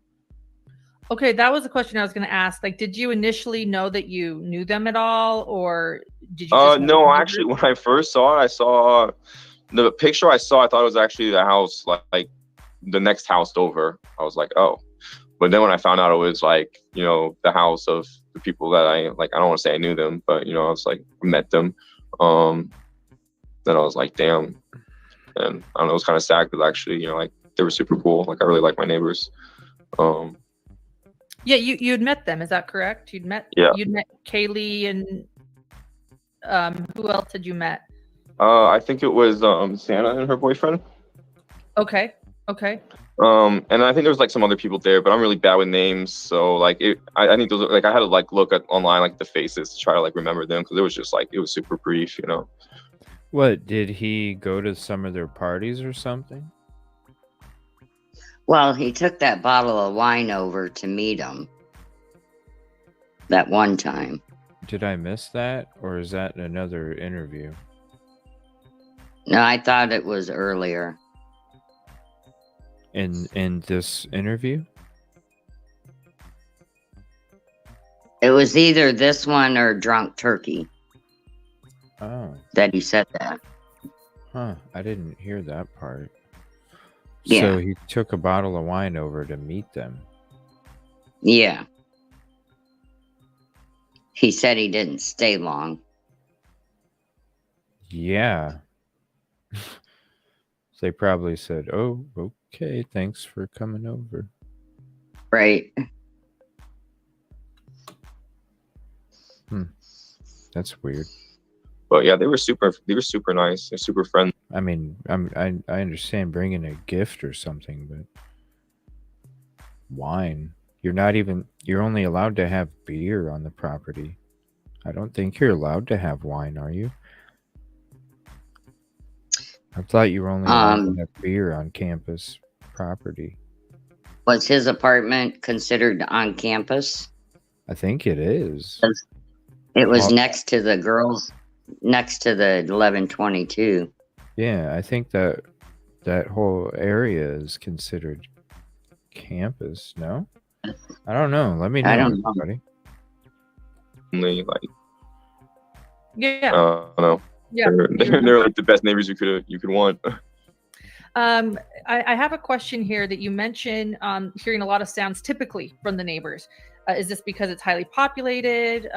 Okay, that was a question I was going to ask. Like, did you initially know that you knew them at all, or did you? No, actually, when I first saw it, I saw the picture. I thought it was actually the house, like the next house over. I was like, oh. But then when I found out it was like, you know, the house of the people that I like, I don't want to say I knew them, but you know, I was like, met them. Then I was like, damn. And I don't know, it was kind of sad because actually, you know, like they were super cool. Like I really like my neighbors. Yeah, you'd met them, is that correct? You'd met Kaylee, and who else had you met? I think it was Santa and her boyfriend. Okay. And I think there was like some other people there, but I'm really bad with names. So like I think those like I had to like look at online like the faces to try to like remember them, because it was just like it was super brief, you know. What, did he go to some of their parties or something? Well, he took that bottle of wine over to meet him that one time. Did I miss that, or is that another interview? No, I thought it was earlier. In this interview? It was either this one or Drunk Turkey. Oh. That he said that. Huh, I didn't hear that part. Yeah. So he took a bottle of wine over to meet them. Yeah. He said he didn't stay long. Yeah. They probably said, oh, okay, thanks for coming over. Right. That's weird. But yeah, they were super nice. They're super friendly. I mean, I understand bringing a gift or something, but wine. You're only allowed to have beer on the property. I don't think you're allowed to have wine, are you? I thought you were only allowed to have beer on campus property. Was his apartment considered on campus? I think it is. It was next to the girls, next to the 1122. Yeah, I think that whole area is considered campus. No, I don't know. Let me know, I don't know. everybody. Only like Yeah. I don't know. Yeah. They're like the best neighbors you could want. I have a question here that you mentioned hearing a lot of sounds typically from the neighbors. Is this because it's highly populated,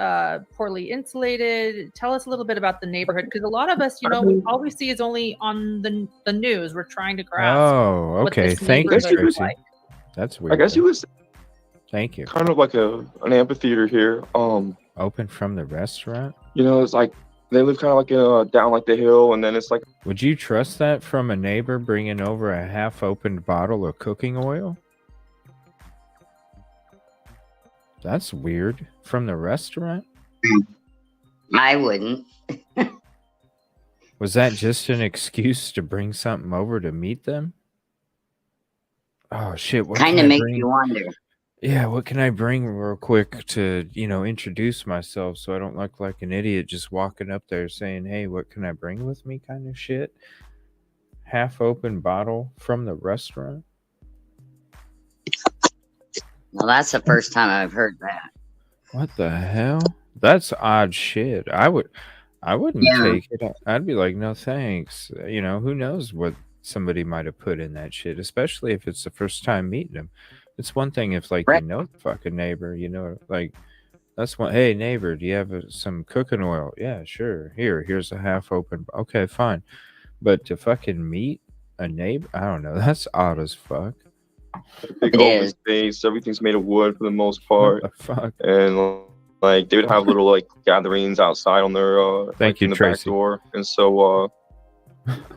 poorly insulated? Tell us a little bit about the neighborhood, because a lot of us, all we see is only on the news. We're trying to grasp. Oh, okay. Thank you, Tracy. Like. That's weird. I guess you was. Thank you. Kind of like an amphitheater here. Open from the restaurant. It's like they live kind of like down like the hill, and then it's like. Would you trust that from a neighbor bringing over a half-opened bottle of cooking oil? That's weird. From the restaurant? I wouldn't. Was that just an excuse to bring something over to meet them? Oh shit! What kind of makes you wonder. Yeah, what can I bring real quick to introduce myself so I don't look like an idiot just walking up there saying, "Hey, what can I bring with me?" kind of shit. Half-open bottle from the restaurant. Well, that's the first time I've heard that. What the hell? That's odd shit. I wouldn't take it. I'd be like, no thanks. Who knows what somebody might have put in that shit, especially if it's the first time meeting them. It's one thing if you know the fucking neighbor, like that's one. Hey neighbor, do you have some cooking oil? Yeah, sure. Here's a half open. Okay, fine. But to fucking meet a neighbor, I don't know. That's odd as fuck. Big open space. Everything's made of wood for the most part. What the fuck? And like they would have little like gatherings outside on their Thank you, in the Tracy. back door, and so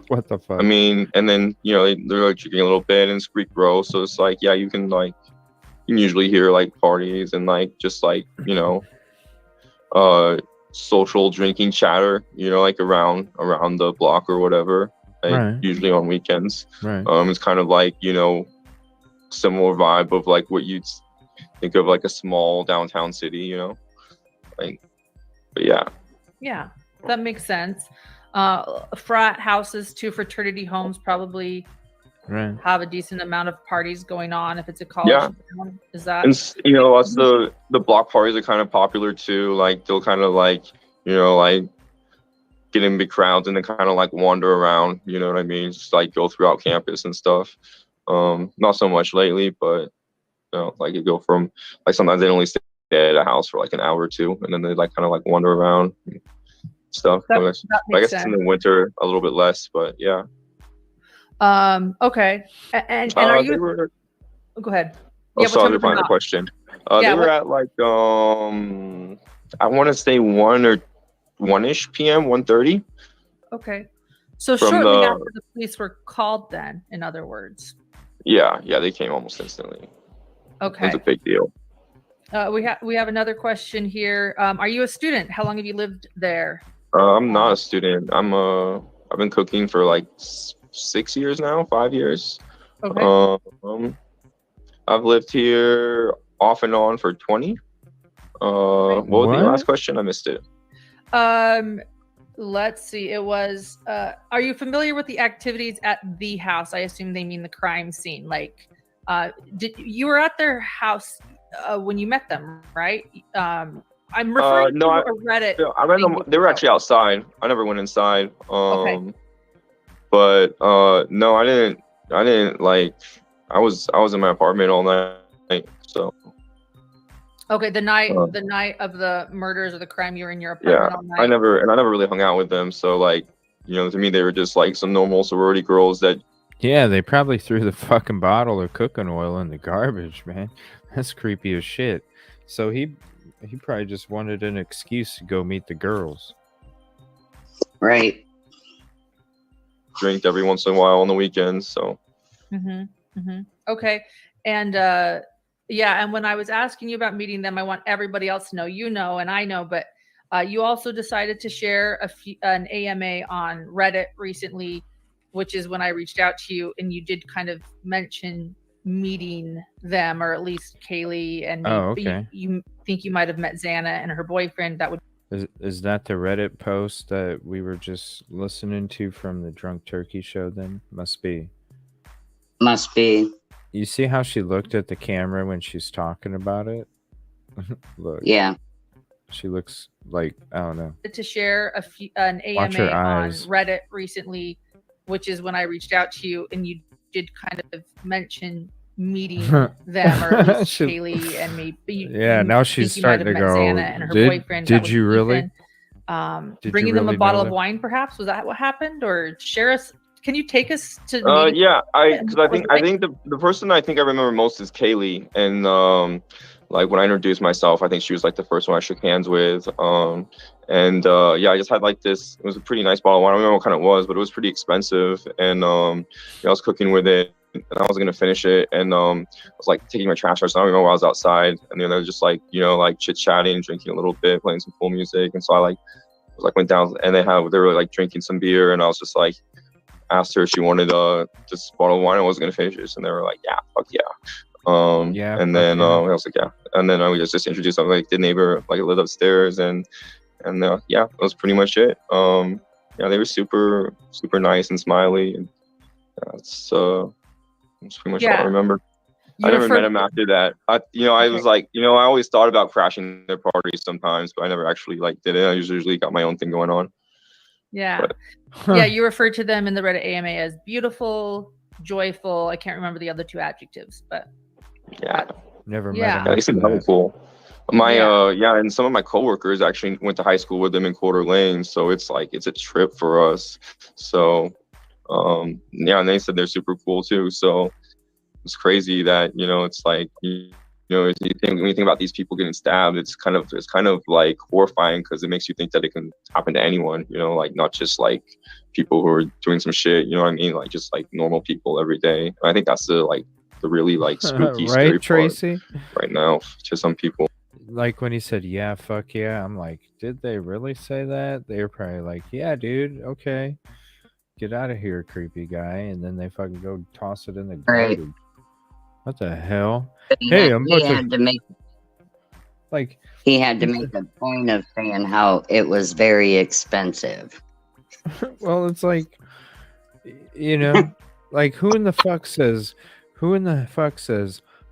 what the fuck? I mean, and then they're like drinking a little bit and squeak row, so it's like you can usually hear like parties and like just like social drinking chatter, like around the block or whatever. Like, Right. Usually on weekends. Right. It's kind of like similar vibe of like what you'd think of like a small downtown city, but yeah. Yeah, that makes sense. Frat houses, two fraternity homes probably Right. have a decent amount of parties going on if it's a college town. Is that? And us the block parties are kind of popular too. Like they'll kind of like like get in big crowds and then kind of like wander around. You know what I mean? Just like go throughout campus and stuff. Not so much lately, but like you go from like sometimes they only stay at a house for like an hour or two, and then they like kind of like wander around and stuff. That I makes guess it's in the winter a little bit less, but yeah. Okay. And are you? Go ahead. Oh, sorry, let me find the question. They were at like I want to say 1-ish p.m. 1:30. Okay. So From shortly after the police were called, then, in other words. Yeah, they came almost instantly. Okay. It was a big deal. We have another question here. Are you a student? How long have you lived there? I'm not a student. I've been cooking for like 6 years now, 5 years. Okay. I've lived here off and on for 20. What was the last question? I missed it. Let's see. It was, are you familiar with the activities at the house? I assume they mean the crime scene. Like, you were at their house when you met them, right? I'm referring to a Reddit. I read them. They were actually outside. I never went inside. Okay. But no, I didn't like. I was in my apartment all night. So. Okay, the night of the murders or the crime, you were in your apartment all night. I never really hung out with them. So like, to me they were just like some normal sorority girls that. Yeah, they probably threw the fucking bottle of cooking oil in the garbage, man. That's creepy as shit. So he probably just wanted an excuse to go meet the girls. Right. Drink every once in a while on the weekends, so. Okay, and yeah, and when I was asking you about meeting them, I want everybody else to know, and I know, but You also decided to share an AMA on Reddit recently, which is when I reached out to you, and you did kind of mention meeting them, or at least Kaylee and me. Oh, But okay. you think you might have met Xana and her boyfriend. That would Is that the Reddit post that we were just listening to from the Drunk Turkey show then? Must be. Must be. You see how she looked at the camera when she's talking about it? Look. Yeah. She looks like, I don't know. to share an Watch her AMA on eyes. Reddit recently, which is when I reached out to you, and you did kind of mention meeting them, or at least She- Kaylee and me. But Yeah, you now she's think you might starting have to met go, Xana and her "Did- boyfriend. did That was you really? Ethan. Did you Bringing them really a bottle know of that? wine, perhaps? Was that what happened? Or share us? Can you take us to? Yeah, meeting? because I think the person I think I remember most is Kaylee, and like when I introduced myself, I think she was like the first one I shook hands with. Yeah, I just had like this. It was a pretty nice bottle of wine. I don't remember what kind it was, but it was pretty expensive, and I was cooking with it, and I was gonna finish it, and I was like taking my trash out. So I don't remember where I was outside, and then they were just like like chit chatting, drinking a little bit, playing some cool music, and so I went down, and they were like drinking some beer, and I was just like asked her if she wanted this bottle of wine. I wasn't gonna finish it, and they were like, yeah, fuck yeah. Yeah, and fuck then yeah. I was like, yeah, and then we just introduced them, like the neighbor like lived upstairs, and yeah, that was pretty much it. Yeah, they were super nice and smiley, and that's pretty much all I remember. I never met him after that. I was like, I always thought about crashing their parties sometimes, but I never actually like did it. I usually got my own thing going on. Yeah. But- Yeah, you referred to them in the Reddit AMA as beautiful, joyful. I can't remember the other two adjectives, but Yeah. Never Yeah. met Yeah, him. they seem after hella that. cool. And some of my coworkers actually went to high school with them in Coeur d'Alene, so it's a trip for us. So, and they said they're super cool too. So it's crazy that it's like when you think about these people getting stabbed, it's kind of like horrifying because it makes you think that it can happen to anyone. Like not just like people who are doing some shit. You know what I mean? Like just like normal people every day. And I think that's the really like spooky, scary Right, part Tracy? right now to some people. Like when he said, yeah, fuck yeah, I'm like, did they really say that? They were probably like, yeah, dude, okay. Get out of here, creepy guy. And then they fucking go toss it in the Right. garbage. What the hell? But he Hey, had- I'm he about had to make like he had to make a point of saying how it was very expensive. well, it's like, like who in the fuck says,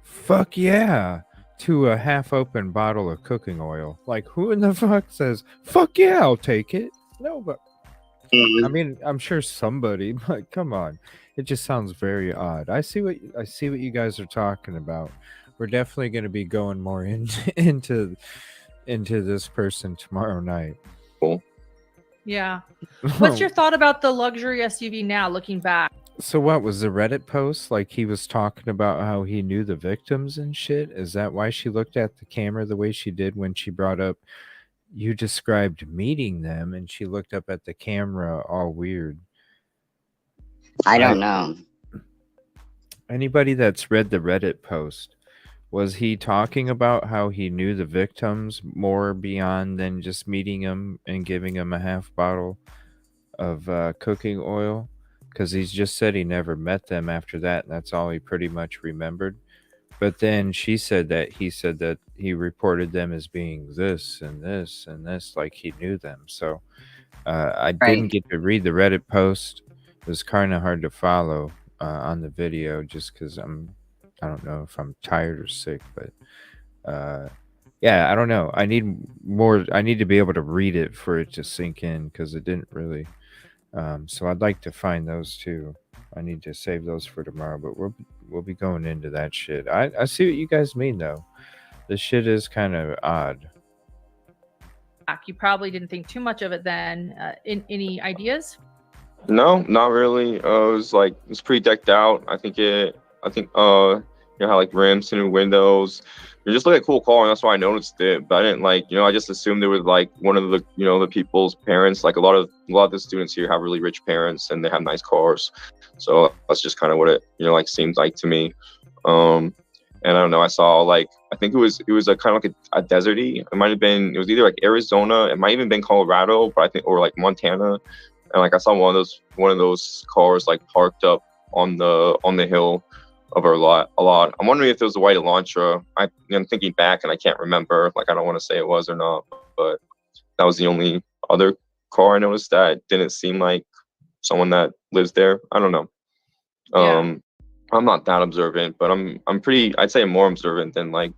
fuck yeah to a half-open bottle of cooking oil? Like who in the fuck says, fuck yeah, I'll take it? No, but I mean, I'm sure somebody, but come on. It just sounds very odd. I see what you guys are talking about. We're definitely going to be going more into this person tomorrow night. Cool. yeah. What's your thought about the luxury SUV now, looking back? So what was the Reddit post? Like he was talking about how he knew the victims and shit? Is that why she looked at the camera the way she did when she brought up you described meeting them and she looked up at the camera all weird? I don't know. Anybody that's read the Reddit post, was he talking about how he knew the victims more beyond than just meeting them and giving them a half bottle of cooking oil? Because he's just said he never met them after that, and that's all he pretty much remembered. But then he said that he reported them as being this and this and this, like he knew them. So I didn't get to read the Reddit post. It was kind of hard to follow on the video just because I don't know if I'm tired or sick, but yeah, I don't know. I need to be able to read it for it to sink in because it didn't really. So I'd like to find those too. I need to save those for tomorrow, but we'll be going into that shit. I see what you guys mean though. This shit is kind of odd. You probably didn't think too much of it then. Any ideas? No, not really. It was pretty decked out. I think had like rims and windows. It just looked like a cool car, and that's why I noticed it. But I didn't I just assumed it was like one of the the people's parents. Like a lot of the students here have really rich parents and they have nice cars. So that's just kind of what it seemed like to me. And I don't know, I saw like, I think it was a kind of like a deserty. It might have been, it was either like Arizona, it might even been Colorado, but I think, or like Montana. And like I saw one of those cars like parked up on the hill of our lot a lot. I'm wondering if it was a white Elantra. I'm thinking back and I can't remember. Like I don't want to say it was or not, but that was the only other car I noticed that didn't seem like someone that lives there. I don't know. I'm not that observant, but I'm pretty, I'd say I'm more observant than like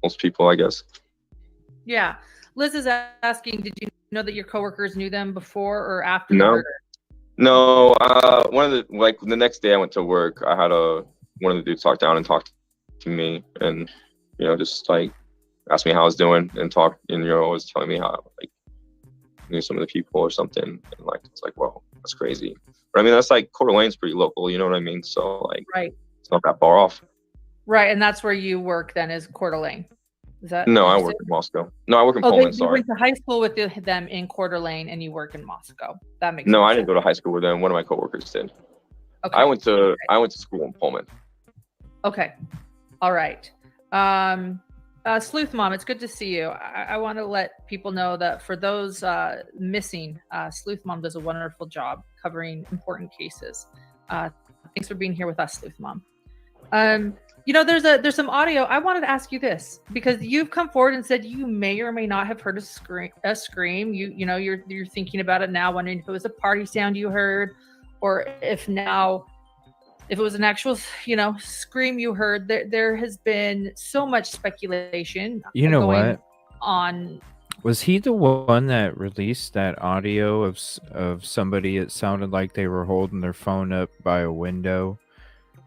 most people, I guess. Yeah. Liz is asking, did you know that your coworkers knew them before or after the murder? No. The next day I went to work, I had one of the dudes talk down and talk to me, and just like ask me how I was doing and talk, and always telling me how like knew some of the people or something, and like it's like, well, that's crazy. But I mean, that's like Coeur d'Alene's pretty local, you know what I mean? So like, it's not that far off. Right, and that's where you work then, is Coeur d'Alene. Is that? No, I work in Moscow. No, I work in Poland. You went to high school with them in Coeur d'Alene, and you work in Moscow. That makes sense. No, I didn't go to high school with them. One of my coworkers did. Okay. I went to school in Poland. Okay, all right. Sleuth Mom, it's good to see you. I want to let people know that for those missing, Sleuth Mom does a wonderful job covering important cases. Thanks for being here with us, Sleuth Mom. There's some audio. I wanted to ask you this because you've come forward and said you may or may not have heard a scream. You're thinking about it now, wondering if it was a party sound you heard, or if it was an actual, scream you heard. There has been so much speculation. You know going what? On. Was he the one that released that audio of somebody? It sounded like they were holding their phone up by a window,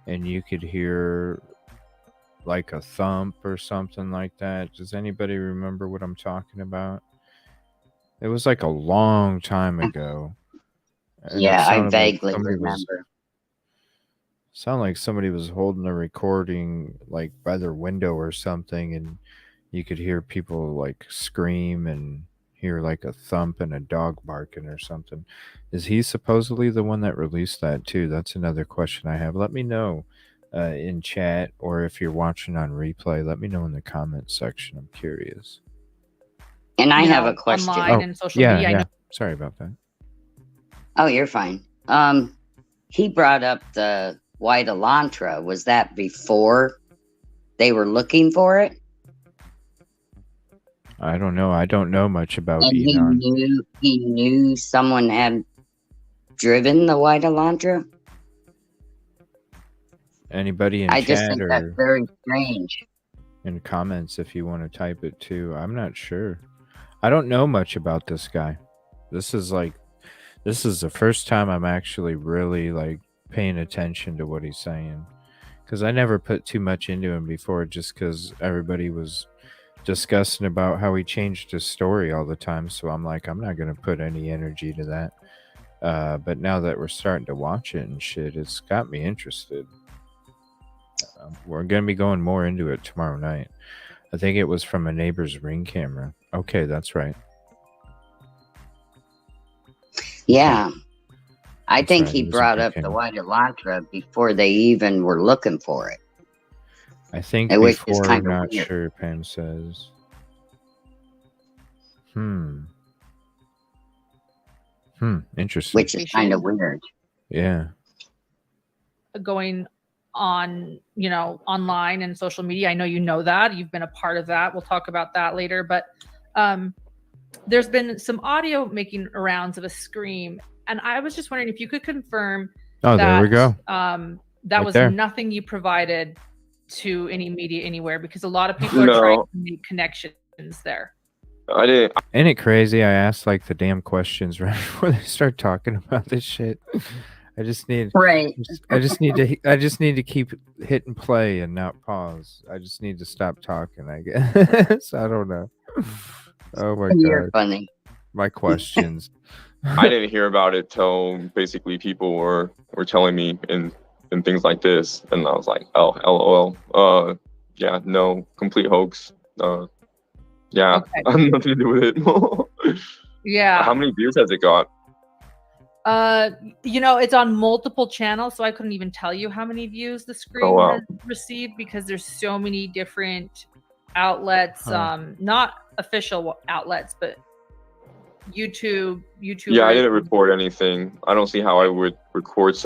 and you could hear like a thump or something like that. Does anybody remember what I'm talking about? It was like a long time ago. Yeah, I vaguely remember. Sounded like somebody was holding a recording like by their window or something, and you could hear people like scream and hear like a thump and a dog barking or something. Is he supposedly the one that released that too? That's another question I have. Let me know in chat, or if you're watching on replay, let me know in the comments section. I'm curious. And I have a question. Online and social media. Yeah. Sorry about that. Oh, you're fine. He brought up the white Elantra. Was that before they were looking for it? I don't know. I don't know much about Enon. Inan. He knew someone had driven the white Elantra? Anybody in I chat just think or that's very strange. in comments if you want to type it too. I'm not sure. I don't know much about this guy. This is the first time I'm actually really like paying attention to what he's saying, because I never put too much into him before, just because everybody was discussing about how he changed his story all the time. So I'm like, I'm not going to put any energy to that. But now that we're starting to watch it and shit, it's got me interested. We're going to be going more into it tomorrow night. I think it was from a neighbor's Ring camera. Okay, that's right. Yeah. I That's think right, he it was a brought Ring up the camera. white Elantra before they even were looking for it. I think Which is before, kind of not weird. sure, Pam says. Interesting. Which is kind of weird. Yeah. Going on, online and social media. I know you know that. You've been a part of that. We'll talk about that later. But there's been some audio making rounds of a scream. And I was just wondering if you could confirm Oh, there we go. that Right was there. nothing you provided to any media anywhere, because a lot of people are No. trying to make connections there. I didn't. Ain't it crazy? I asked like the damn questions right before they start talking about this shit. I just need I just need to keep hitting play and not pause. I just need to stop talking, I guess. I don't know. Oh my You're god. funny. My questions. I didn't hear about it till basically people were telling me and things like this, and I was like, oh, LOL. Yeah, no, complete hoax. Yeah, Okay. I have nothing to do with it. Yeah. How many views has it got? It's on multiple channels, so I couldn't even tell you how many views the screen has received because there's so many different outlets, not official outlets, but YouTube. Yeah, I didn't record anything. I don't see how I would record.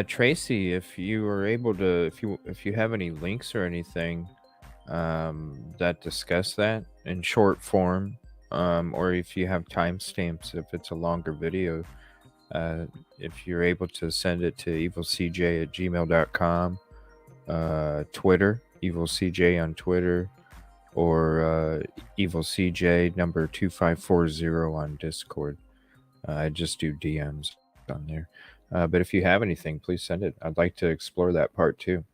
Tracy, if you were able to, if you have any links or anything that discuss that in short form, or if you have timestamps, if it's a longer video, if you're able to send it to evilcj@gmail.com, Twitter, evilcj on Twitter, or evilcj number 2540 on Discord. I just do DMs on there. But if you have anything, please send it. I'd like to explore that part too.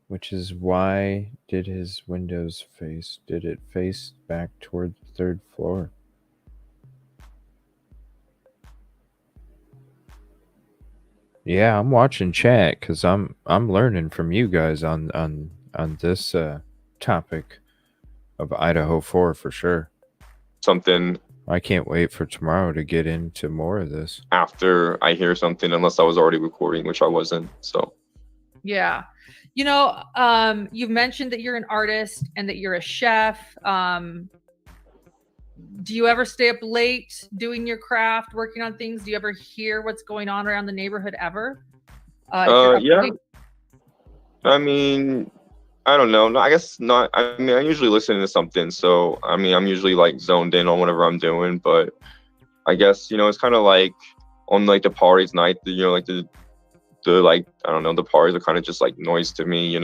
Which is why did his windows face? Did it face back toward the third floor? Yeah, I'm watching chat because I'm learning from you guys on this topic of Idaho 4 for sure. Something. I can't wait for tomorrow to get into more of this. After I hear something, unless I was already recording, which I wasn't. So. Yeah. You've mentioned that you're an artist and that you're a chef. Do you ever stay up late doing your craft, working on things? Do you ever hear what's going on around the neighborhood ever? Yeah. I mean, I don't know. No, I guess not. I mean, I usually listen to something. So, I mean, I'm usually like zoned in on whatever I'm doing. But I guess, it's kind of like on like the parties night, like the like, I don't know, the parties are kind of just like noise to me,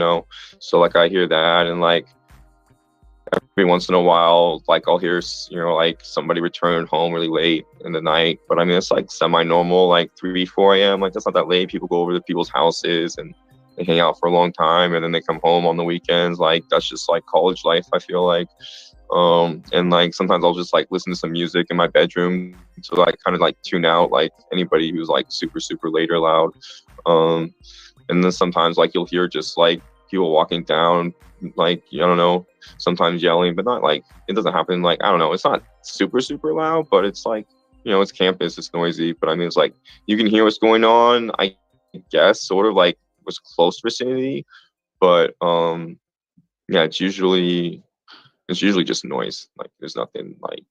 So like I hear that and like every once in a while, like I'll hear, like somebody return home really late in the night. But I mean, it's like semi-normal, like 3, 4 a.m. Like that's not that late. People go over to people's houses and they hang out for a long time and then they come home on the weekends. Like that's just like college life, I feel like. And like sometimes I'll just like listen to some music in my bedroom to like kind of like tune out like anybody who's like super, super late or loud. And then sometimes like you'll hear just like people walking down, like, I don't know, sometimes yelling, but not like, it doesn't happen like, I don't know, it's not super, super loud, but it's like, it's campus, it's noisy, but I mean, it's like, you can hear what's going on, I guess, sort of like was close vicinity, but yeah, it's usually just noise. Like there's nothing like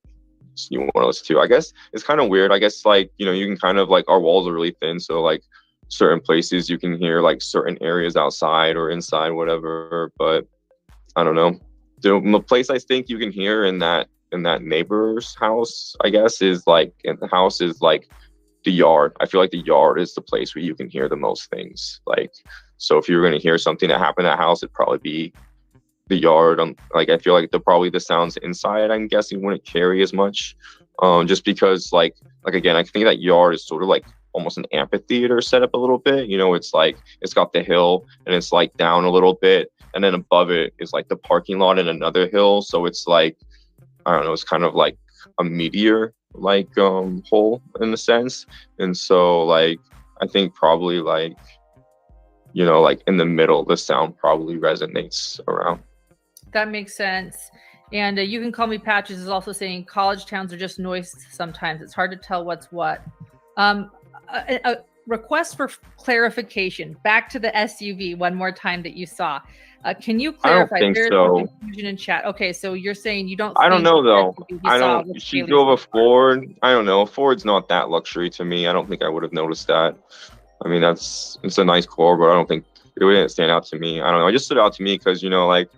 you want to listen to. I guess it's kind of weird. I guess like, you can kind of like, our walls are really thin, so like certain places you can hear like certain areas outside or inside, whatever, but I don't know. The place I think you can hear in that neighbor's house, I guess, is like in the house is like the yard. I feel like the yard is the place where you can hear the most things. Like, so if you're going to hear something that happened at that house, it'd probably be the yard. Like, I feel like the sounds inside, I'm guessing, wouldn't carry as much. Just because like again, I think that yard is sort of like almost an amphitheater set up a little bit. It's like, it's got the hill and it's like down a little bit. And then above it is like the parking lot and another hill. So it's like, I don't know, it's kind of like a meteor like hole in a sense. And so like, I think probably like, like in the middle, the sound probably resonates around. That makes sense. And you can call me Patches is also saying college towns are just noise sometimes. It's hard to tell what's what. A request for clarification. Back to the SUV one more time that you saw. Can you clarify? I don't think There's so. some confusion in chat. Okay, so you're saying you don't. I don't know though. I don't. don't. She drove a Ford. I don't know. Ford's not that luxury to me. I don't think I would have noticed that. I mean, it's a nice car, but I don't think it didn't stand out to me. I don't know. It just stood out to me because like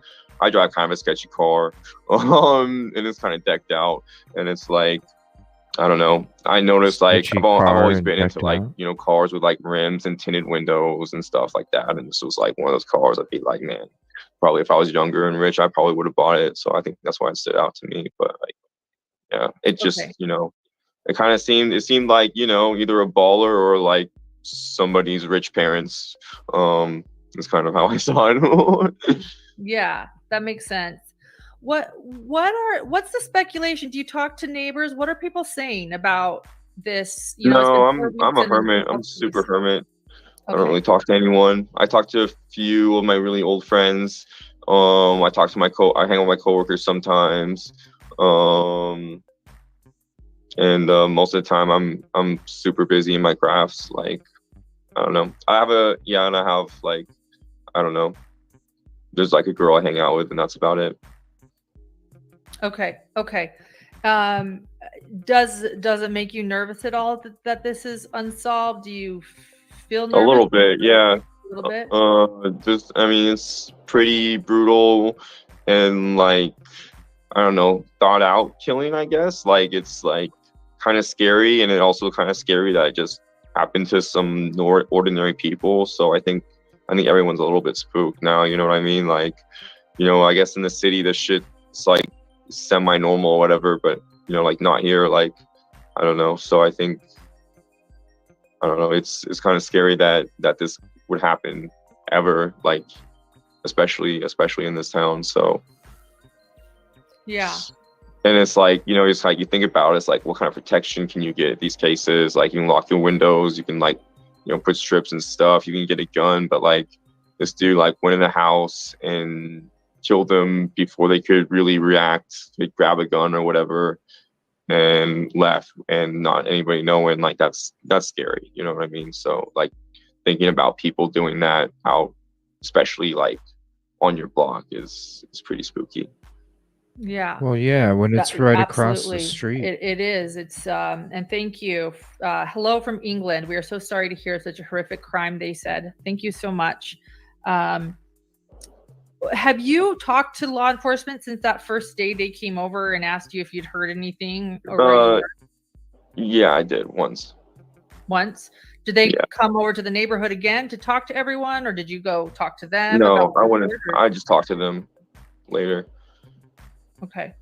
I drive kind of a sketchy car, and it's kind of decked out, and it's like, I don't know. I noticed like I've always been into like, cars with like rims and tinted windows and stuff like that. And this was like one of those cars I'd be like, man, probably if I was younger and rich, I probably would have bought it. So I think that's why it stood out to me. But like, yeah, it just, it kind of seemed like, either a baller or like somebody's rich parents. It's kind of how I saw it. Yeah, that makes sense. What's the speculation? Do you talk to neighbors? What are people saying about this? No, I'm a hermit. I'm super hermit. Okay. I don't really talk to anyone. I talk to a few of my really old friends. I talk to I hang out with my coworkers sometimes. and most of the time I'm super busy in my crafts. Like, I don't know. I have like, I don't know. There's like a girl I hang out with, and that's about it. Okay. Does it make you nervous at all that this is unsolved? Do you feel nervous? A little bit, yeah. A little bit. I mean, it's pretty brutal and like, I don't know, thought out killing, I guess. Like, it's like kind of scary, and it also kind of scary that it just happened to some ordinary people. So I think everyone's a little bit spooked now. You know what I mean? Like, I guess in the city, this shit's like semi-normal or whatever, but like not here. Like, I don't know. So I think, I don't know. It's kind of scary that this would happen ever. Like, especially in this town. So. Yeah. And it's like, it's like you think about it, it's like, what kind of protection can you get these cases? Like, you can lock your windows, you can like, put strips and stuff, you can get a gun, but like this dude like went in the house and killed them before they could really react. They grab a gun or whatever and left, and not anybody knowing. Like, that's scary. You know what I mean? So like thinking about people doing that out, especially like on your block, is pretty spooky. Yeah. Well, yeah, when it's right across the Absolutely. street. It is. It's and thank you. Hello from England. We are so sorry to hear such a horrific crime, they said. Thank you so much. Have you talked to law enforcement since that first day they came over and asked you if you'd heard anything? Yeah, I did once. Once? Did they come over to the neighborhood again to talk to everyone, or did you go talk to them? No, I wouldn't. I just talked to them later. Okay.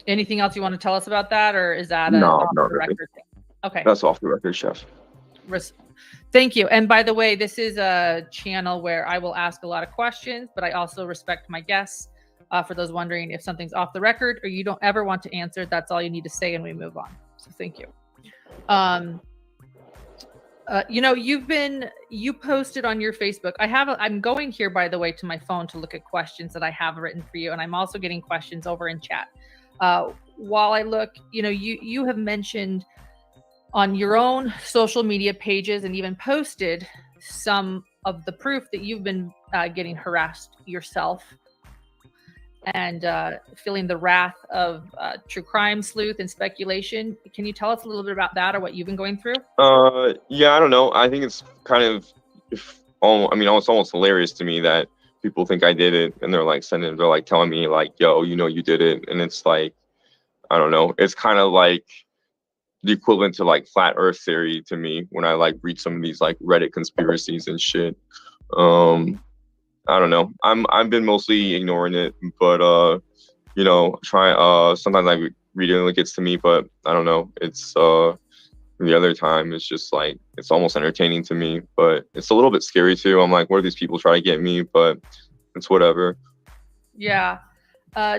Anything else you want to tell us about that, or is that off the really. record thing? Okay. That's off the record, Chef. Thank you. And by the way, this is a channel where I will ask a lot of questions, but I also respect my guests. For those wondering if something's off the record or you don't ever want to answer, that's all you need to say and we move on. So thank you. You posted on your Facebook. I'm going here, by the way, to my phone to look at questions that I have written for you. And I'm also getting questions over in chat. While I look, you have mentioned on your own social media pages and even posted some of the proof that you've been getting harassed yourself and feeling the wrath of true crime sleuth and speculation. Can you tell us a little bit about that or what you've been going through? Yeah, I don't know. I think it's kind of, it's almost hilarious to me that people think I did it, and they're like telling me like, yo, you did it. And it's like, I don't know. It's kind of like the equivalent to like flat earth theory to me when I like read some of these like Reddit conspiracies and shit. I don't know. I've been mostly ignoring it, but sometimes I read it and it gets to me, but I don't know. It's the other time it's just like, it's almost entertaining to me, but it's a little bit scary too. I'm like, what are these people trying to get me? But it's whatever. Yeah.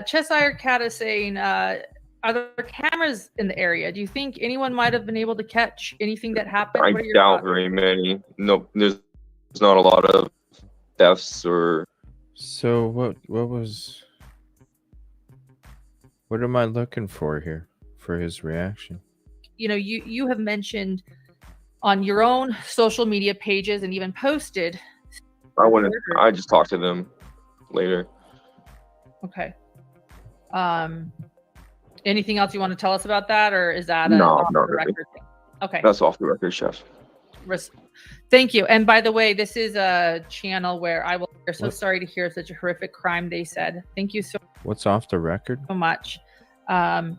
Cheshire Cat is saying, are there cameras in the area? Do you think anyone might have been able to catch anything that happened? I doubt very many. No, there's not a lot of thefts or. So what am I looking for here for his reaction? You have mentioned on your own social media pages and even posted. I just talked to them later. Okay. Anything else you want to tell us about that, or is that off the record thing? Okay. That's off the record, Chef. Thank you. And by the way, this is a channel where we're so sorry to hear such a horrific crime, they said. Thank you so What's off the record? much. Have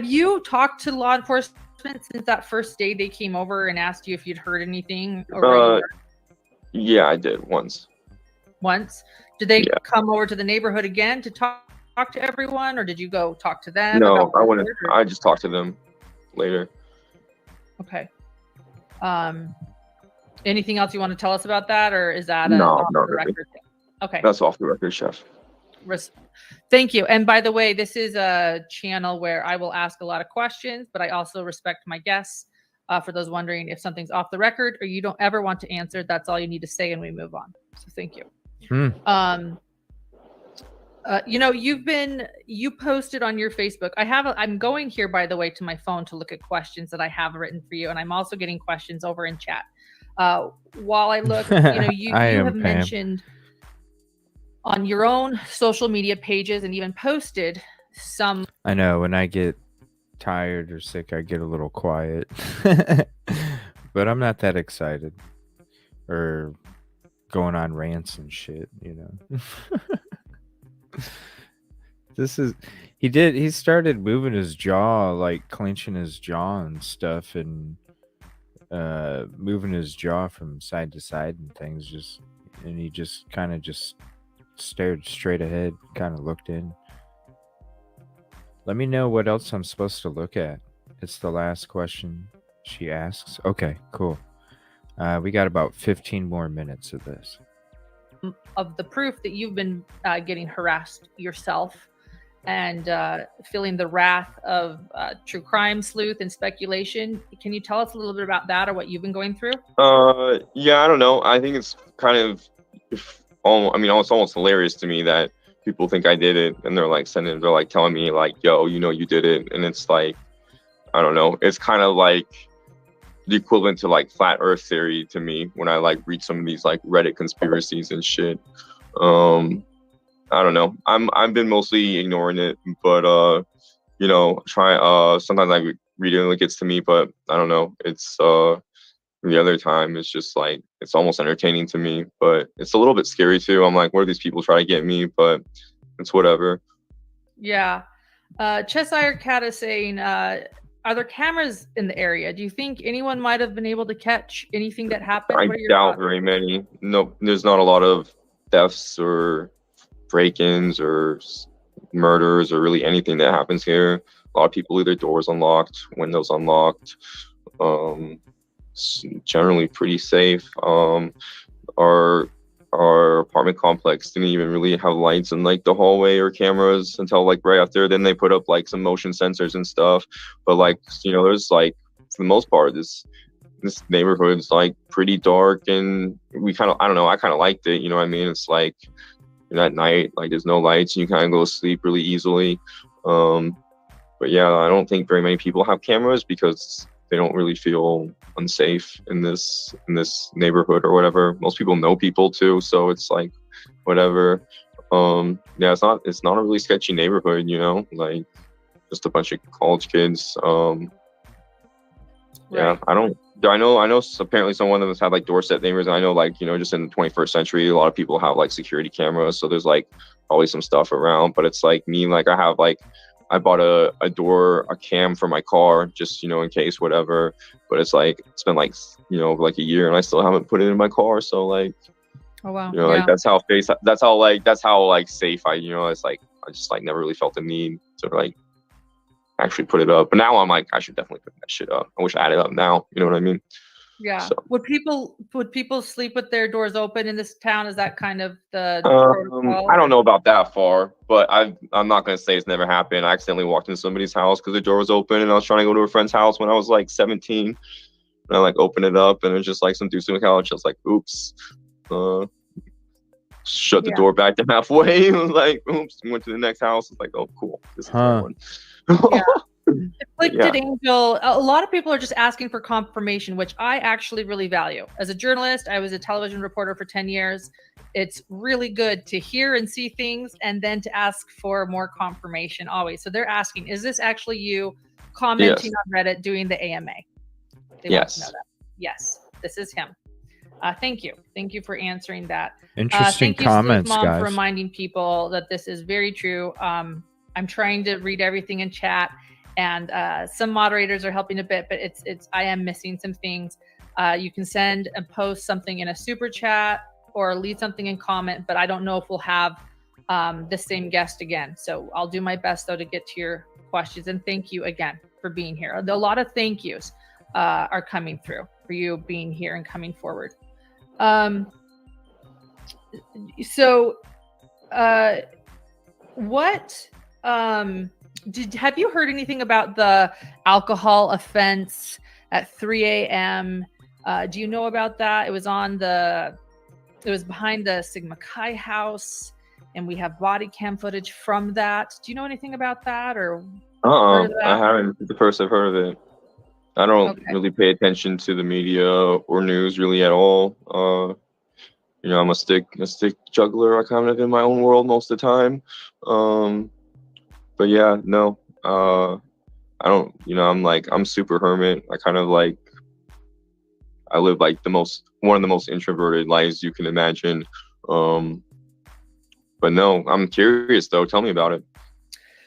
you talked to law enforcement since that first day they came over and asked you if you'd heard anything? Yeah, I did once. Once? Did they come over to the neighborhood again to talk to everyone, or did you go talk to them? No, I wouldn't. I just talked to them later. Okay. Anything else you want to tell us about that, or is that off the record really. thing? Okay. That's off the record, Chef. Thank you. And by the way, this is a channel where I will ask a lot of questions, but I also respect my guests. For those wondering if something's off the record or you don't ever want to answer, that's all you need to say and we move on. So thank you. You posted on your Facebook. I'm going here, by the way, to my phone to look at questions that I have written for you. And I'm also getting questions over in chat. While I look, you have mentioned on your own social media pages and even posted some. I know when I get tired or sick, I get a little quiet, but I'm not that excited or going on rants and shit, he started moving his jaw, like clenching his jaw and stuff, and moving his jaw from side to side and things, and he just kind of just stared straight ahead, kind of looked in. Let me know what else I'm supposed to look at. It's the last question she asks. Okay, cool. We got about 15 more minutes of this. Of the proof that you've been getting harassed yourself and feeling the wrath of true crime sleuth and speculation. Can you tell us a little bit about that or what you've been going through? Yeah, I don't know. I think it's kind of, it's almost hilarious to me that people think I did it, and they're like telling me like, yo, you did it. And it's like, I don't know. It's kind of like the equivalent to like flat earth theory to me when I like read some of these like Reddit conspiracies and shit. I don't know. I've been mostly ignoring it, but sometimes I read it and it gets to me, but I don't know. It's the other time it's just like it's almost entertaining to me, but it's a little bit scary too. I'm like, what are these people trying to get me? But it's whatever. Yeah. Cheshire Cat is saying, are there cameras in the area? Do you think anyone might have been able to catch anything that happened? I doubt very many. No, there's not a lot of thefts or break-ins or murders or really anything that happens here. A lot of people leave their doors unlocked, windows unlocked. It's generally pretty safe. Our apartment complex didn't even really have lights in like the hallway or cameras until like right after. Then they put up like some motion sensors and stuff. But like, there's like, for the most part, this neighborhood's like pretty dark, and I kind of liked it. You know what I mean? It's like at night, like there's no lights and you kind of go to sleep really easily. But yeah, I don't think very many people have cameras because they don't really feel unsafe in this neighborhood or whatever. Most people know people too, so it's like whatever. Yeah, it's not a really sketchy neighborhood, like just a bunch of college kids. Yeah, I know apparently some of them have like doorstep neighbors, and I know like, just in the 21st century, a lot of people have like security cameras, so there's like probably some stuff around. But it's like me, like I bought a cam for my car just, in case, whatever. But it's like, it's been like, like a year and I still haven't put it in my car. So like, oh wow, like that's how safe it's like, I just like never really felt the need to like actually put it up. But now I'm like, I should definitely put that shit up. I wish I had it up now. You know what I mean? Yeah. So. Would people sleep with their doors open in this town? Is that kind of the protocol? I don't know about that far, but I'm not gonna say it's never happened. I accidentally walked into somebody's house because the door was open, and I was trying to go to a friend's house when I was like 17, and I like opened it up, and it was just like some dude on the couch. I was like, oops. Shut the door back to halfway. Like, oops. Went to the next house. It's like, oh, cool. This is that one. Yeah. Afflicted Angel, a lot of people are just asking for confirmation, which I actually really value. As a journalist, I was a television reporter for 10 years. It's really good to hear and see things and then to ask for more confirmation always. So they're asking, is this actually you commenting on Reddit doing the AMA? They want to know that. Yes, this is him. Thank you. Thank you for answering that. Interesting thank you, comments, Sleuth Mom, guys. for reminding people that this is very true. I'm trying to read everything in chat. And some moderators are helping a bit, but I am missing some things. You can send and post something in a super chat or leave something in comment, but I don't know if we'll have the same guest again. So I'll do my best though to get to your questions. And thank you again for being here. A lot of thank yous are coming through for you being here and coming forward. Have you heard anything about the alcohol offense at 3 a.m.? Do you know about that? It was behind the Sigma Chi house, and we have body cam footage from that. Do you know anything about that, or? I haven't. It's the first I've heard of it. I don't really pay attention to the media or news really at all. You know, I'm a stick juggler. I kind of in my own world most of the time. But yeah, no. I don't. You know, I'm super hermit. I kind of like. I live like one of the most introverted lives you can imagine. But no, I'm curious though. Tell me about it.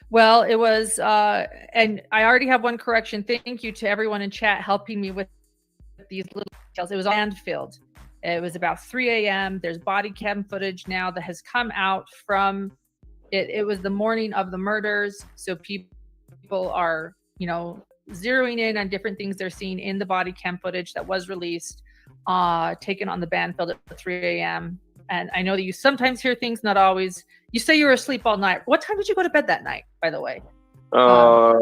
Well, it was, and I already have one correction. Thank you to everyone in chat helping me with these little details. It was on Landfield. It was about 3 a.m. There's body cam footage now that has come out from it. It was the morning of the murders. So people are, you know, zeroing in on different things they're seeing in the body cam footage that was released, taken on the Banfield at 3 a.m. And I know that you sometimes hear things, not always. You say you were asleep all night. What time did you go to bed that night, by the way? I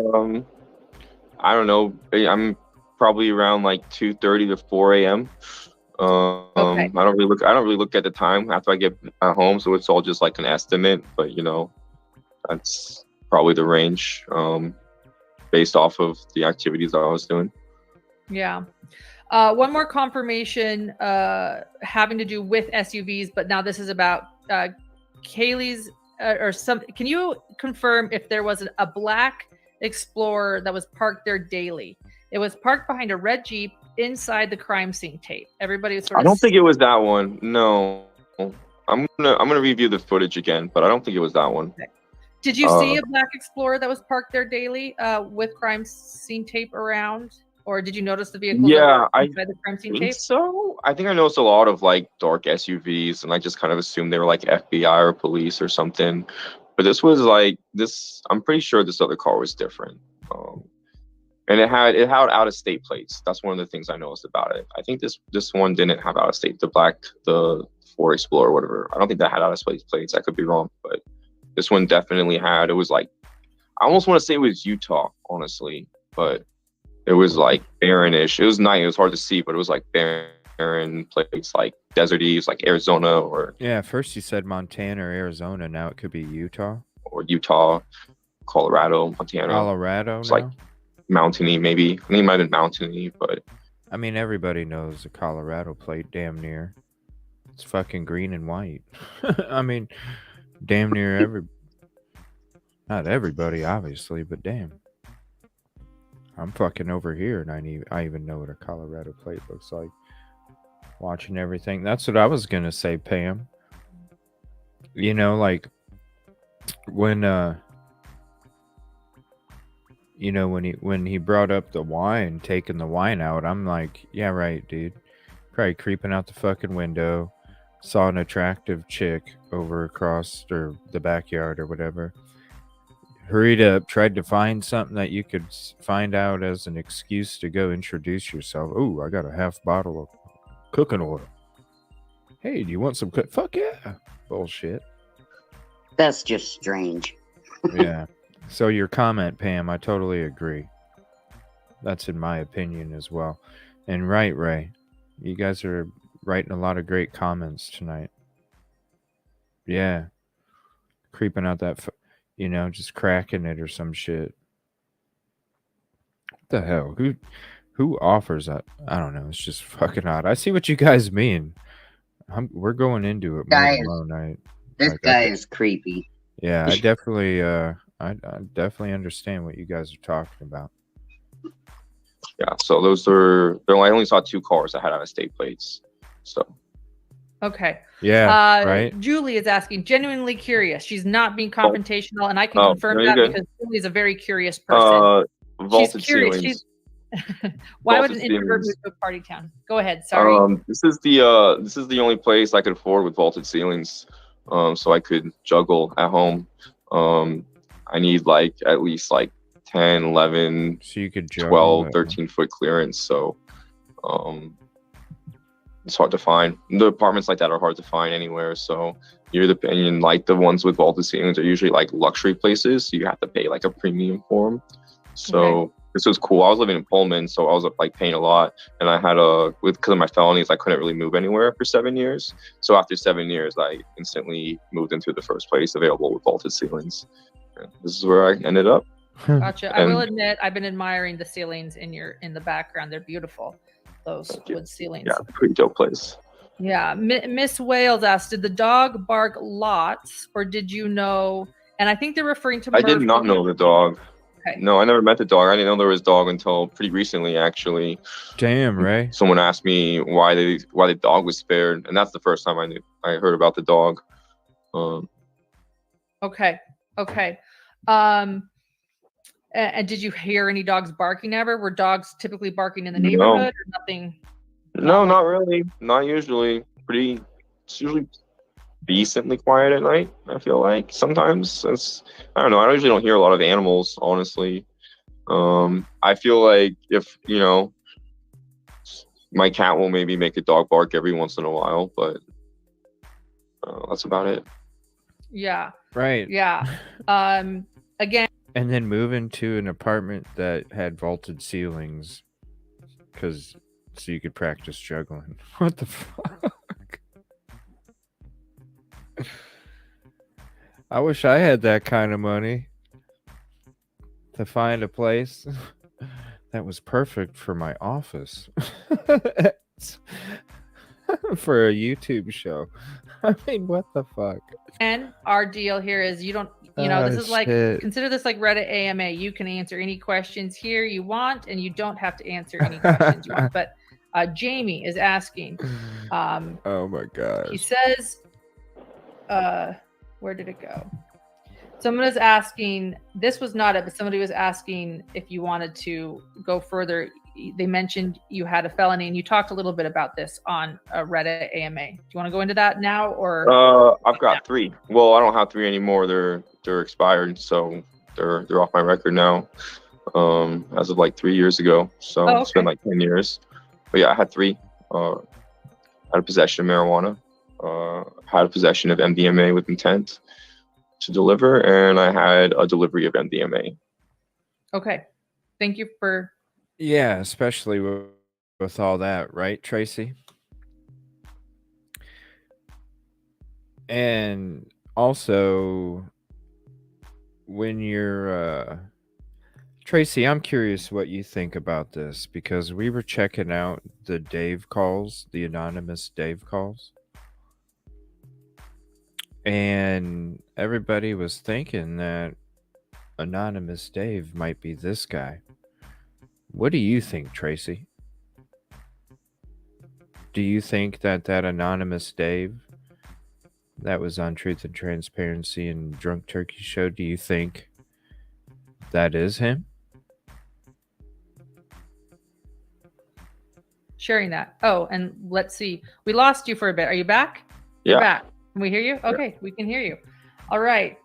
don't know. I'm probably around like 2:30 to 4 a.m. I don't really look at the time after I get home, so it's all just like an estimate. But you know, that's probably the range based off of the activities that I was doing. Yeah. One more confirmation having to do with SUVs, but now this is about Kaylee's or some. Can you confirm if there was a black Explorer that was parked there daily? It was parked behind a red Jeep inside the crime scene tape. Everybody was sort of. I don't think it was that one. No, I'm gonna review the footage again, but I don't think it was that one. Okay. Did you see a black Explorer that was parked there daily with crime scene tape around? Or did you notice the vehicle? Yeah, I the crime scene think tape? so. I think I noticed a lot of like dark SUVs, and I just kind of assumed they were like FBI or police or something. But this was like this. I'm pretty sure this other car was different, and it had out of state plates. That's one of the things I noticed about it. I think this one didn't have out of state. The Ford Explorer, whatever. I don't think that had out of state plates. I could be wrong, but this one definitely had. It was like I almost want to say it was Utah, honestly, but. It was like barrenish. It was night. It was hard to see, but it was like barren places, like deserty, like Arizona or. Yeah, first you said Montana or Arizona. Now it could be Utah. Or Utah, Colorado, Montana. Colorado. It's like mountainy, maybe. I think it might have been mountainy, but. I mean, everybody knows the Colorado plate. Damn near. It's fucking green and white. I mean, damn near not everybody, obviously, but damn. I'm fucking over here, and I even know what a Colorado plate looks like. Watching everything. That's what I was gonna say, Pam. You know, like when you know, when he brought up the wine, taking the wine out, I'm like, yeah, right, dude. Probably creeping out the fucking window, saw an attractive chick over across or the backyard or whatever. Hurried up, tried to find something that you could find out as an excuse to go introduce yourself. Oh, I got a half bottle of cooking oil. Hey, do you want some fuck yeah. Bullshit. That's just strange. Yeah. So your comment, Pam, I totally agree. That's in my opinion as well. And right, Ray, you guys are writing a lot of great comments tonight. Yeah. Creeping out that... You know, just cracking it or some shit. What the hell? Who offers that? I don't know. It's just fucking odd. I see what you guys mean. We're going into it more tomorrow night. This guy is creepy. Yeah, I definitely understand what you guys are talking about. Yeah, so I only saw 2 cars that had out of state plates. So. Okay. Yeah. Right. Julie is asking, genuinely curious. She's not being confrontational, and I can confirm that because Julie is a very curious person. She's curious. Ceilings. Why would an introvert move to a party town? Go ahead. Sorry. This is the only place I could afford with vaulted ceilings, so I could juggle at home. I need like at least like 10, 11, so you could 12, 13 foot clearance. So, it's hard to find. The apartments like that are hard to find anywhere. So like the ones with vaulted ceilings are usually like luxury places. So you have to pay like a premium for them. So this was cool. I was living in Pullman, so I was like paying a lot, and I had because of my felonies, I couldn't really move anywhere for 7 years. So after 7 years, I instantly moved into the first place available with vaulted ceilings. And this is where I ended up. Gotcha. I will admit, I've been admiring the ceilings in the background. They're beautiful. Those wood ceilings. Yeah, pretty dope place. Yeah. Miss Wales asked, did the dog bark lots, or did you know? And I think they're referring to. I did not know the dog. Okay. No, I never met the dog. I didn't know there was a dog until pretty recently, actually. Damn, Ray. Someone asked me why the dog was spared, and that's the first time I heard about the dog. Okay. And did you hear any dogs barking ever? Were dogs typically barking in the neighborhood or nothing? No, not really. Not usually. It's usually decently quiet at night, I feel like. Sometimes I don't know. I usually don't hear a lot of animals, honestly. I feel like if, my cat will maybe make a dog bark every once in a while, but that's about it. Yeah. Right. Yeah. Again. And then move into an apartment that had vaulted ceilings so you could practice juggling. What the fuck? I wish I had that kind of money to find a place that was perfect for my office for a YouTube show. I mean, what the fuck? And our deal here is you don't, this is like, shit. consider this like Reddit AMA. You can answer any questions here you want, and you don't have to answer any questions you want. But Jamie is asking. Oh my god. He says, where did it go? Someone is asking, this was not it, but somebody was asking if you wanted to go further. They mentioned you had a felony, and you talked a little bit about this on Reddit AMA. Do you want to go into that now, or? I've got 3. Well, I don't have 3 anymore. They're expired, so they're off my record now. As of like 3 years ago, so It's been like 10 years. But yeah, I had 3. I had a possession of marijuana. Had a possession of MDMA with intent to deliver, and I had a delivery of MDMA. Okay, thank you for. Yeah, especially with all that, right, Tracy? And also, when you're Tracy, I'm curious what you think about this, because we were checking out the Dave calls, the anonymous Dave calls. And everybody was thinking that anonymous Dave might be this guy. What do you think, Tracy? Do you think that anonymous Dave that was on Truth and Transparency and Drunk Turkey Show, do you think that is him? Sharing that. Oh, and let's see. We lost you for a bit. Are you back? Yeah. You're back. Can we hear you? Okay, we can hear you. All right.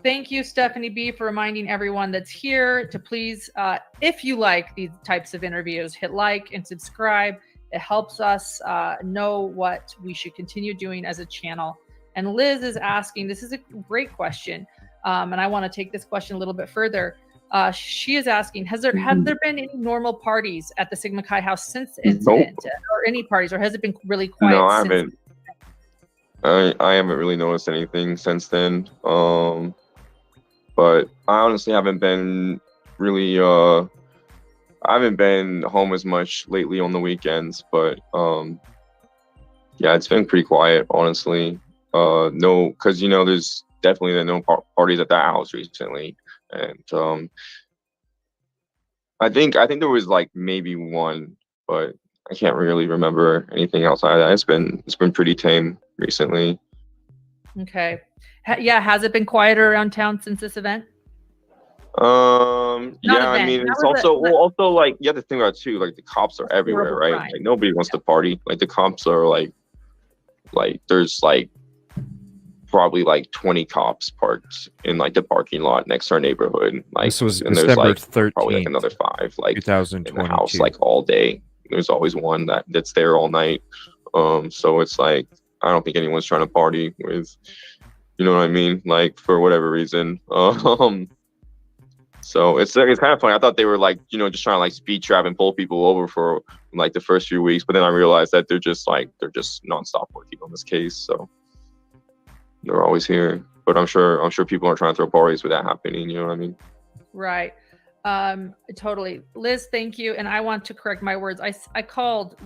Thank you, Stephanie B, for reminding everyone that's here to please, if you like these types of interviews, hit like and subscribe. It helps us know what we should continue doing as a channel. And Liz is asking, this is a great question, and I want to take this question a little bit further. She is asking, have there been any normal parties at the Sigma Chi house since the incident, or any parties, or has it been really quiet? No, I haven't. I haven't really noticed anything since then. But I honestly haven't been really. I haven't been home as much lately on the weekends, but yeah, it's been pretty quiet, honestly. No, because there's definitely been no parties at that house recently. And I think there was like maybe one, but I can't really remember anything outside of that. It's been pretty tame recently. Okay. Yeah, has it been quieter around town since this event? Yeah, I mean, it's also like you have to think about it too, like the cops are everywhere, right? Crime. Like nobody wants to party. Like the cops are like there's like probably like 20 cops parked in like the parking lot next to our neighborhood. Like this was and December there's like 13th, probably like another 5 like 2022. in the house like all day. There's always one that's there all night. So it's like I don't think anyone's trying to party with, you know what I mean? Like for whatever reason. So it's kind of funny. I thought they were like, just trying to like speed trap and pull people over for like the first few weeks, but then I realized that they're just nonstop working on this case. So they're always here. But I'm sure people are trying to throw parties with that happening. You know what I mean? Right. Totally. Liz, thank you. And I want to correct my words. I called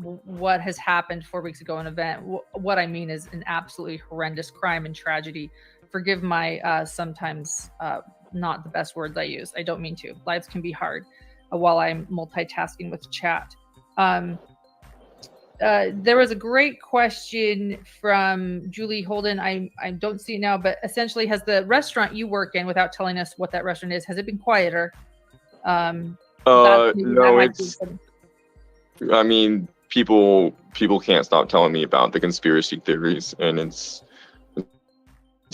what has happened 4 weeks ago an event. What I mean is an absolutely horrendous crime and tragedy. Forgive my sometimes not the best words I use. I don't mean to. Lives can be hard while I'm multitasking with chat. There was a great question from Julie Holden. I don't see it now, but essentially, has the restaurant you work in, without telling us what that restaurant is, has it been quieter? No, it's. I mean, people can't stop telling me about the conspiracy theories, and it's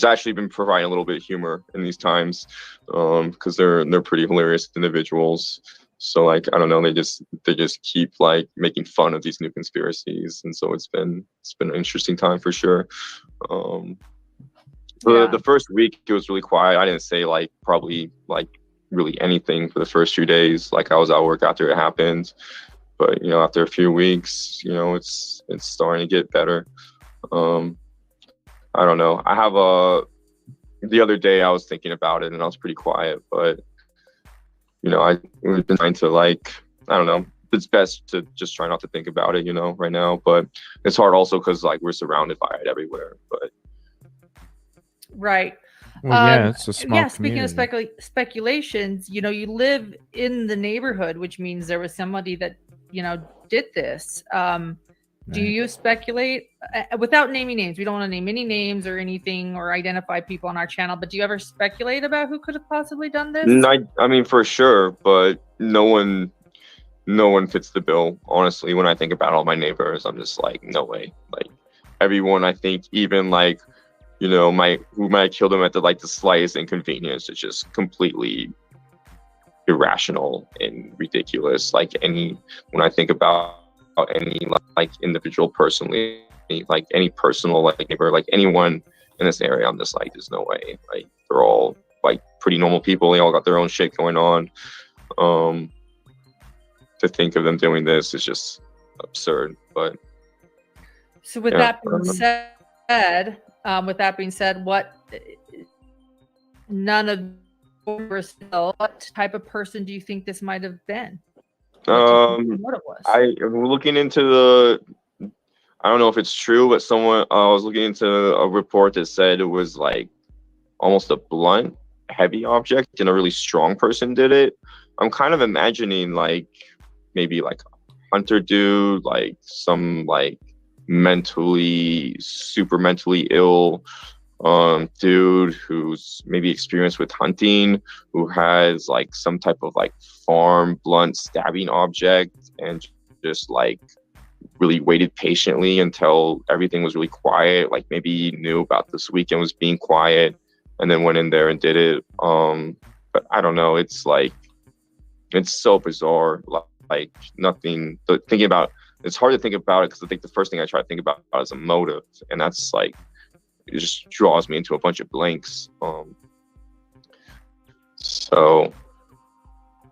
actually been providing a little bit of humor in these times, because they're pretty hilarious individuals. So like, I don't know, they just keep like making fun of these new conspiracies, and so it's been an interesting time for sure. The first week it was really quiet. I didn't say like probably like really anything for the first few days. Like I was at work after it happened, but after a few weeks, it's starting to get better. I don't know. I have the other day I was thinking about it and I was pretty quiet, but we've been trying to like, I don't know, it's best to just try not to think about it, right now, but it's hard also because like we're surrounded by it everywhere, but. Right. Well, yeah, it's a small speaking of speculations, you live in the neighborhood, which means there was somebody that, did this. Do you speculate without naming names? We don't want to name any names or anything or identify people on our channel, but do you ever speculate about who could have possibly done this? I mean, for sure, but no one fits the bill. Honestly, when I think about all my neighbors, I'm just like, no way. Like everyone, I think, even like, who might have killed him at the slightest inconvenience, is just completely irrational and ridiculous. Like when I think about any like individual personally, like any personal like neighbor, like anyone in this area, I'm just like, there's no way. Like they're all like pretty normal people. They all got their own shit going on. To think of them doing this is just absurd. But so with that being said, what none of what type of person do you think this might have been? What it was? I'm looking into I don't know if it's true, but I was looking into a report that said it was like almost a blunt, heavy object, and a really strong person did it. I'm kind of imagining like maybe like a hunter dude, like some like super mentally ill dude who's maybe experienced with hunting, who has like some type of like farm blunt stabbing object, and just like really waited patiently until everything was really quiet. Like maybe he knew about this weekend was being quiet and then went in there and did it. But I don't know, it's like, it's so bizarre. Like nothing thinking about, it's hard to think about it because I think the first thing I try to think about is a motive, and that's like, it just draws me into a bunch of blanks. So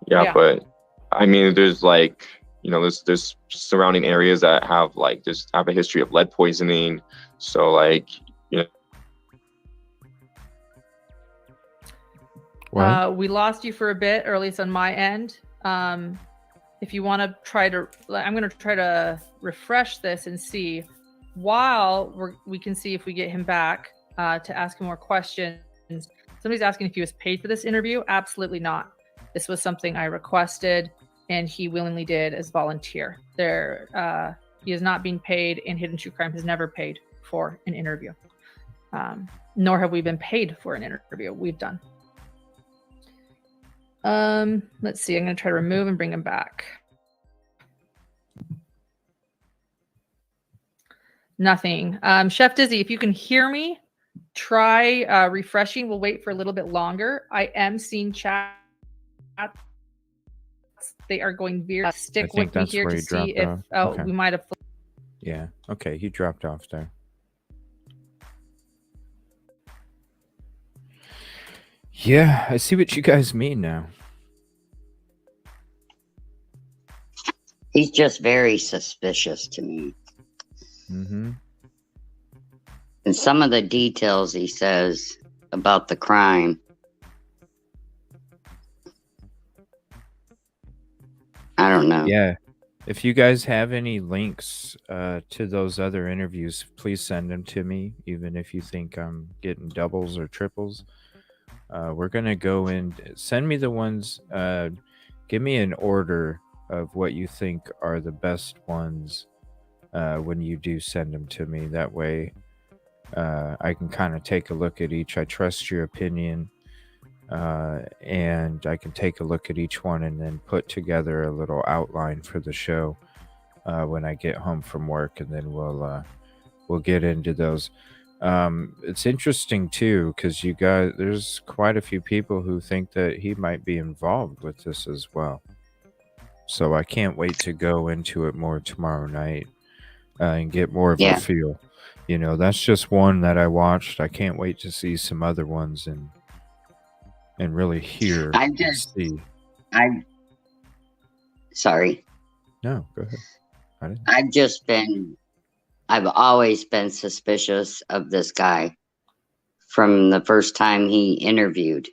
yeah, but I mean, there's like, there's surrounding areas that have like have a history of lead poisoning. So like, we lost you for a bit, or at least on my end. If you want to I'm going to try to refresh this and see while we can see if we get him back to ask him more questions. Somebody's asking if he was paid for this interview. Absolutely not. This was something I requested, and he willingly did as volunteer. He is not being paid, and Hidden True Crime has never paid for an interview. Nor have we been paid for an interview. We've done. Let's see. I'm going to try to remove and bring him back. Nothing. Chef Dizzy, if you can hear me, try refreshing. We'll wait for a little bit longer. I am seeing chat. They are going weird. Stick with me here to see if we might have. Yeah. Okay. He dropped off there. Yeah, I see what you guys mean now. He's just very suspicious to me. Mm-hmm. And some of the details he says about the crime. I don't know. Yeah. If you guys have any links to those other interviews, please send them to me, even if you think I'm getting doubles or triples. We're going to go in. Send me the ones. Give me an order of what you think are the best ones when you do send them to me. That way I can kind of take a look at each. I trust your opinion. And I can take a look at each one and then put together a little outline for the show when I get home from work, and then we'll get into those. It's interesting too, because you guys, there's quite a few people who think that he might be involved with this as well. So I can't wait to go into it more tomorrow night and get more of a feel. You know, that's just one that I watched. I can't wait to see some other ones and really hear and see. Sorry. No, go ahead. I've always been suspicious of this guy from the first time he interviewed.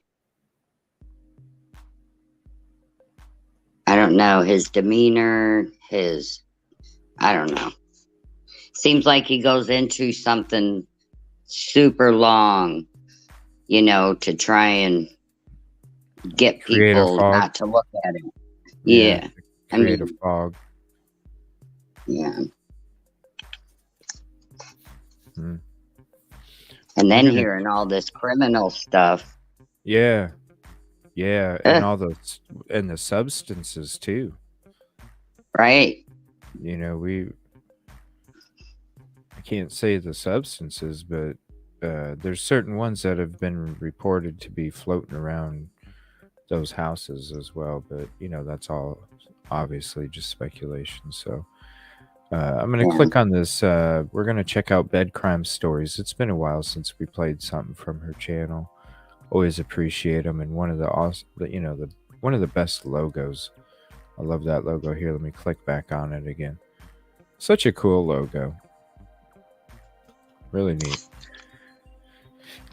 I don't know, his demeanor, I don't know. Seems like he goes into something super long, you know, to try and get people not to look at him. Yeah. Create a fog. Yeah. And then hearing all this criminal stuff. Yeah. Yeah. And all those, and the substances too. Right. You know, I can't say the substances, but there's certain ones that have been reported to be floating around those houses as well. But, you know, that's all obviously just speculation. So I'm going to click on this. We're going to check out Bed Crime Stories. It's been a while since we played something from her channel. Always appreciate them. And one of one of the best logos. I love that logo here. Let me click back on it again. Such a cool logo. Really neat.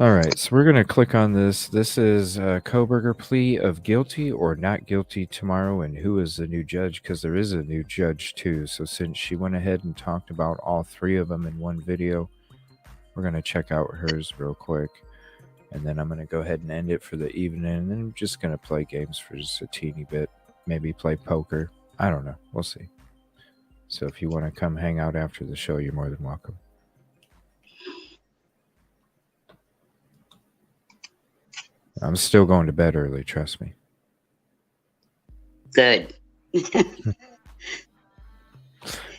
All right, so we're going to click on this. This is Kohberger plea of guilty or not guilty tomorrow, and who is the new judge? Because there is a new judge too. So since she went ahead and talked about all three of them in one video, we're going to check out hers real quick. And then I'm going to go ahead and end it for the evening. And then I'm just going to play games for just a teeny bit. Maybe play poker. I don't know. We'll see. So if you want to come hang out after the show, you're more than welcome. I'm still going to bed early, trust me. Good.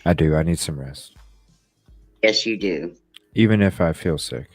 I do. I need some rest. Yes, you do. Even if I feel sick.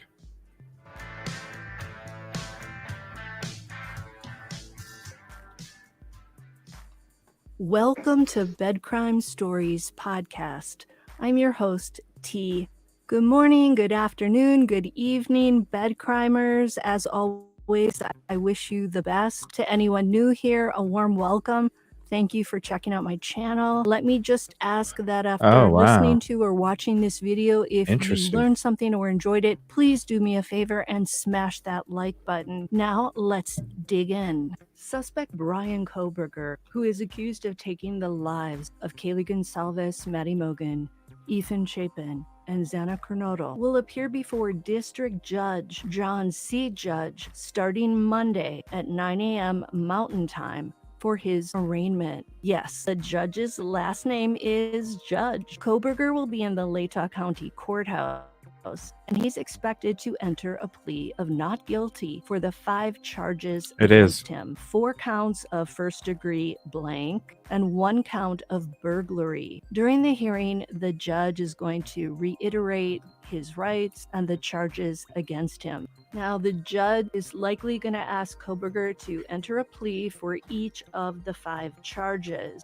Welcome to Bed Crime Stories podcast. I'm your host, T. Good morning, good afternoon, good evening, bed crimers. As always, I wish you the best. To anyone new here, a warm welcome. Thank you for checking out my channel. Let me just ask that after listening to or watching this video, if you learned something or enjoyed it, please do me a favor and smash that like button. Now, let's dig in. Suspect Brian Kohberger, who is accused of taking the lives of Kaylee Gonsalves, Maddie Mogan, Ethan Chapin, and Xana Kernodle, will appear before District Judge John C. Judge starting Monday at 9 a.m. Mountain Time for his arraignment. Yes, the judge's last name is Judge. Kohberger will be in the Latah County Courthouse, and he's expected to enter a plea of not guilty for the 5 charges against him. 4 counts of first-degree blank and 1 count of burglary. During the hearing, the judge is going to reiterate his rights and the charges against him. Now, the judge is likely going to ask Kohberger to enter a plea for each of the 5 charges.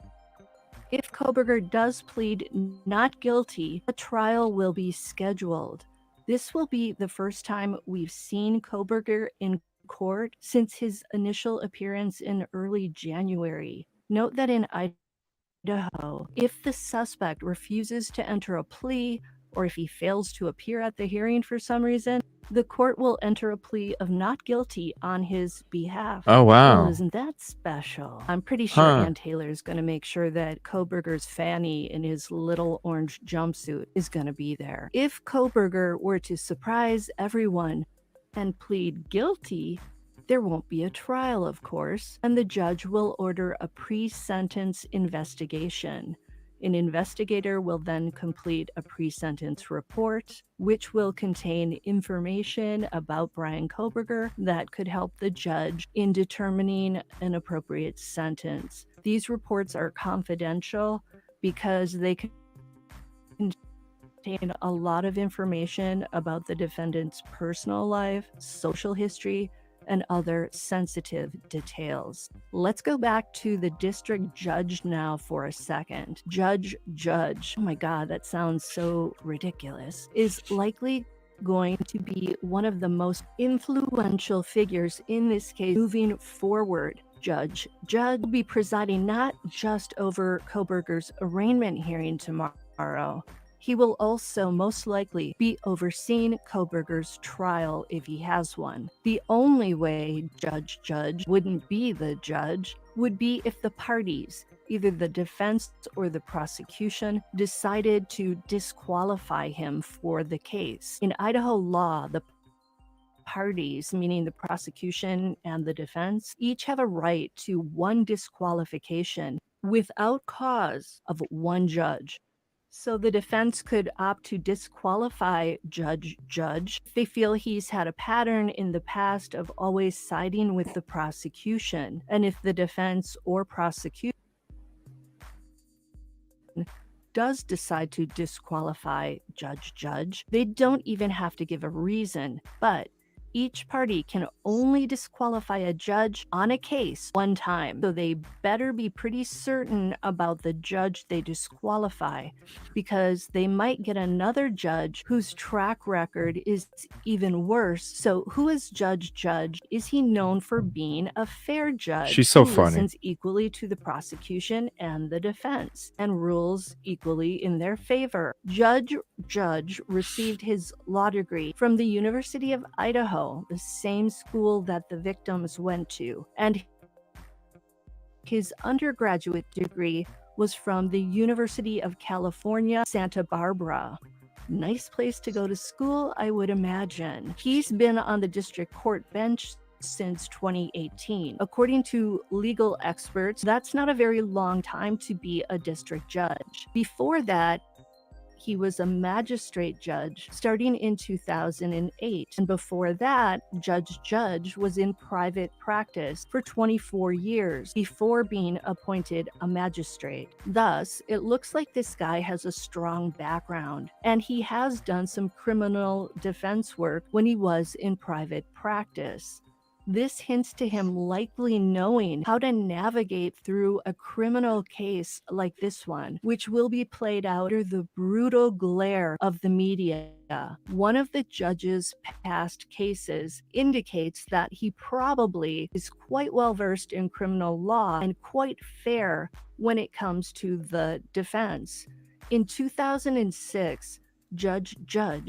If Kohberger does plead not guilty, a trial will be scheduled. This will be the first time we've seen Kohberger in court since his initial appearance in early January. Note that in Idaho, if the suspect refuses to enter a plea or if he fails to appear at the hearing for some reason, the court will enter a plea of not guilty on his behalf. Oh, wow. Well, isn't that special? I'm pretty sure Huh. Ann Taylor is going to make sure that Kohberger's Fanny in his little orange jumpsuit is going to be there. If Kohberger were to surprise everyone and plead guilty, there won't be a trial, of course, and the judge will order a pre-sentence investigation. An investigator will then complete a pre-sentence report, which will contain information about Brian Kohberger that could help the judge in determining an appropriate sentence. These reports are confidential because they contain a lot of information about the defendant's personal life, social history, and other sensitive details. Let's go back to the district judge now for a second. Judge, oh my God, that sounds so ridiculous, is likely going to be one of the most influential figures in this case moving forward. Judge will be presiding not just over Kohberger's arraignment hearing tomorrow. He will also most likely be overseeing Kohberger's trial if he has one. The only way Judge wouldn't be the judge would be if the parties, either the defense or the prosecution, decided to disqualify him for the case. In Idaho law, the parties, meaning the prosecution and the defense, each have a right to one disqualification without cause of one judge. So the defense could opt to disqualify Judge if they feel he's had a pattern in the past of always siding with the prosecution. And if the defense or prosecution does decide to disqualify Judge, they don't even have to give a reason, but each party can only disqualify a judge on a case one time, so they better be pretty certain about the judge they disqualify, because they might get another judge whose track record is even worse. So who is Judge? Is he known for being a fair judge? She's so who funny. Listens equally to the prosecution and the defense and rules equally in their favor. Judge received his law degree from the University of Idaho, the same school that the victims went to, and his undergraduate degree was from the University of California, Santa Barbara. Nice place to go to school, I would imagine. He's been on the district court bench since 2018. According to legal experts, that's not a very long time to be a district judge. Before that, he was a magistrate judge starting in 2008. And before that, Judge was in private practice for 24 years before being appointed a magistrate. Thus, it looks like this guy has a strong background, and he has done some criminal defense work when he was in private practice. This hints to him likely knowing how to navigate through a criminal case like this one, which will be played out under the brutal glare of the media. One of the judge's past cases indicates that he probably is quite well versed in criminal law and quite fair when it comes to the defense. In 2006, Judge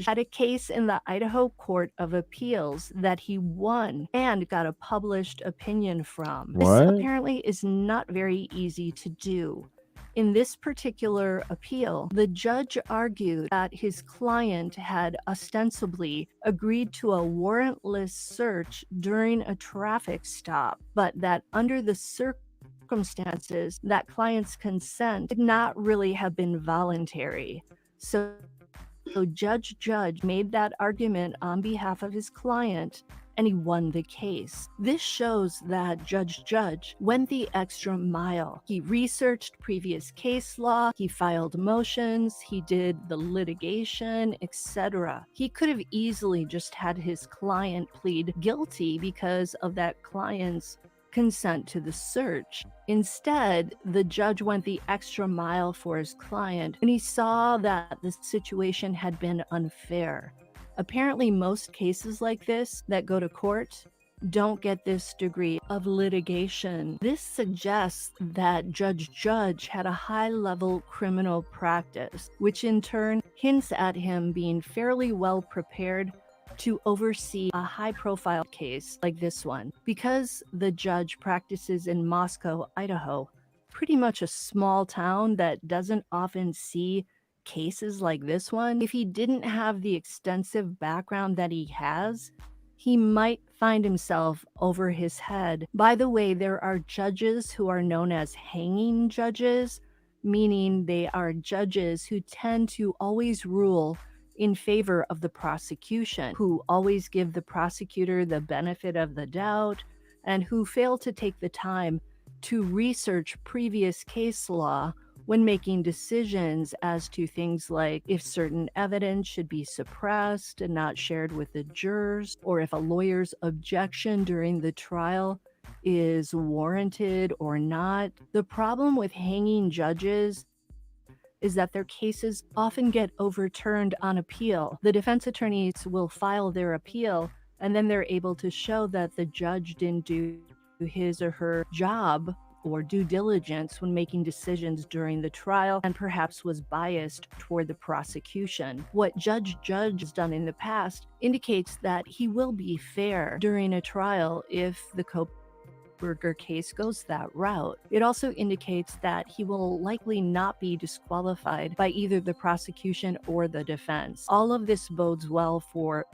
had a case in the Idaho Court of Appeals that he won and got a published opinion from. What? This apparently is not very easy to do. In this particular appeal, the judge argued that his client had ostensibly agreed to a warrantless search during a traffic stop, but that under the circumstances, that client's consent did not really have been voluntary. So Judge made that argument on behalf of his client, and he won the case. This shows that Judge went the extra mile. He researched previous case law, he filed motions, he did the litigation, etc. He could have easily just had his client plead guilty because of that client's consent to the search. Instead, the judge went the extra mile for his client, and he saw that the situation had been unfair. Apparently, most cases like this that go to court don't get this degree of litigation. This suggests that Judge had a high-level criminal practice, which in turn hints at him being fairly well prepared to oversee a high-profile case like this one. Because the judge practices in Moscow, Idaho, pretty much a small town that doesn't often see cases like this one, if he didn't have the extensive background that he has, he might find himself over his head. By the way, there are judges who are known as hanging judges, meaning they are judges who tend to always rule in favor of the prosecution, who always give the prosecutor the benefit of the doubt, and who fail to take the time to research previous case law when making decisions as to things like if certain evidence should be suppressed and not shared with the jurors, or if a lawyer's objection during the trial is warranted or not. The problem with hanging judges is that their cases often get overturned on appeal. The defense attorneys will file their appeal, and then they're able to show that the judge didn't do his or her job or due diligence when making decisions during the trial and perhaps was biased toward the prosecution. What Judge has done in the past indicates that he will be fair during a trial if the Kohberger case goes that route. It also indicates that he will likely not be disqualified by either the prosecution or the defense. All of this bodes well for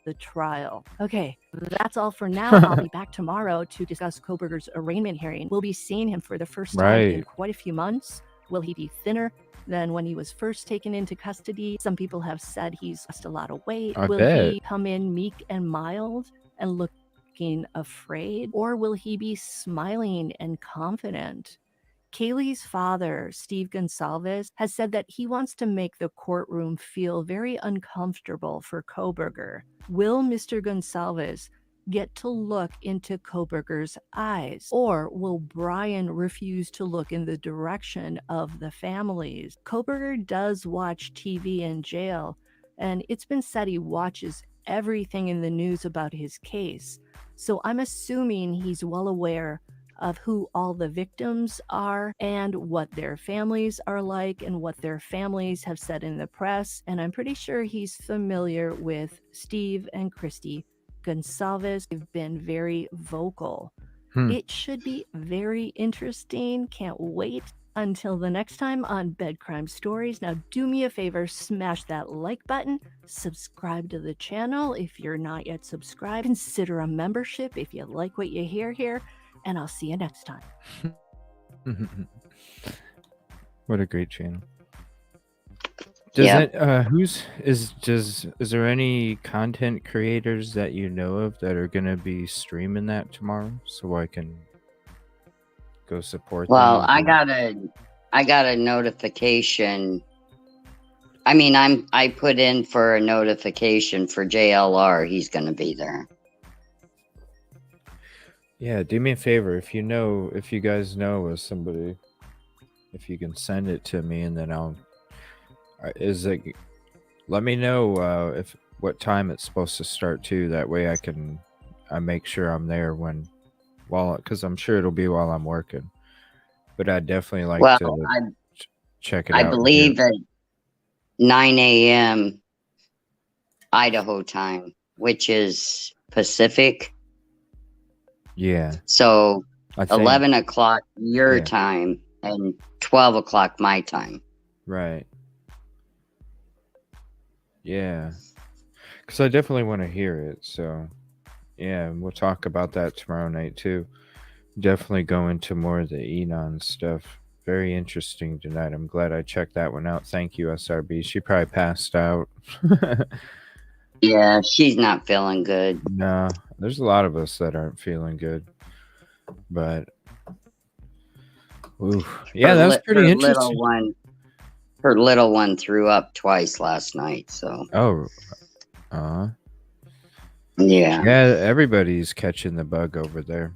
the trial. Okay, that's all for now. I'll be back tomorrow to discuss Kohberger's arraignment hearing. We'll be seeing him for the first time in quite a few months. Will he be thinner than when he was first taken into custody? Some people have said he's lost a lot of weight. Will he come in meek and mild and looking afraid? Or will he be smiling and confident? Kaylee's father, Steve Gonsalves, has said that he wants to make the courtroom feel very uncomfortable for Kohberger. Will Mr. Gonsalves get to look into Kohberger's eyes? Or will Brian refuse to look in the direction of the families? Kohberger does watch TV in jail, and it's been said he watches everything in the news about his case. So I'm assuming he's well aware of who all the victims are and what their families are like and what their families have said in the press. And I'm pretty sure he's familiar with Steve and Christy Gonsalves. They've been very vocal. It should be very interesting. Can't wait. Until the next time on Bed Crime Stories. Now do me a favor, smash that like button, subscribe to the channel if you're not yet subscribed, consider a membership if you like what you hear here, and I'll see you next time. What a great channel. Does is there any content creators that you know of that are gonna be streaming that tomorrow so I can go support them? Well, I got a notification. I mean, I put in for a notification for JLR. He's going to be there. Yeah, do me a favor. If you guys know of somebody, if you can send it to me, and then let me know what time it's supposed to start too. That way I make sure I'm there because I'm sure it'll be while I'm working. But I'd definitely like to check it out. I believe at 9 a.m. Idaho time, which is Pacific. Yeah. So 11 o'clock your time and 12 o'clock my time. Right. Yeah. Because I definitely want to hear it. So, yeah, we'll talk about that tomorrow night too. Definitely go into more of the Enon stuff. Very interesting tonight. I'm glad I checked that one out. Thank you, SRB. She probably passed out. Yeah, she's not feeling good. No, there's a lot of us that aren't feeling good. But, yeah, that was pretty interesting. Her little one threw up twice last night. So. Yeah. Yeah, everybody's catching the bug over there.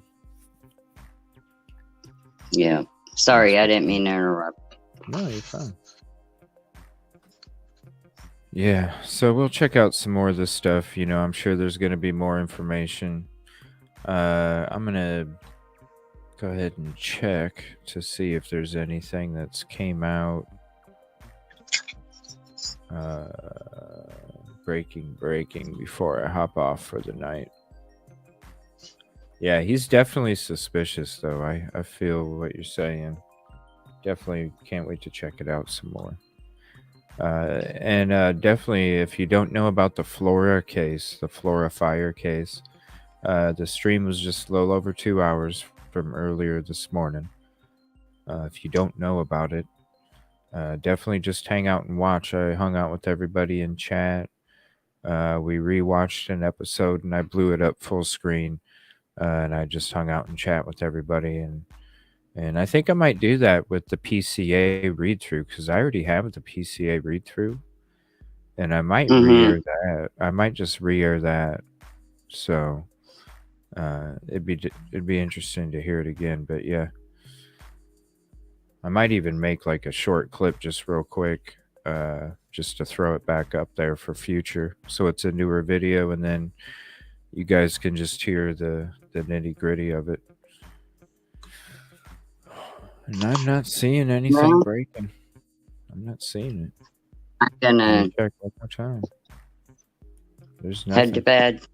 Yeah. Sorry, I didn't mean to interrupt. No, you're fine. Yeah, so we'll check out some more of this stuff. You know, I'm sure there's going to be more information. I'm going to go ahead and check to see if there's anything that's came out. Breaking before I hop off for the night. Yeah, he's definitely suspicious, though. I feel what you're saying. Definitely can't wait to check it out some more. And definitely, if you don't know about the Flora case, the Flora fire case, the stream was just a little over 2 hours from earlier this morning. If you don't know about it, definitely just hang out and watch. I hung out with everybody in chat. We rewatched an episode and I blew it up full screen. And I just hung out and chat with everybody. And I think I might do that with the PCA read through because I already have the PCA read through. And I might re-air that. I might just re-air that. So it'd be interesting to hear it again. But yeah. I might even make like a short clip just real quick, just to throw it back up there for future. So it's a newer video and then you guys can just hear the nitty gritty of it. And I'm not seeing anything breaking. I'm not seeing it. I'm gonna check one more time. There's nothing. head to bed.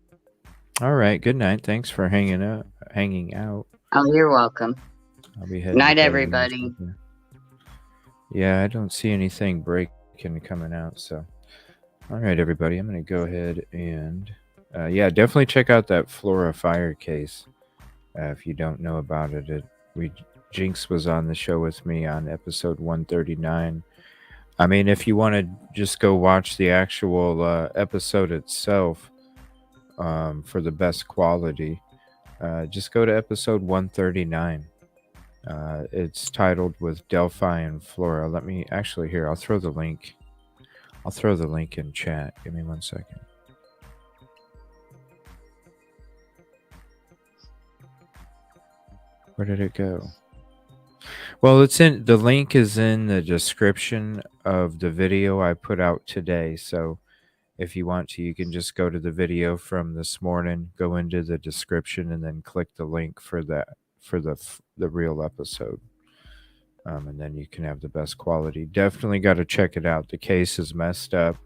All right. Good night. Thanks for hanging out. Oh, you're welcome. I'll be heading. Night, to bed everybody. Yeah, I don't see anything breaking coming out. So, all right, everybody. I'm gonna go ahead and yeah, definitely check out that Flora fire case. If you don't know about it, Jinx was on the show with me on episode 139. I mean, if you want to just go watch the actual episode itself for the best quality, just go to episode 139. It's titled with Delphi and Flora. Let me actually here. I'll throw the link. I'll throw the link in chat. Give me 1 second. Where did it go? Well, the link is in the description of the video I put out today. So if you want to, you can just go to the video from this morning, go into the description and then click the link for the real episode. And then you can have the best quality. Definitely got to check it out. The case is messed up.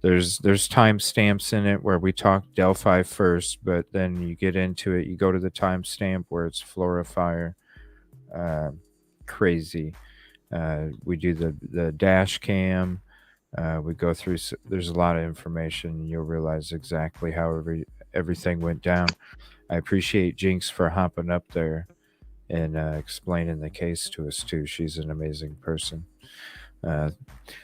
There's timestamps in it where we talk Delphi first, but then you get into it. You go to the timestamp where it's Flora fire. Crazy. We do the dash cam. We go through. There's a lot of information. You'll realize exactly how everything went down. I appreciate Jinx for hopping up there and explaining the case to us too. She's an amazing person.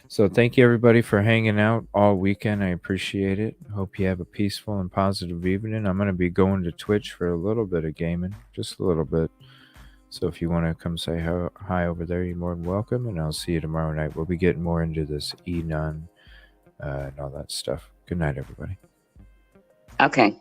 So thank you everybody for hanging out all weekend. I appreciate it. Hope you have a peaceful and positive evening. I'm going to be going to Twitch for a little bit of gaming, just a little bit. So if you want to come say hi over there, you're more than welcome. And I'll see you tomorrow night. We'll be getting more into this Enon and all that stuff. Good night, everybody. Okay.